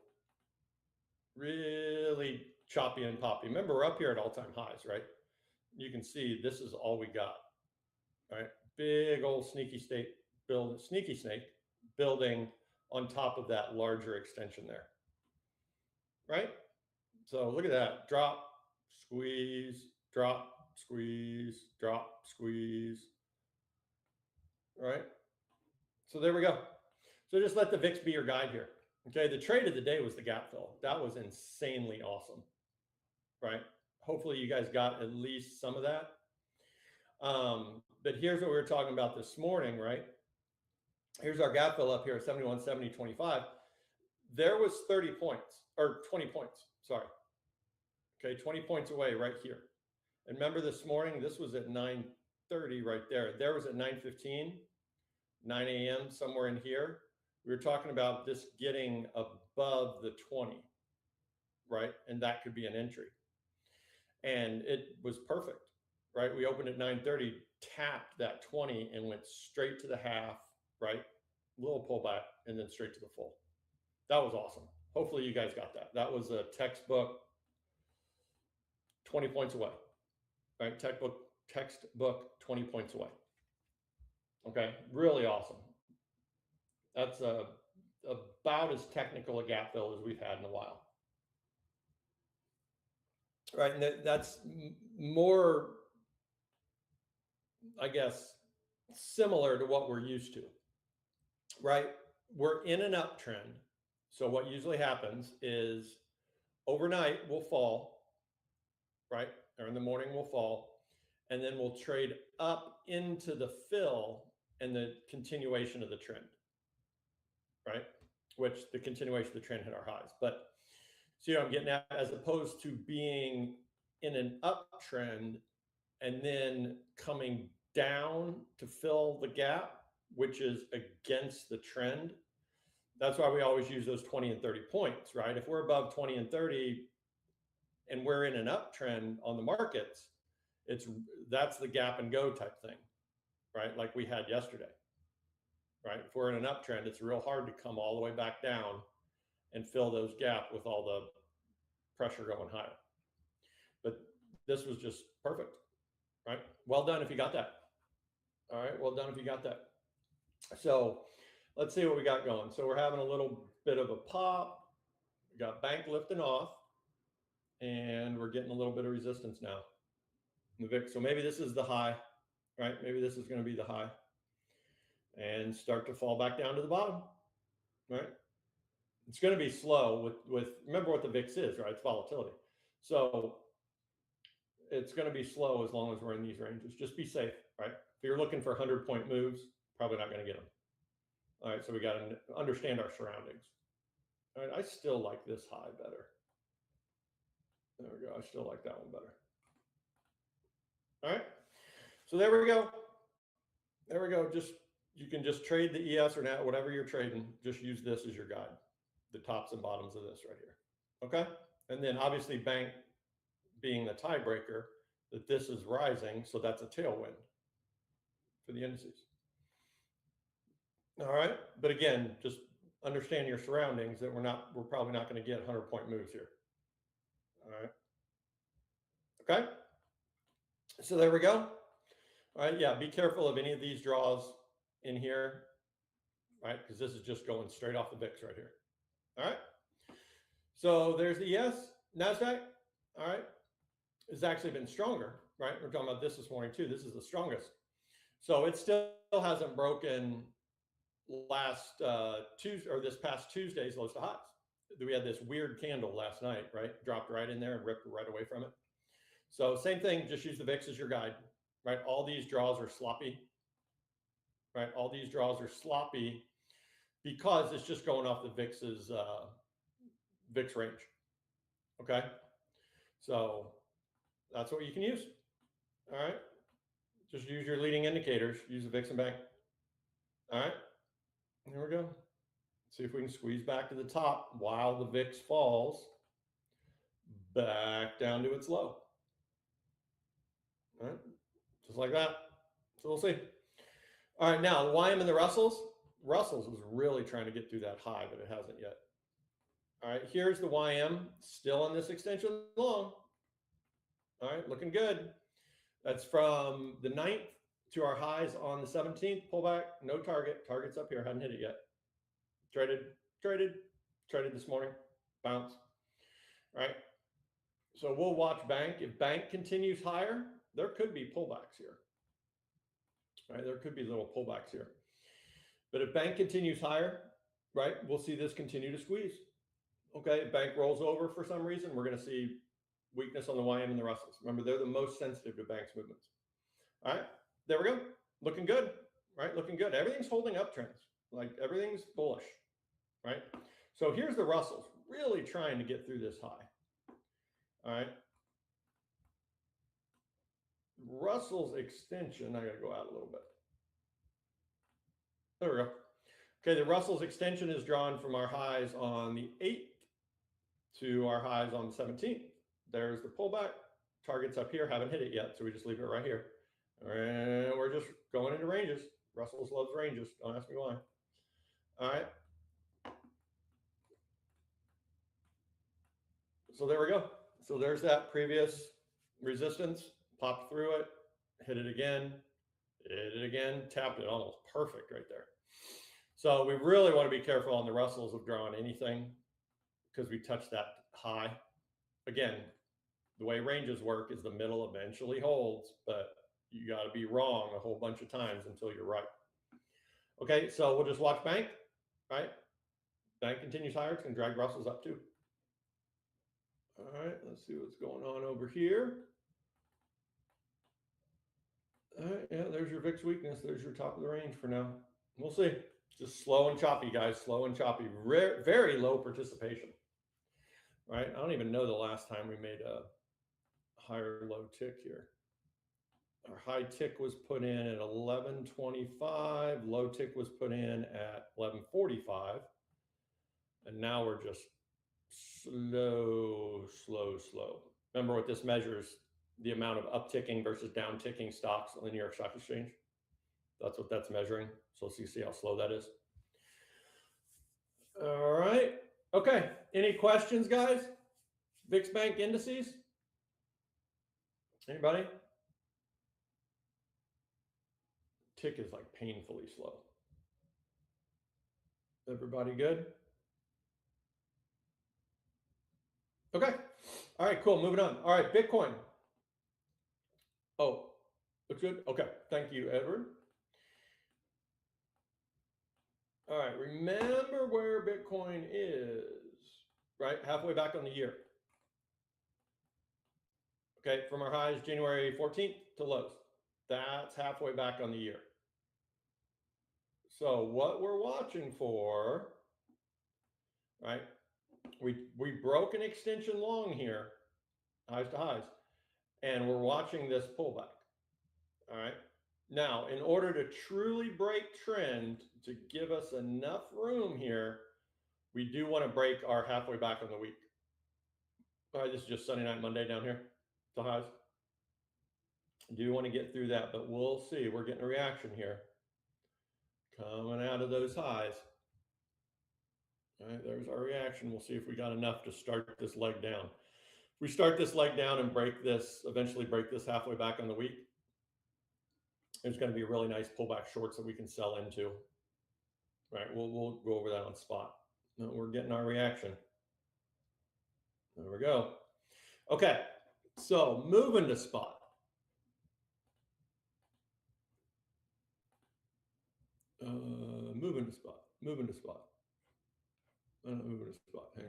really choppy and poppy. Remember, we're up here at all-time highs, right? You can see this is all we got, right? Big old sneaky snake building on top of that larger extension there, right? So look at that, drop, squeeze, drop, squeeze, drop, squeeze, right? So there we go. So just let the VIX be your guide here. Okay, the trade of the day was the gap fill. That was insanely awesome, right? Hopefully you guys got at least some of that. But here's what we were talking about this morning, right? Here's our gap fill up here at 71.70.25. There was 30 points, or 20 points, sorry. Okay, 20 points away right here. And remember this morning, this was at 9:30 right there. There was at 9:15, 9 a.m., somewhere in here. We were talking about this getting above the 20, right? And that could be an entry. And it was perfect, right? We opened at 9:30, tapped that 20 and went straight to the half, right? Little pullback and then straight to the full. That was awesome. Hopefully you guys got that. That was a textbook 20 points away, right? Textbook 20 points away. Okay, really awesome. That's about as technical a gap fill as we've had in a while. Right, and that's more, I guess, similar to what we're used to, right? We're in an uptrend. So what usually happens is overnight we'll fall, right? Or in the morning we'll fall, and then we'll trade up into the fill and the continuation of the trend, right? Which the continuation of the trend hit our highs. But see what I'm getting at? As opposed to being in an uptrend and then coming down to fill the gap, which is against the trend. That's why we always use those 20 and 30 points, right? If we're above 20 and 30 and we're in an uptrend on the markets, that's the gap and go type thing, right? Like we had yesterday, right? If we're in an uptrend, it's real hard to come all the way back down and fill those gaps with all the pressure going higher. But this was just perfect, right? Well done if you got that. All right, well done if you got that. So let's see what we got going. So we're having a little bit of a pop. We got bank lifting off, and we're getting a little bit of resistance now. The VIX. So maybe this is the high, right? Maybe this is going to be the high, and start to fall back down to the bottom, right? It's going to be slow with remember what the VIX is, right? It's volatility. So it's going to be slow as long as we're in these ranges. Just be safe, right? If you're looking for 100-point moves, probably not going to get them. All right, so we got to understand our surroundings. All right, I still like this high better. There we go. I still like that one better. All right, so there we go. There we go. You can just trade the ES or NAT, whatever you're trading. Just use this as your guide, the tops and bottoms of this right here. Okay, and then obviously bank being the tiebreaker, that this is rising, so that's a tailwind for the indices. All right, but again, just understand your surroundings, that we're probably not going to get 100-point moves here. All right. Okay. So there we go. All right. Yeah. Be careful of any of these draws in here, right? Because this is just going straight off the VIX right here. All right. So there's the ES, NASDAQ. All right. It's actually been stronger, right? We're talking about this morning too. This is the strongest. So it still hasn't broken last Tuesday or this past Tuesday's lows to highs. We had this weird candle last night, right? Dropped right in there and ripped right away from it. So same thing, just use the VIX as your guide, right? All these draws are sloppy, right? All these draws are sloppy because it's just going off the VIX's VIX range, okay? So that's what you can use, all right? Just use your leading indicators, use the VIX and bank, all right? There we go. See if we can squeeze back to the top while the VIX falls back down to its low. All right, just like that. So we'll see. All right, now the YM and the Russells. Russells was really trying to get through that high, but it hasn't yet. All right, here's the YM still on this extension long. All right, looking good. That's from the 9th to our highs on the 17th. Pullback, no target. Target's up here, hadn't hit it yet. Traded this morning, bounce. All right, so we'll watch bank. If bank continues higher, there could be pullbacks here. Right, there could be little pullbacks here. But if bank continues higher, right, we'll see this continue to squeeze. Okay, if bank rolls over for some reason, we're going to see weakness on the YM and the Russells. Remember, they're the most sensitive to bank's movements. All right, there we go. Looking good, right? Looking good. Everything's holding up trends. Like everything's bullish, right? So here's the Russells really trying to get through this high. All right. Russell's extension, I got to go out a little bit. There we go. Okay, the Russell's extension is drawn from our highs on the 8th to our highs on the 17th. There's the pullback. Target's up here, haven't hit it yet, so we just leave it right here. And we're just going into ranges. Russell's loves ranges. Don't ask me why. All right. So there we go. So there's that previous resistance. Popped through it, hit it again, tapped it almost perfect right there. So we really want to be careful on the Russells of drawing anything because we touched that high. Again, the way ranges work is the middle eventually holds, but you got to be wrong a whole bunch of times until you're right. Okay, so we'll just watch bank, right? Bank continues higher, it's going to drag Russells up too. All right, let's see what's going on over here. All right, yeah, there's your VIX weakness. There's your top of the range for now. We'll see. Just slow and choppy, guys. Slow and choppy. Very low participation. Right? I don't even know the last time we made a higher low tick here. Our high tick was put in at 11.25. Low tick was put in at 11.45. And now we're just slow. Remember what this measures, the amount of upticking versus downticking stocks on the New York Stock Exchange. That's what that's measuring. So let's see how slow that is. All right. Okay. Any questions, guys? VIX Bank indices? Anybody? Tick is like painfully slow. Everybody good? Okay. All right, cool. Moving on. All right, Bitcoin. Oh, looks good. Okay. Thank you, Edward. All right. Remember where Bitcoin is, right? Halfway back on the year. Okay. From our highs, January 14th to lows. That's halfway back on the year. So what we're watching for, right? We broke an extension long here, highs to highs, and we're watching this pullback. All right. Now, in order to truly break trend, to give us enough room here, we do want to break our halfway back on the week. All right, this is just Sunday night, Monday down here, to highs. Do want to get through that, but we'll see. We're getting a reaction here coming out of those highs. All right, there's our reaction. We'll see if we got enough to start this leg down. If we start this leg down and break this, eventually break this halfway back on the week, there's going to be a really nice pullback shorts that we can sell into. All right, we'll go over that on spot. No, we're getting our reaction. There we go. Okay, so moving to spot. Moving to spot. Moving to spot. Hang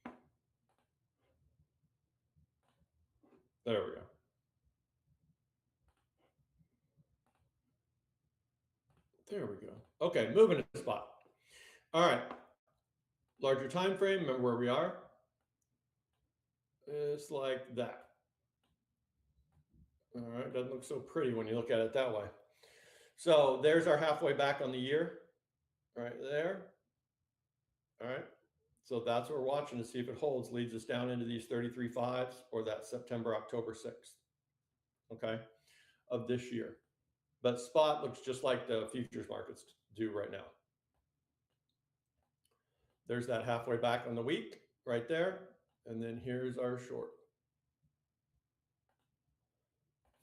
on. There we go. There we go. Okay, moving to spot. All right. Larger time frame, remember where we are? It's like that. All right, doesn't look so pretty when you look at it that way. So there's our halfway back on the year, right there. All right, so that's what we're watching to see if it holds, leads us down into these 33.5s or that September, October 6th, okay, of this year. But spot looks just like the futures markets do right now. There's that halfway back on the week right there. And then here's our short.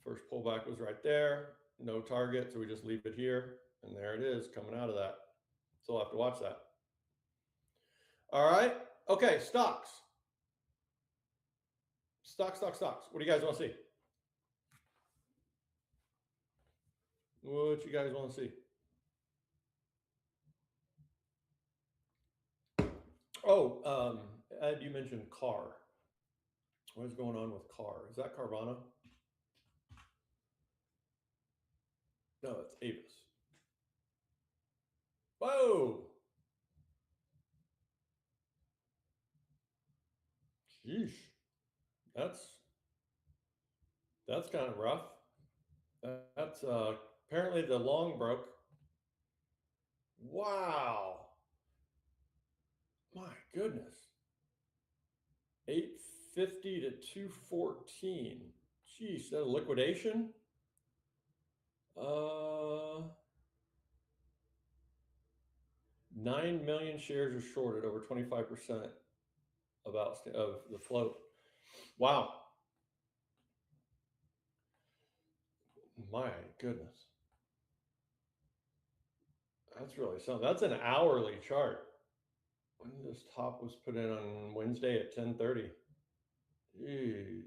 First pullback was right there. No target, so we just leave it here. And there it is coming out of that. So we'll have to watch that. All right. Okay, stocks. Stocks. What do you guys want to see? What you guys want to see? Oh, Ed, you mentioned car. What is going on with car? Is that Carvana? No, it's Avis. Whoa. Sheesh. That's kind of rough. That's apparently the long broke. Wow. My goodness. 850 to 214. Geez, that a liquidation? 9 million shares are shorted, over 25% of the float. Wow. My goodness. That's really something. That's an hourly chart. When this top was put in on Wednesday at 10:30. Jeez,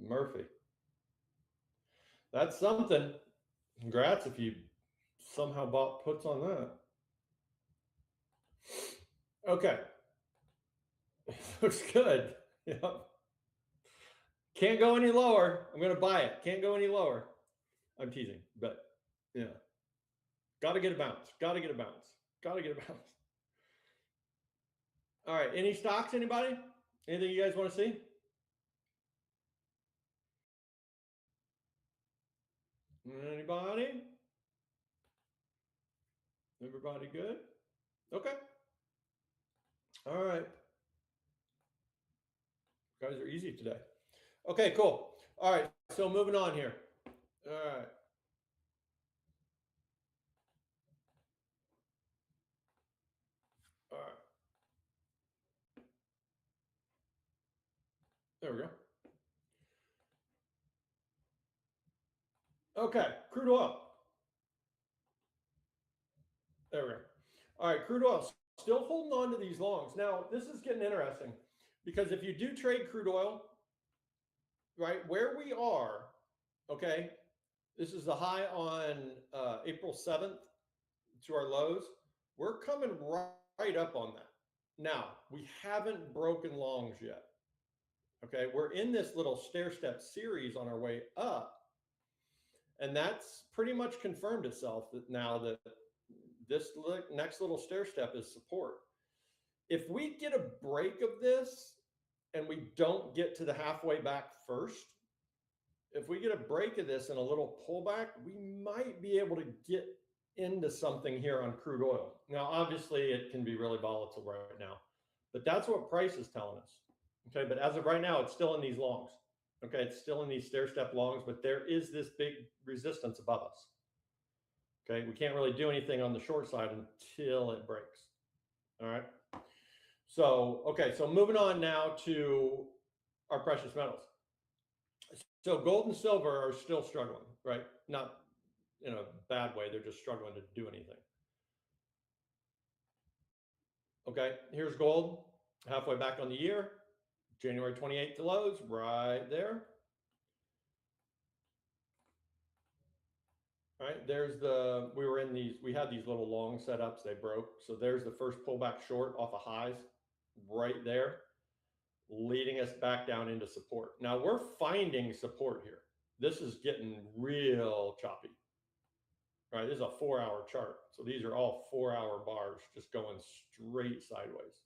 Murphy. That's something. Congrats if you somehow bought puts on that. Okay. Looks good. Yep. Can't go any lower. I'm going to buy it. Can't go any lower. I'm teasing, but yeah. Got to get a bounce. Got to get a bounce. Got to get a bounce. All right. Any stocks, anybody? Anything you guys want to see? Anybody? Everybody good? Okay. All right. You guys are easy today. Okay, cool. All right, so moving on here. All right. All right. There we go. Okay, crude oil. There we go. All right, crude oil. Still holding on to these longs. Now, this is getting interesting because if you do trade crude oil, right, where we are, okay, this is the high on April 7th to our lows. We're coming right up on that. Now, we haven't broken longs yet. Okay, we're in this little stair-step series on our way up. And that's pretty much confirmed itself that now that this next little stair-step is support. If we get a break of this and we don't get to the halfway back first, if we get a break of this and a little pullback, we might be able to get into something here on crude oil. Now, obviously, it can be really volatile right now, but that's what price is telling us. Okay, but as of right now, it's still in these longs. Okay, it's still in these stair-step longs, but there is this big resistance above us. Okay, we can't really do anything on the short side until it breaks. All right. So, okay, so moving on now to our precious metals. So gold and silver are still struggling, right? Not in a bad way, they're just struggling to do anything. Okay, here's gold, halfway back on the year, January 28th to lows, right there. All right, there's the, we had these little long setups, they broke. So there's the first pullback short off of highs right there, leading us back down into support. Now we're finding support here. This is getting real choppy. Right, this is a 4-hour chart. So these are all 4-hour bars just going straight sideways.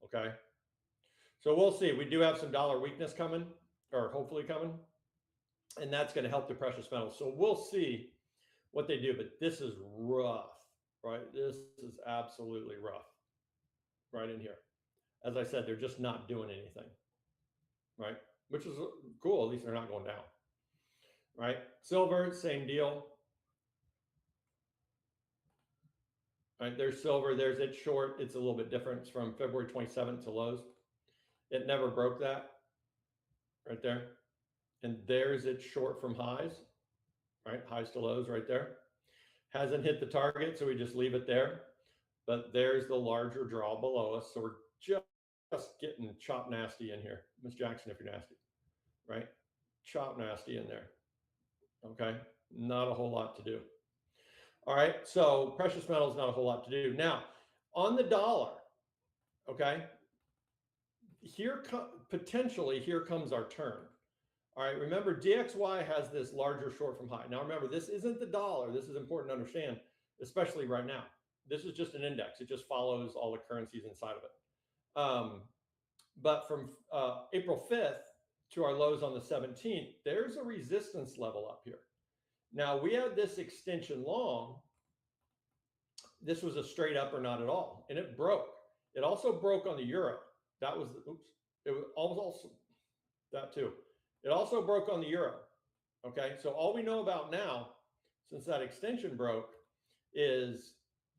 Okay. So we'll see. We do have some dollar weakness coming, or hopefully coming, and that's going to help the precious metals. So we'll see what they do, but this is rough, right? This is absolutely rough right in here. As I said, they're just not doing anything, right? Which is cool. At least they're not going down, right? Silver, same deal. Right, there's silver, there's it short. It's a little bit different. It's from February 27th to lows. It never broke that right there. And there's it short from highs, right? Highs to lows right there. Hasn't hit the target, so we just leave it there. But there's the larger draw below us. So we're just getting chop nasty in here. Miss Jackson, if you're nasty, right? Chop nasty in there. Okay, not a whole lot to do. All right, so precious metals, not a whole lot to do. Now, on the dollar, okay, potentially here comes our turn. All right, remember DXY has this larger short from high. Now remember, this isn't the dollar. This is important to understand, especially right now. This is just an index. It just follows all the currencies inside of it. But from April 5th to our lows on the 17th, there's a resistance level up here. Now we had this extension long. This was a straight up or not at all, and it broke. It also broke on the euro. That was the, oops. It was also that too. It also broke on the euro. Okay, so all we know about now, since that extension broke, is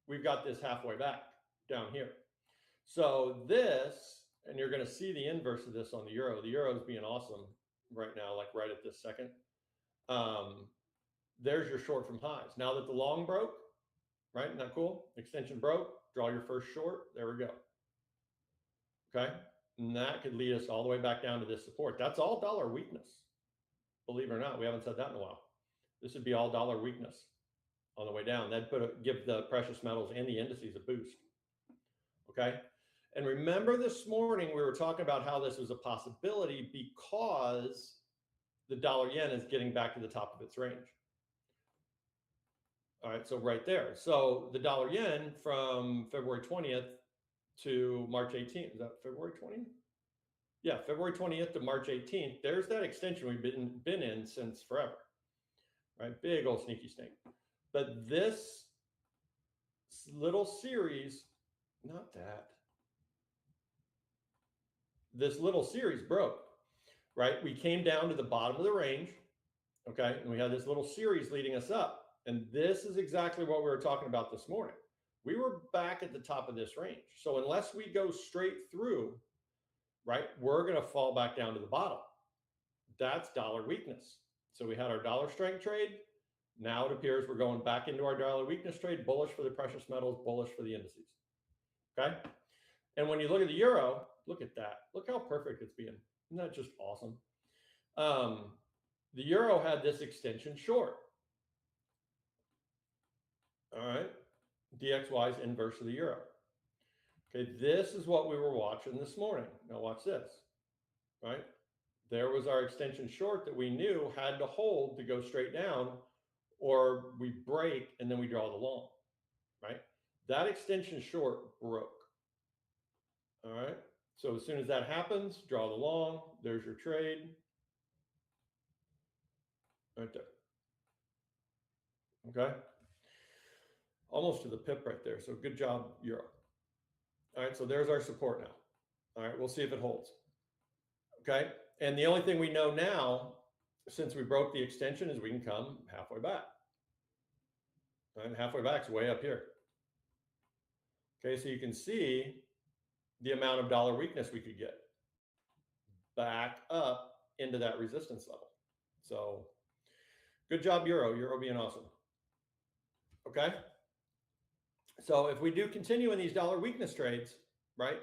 we've got this halfway back down here. So this, and you're going to see the inverse of this on the euro. The euro is being awesome right now, like right at this second. There's your short from highs. Now that the long broke, right? Isn't that cool? Extension broke, draw your first short. There we go. Okay. And that could lead us all the way back down to this support. That's all dollar weakness. Believe it or not, we haven't said that in a while. This would be all dollar weakness on the way down. That'd give the precious metals and the indices a boost. Okay. And remember this morning, we were talking about how this was a possibility because the dollar yen is getting back to the top of its range. All right, so right there. So the dollar yen from February 20th to March 18th. Is that February 20th? Yeah, February 20th to March 18th. There's that extension we've been in since forever. right? Big old sneaky snake. But this little series, not that, this little series broke, right? We came down to the bottom of the range, okay? And we had this little series leading us up. And this is exactly what we were talking about this morning. We were back at the top of this range. So unless we go straight through, right, we're going to fall back down to the bottom. That's dollar weakness. So we had our dollar strength trade. Now it appears we're going back into our dollar weakness trade, bullish for the precious metals, bullish for the indices. Okay. And when you look at the euro, look at that. Look how perfect it's being. Isn't that just awesome? The euro had this extension short. All right. DXY is inverse of the euro. Okay. This is what we were watching this morning. Now watch this, right? There was our extension short that we knew had to hold to go straight down, or we break and then we draw the long, right? That extension short broke. All right. So as soon as that happens, draw the long. There's your trade. Right there. Okay. Almost to the pip right there. So good job, euro. All right. So there's our support now. All right. We'll see if it holds. Okay. And the only thing we know now, since we broke the extension, is we can come halfway back. And halfway back is way up here. Okay. So you can see the amount of dollar weakness we could get back up into that resistance level. So good job, euro. Euro being awesome. Okay. So if we do continue in these dollar weakness trades, right,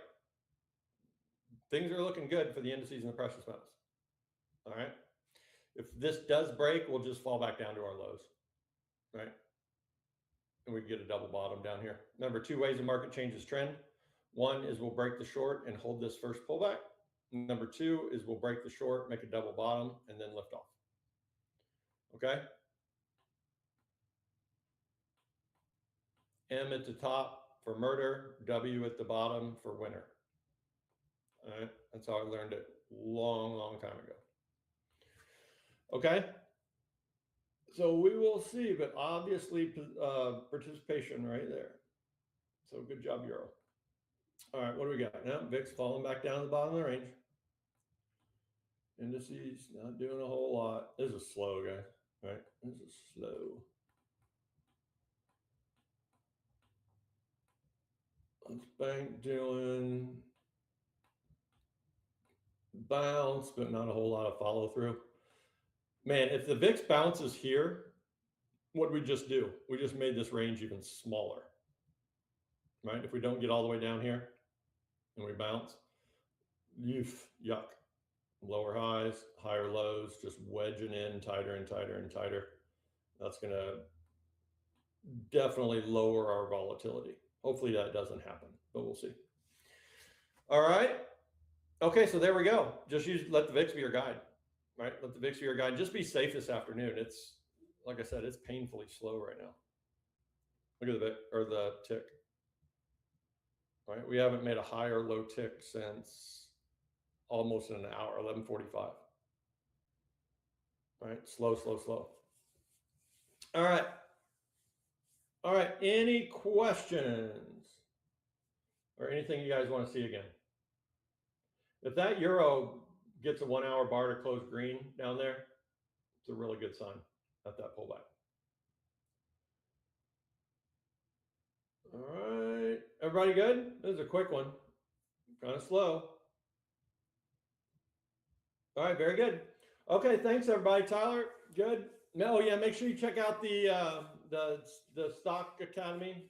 things are looking good for the indices and the precious metals. All right. If this does break, we'll just fall back down to our lows, right? And we get a double bottom down here. Remember, two ways the market changes trend. One is we'll break the short and hold this first pullback. Number two is we'll break the short, make a double bottom, and then lift off. Okay. M at the top for murder, W at the bottom for winner. All right. That's how I learned it long, long time ago. Okay. So we will see, but obviously participation right there. So good job, euro. All right. What do we got? Now VIX falling back down to the bottom of the range. Indices not doing a whole lot. This is slow, guys. Right? This is slow. Bank doing bounce, but not a whole lot of follow through. Man, if the VIX bounces here, what we just do? We just made this range even smaller, right? If we don't get all the way down here and we bounce, yuck. Lower highs, higher lows, just wedging in tighter and tighter and tighter. That's going to definitely lower our volatility. Hopefully that doesn't happen, but we'll see. All right. Okay, so there we go. Just let the VIX be your guide, right? Let the VIX be your guide. Just be safe this afternoon. It's, like I said, it's painfully slow right now. Look at the VIX, or the tick. Right? We haven't made a high or low tick since almost an hour, 11:45. Right? Slow, slow, slow. All right. All right. Any questions or anything you guys want to see again? If that euro gets a 1 hour bar to close green down there, it's a really good sign at that pullback. All right. Everybody good? This is a quick one. Kind of slow. All right. Very good. Okay. Thanks, everybody. Tyler, good. No, yeah. Make sure you check out the Stock Academy.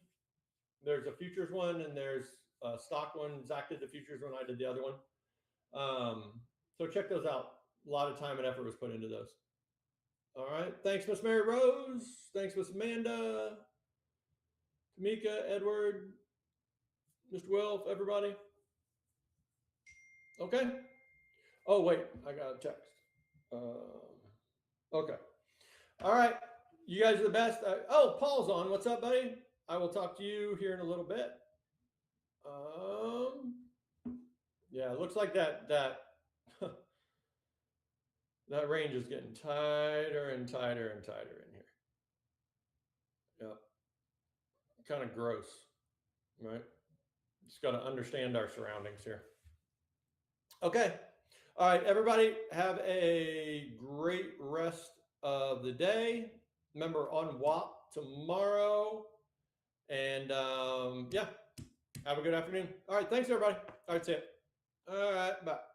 There's a futures one and there's a stock one. Zach did the futures one. I did the other one. So check those out. A lot of time and effort was put into those. All right. Thanks, Miss Mary Rose. Thanks, Miss Amanda, Tamika, Edward, Mr. Wilf, everybody. Okay. Oh, wait. I got a text. Okay. All right. You guys are the best. Oh, Paul's on. What's up, buddy? I will talk to you here in a little bit. Yeah, it looks like that That range is getting tighter and tighter and tighter in here. Yep. Kind of gross, right? Just got to understand our surroundings here. Okay. All right, everybody, have a great rest of the day. Remember, on WAP tomorrow. And yeah, have a good afternoon. All right, thanks, everybody. All right, see ya. All right, bye.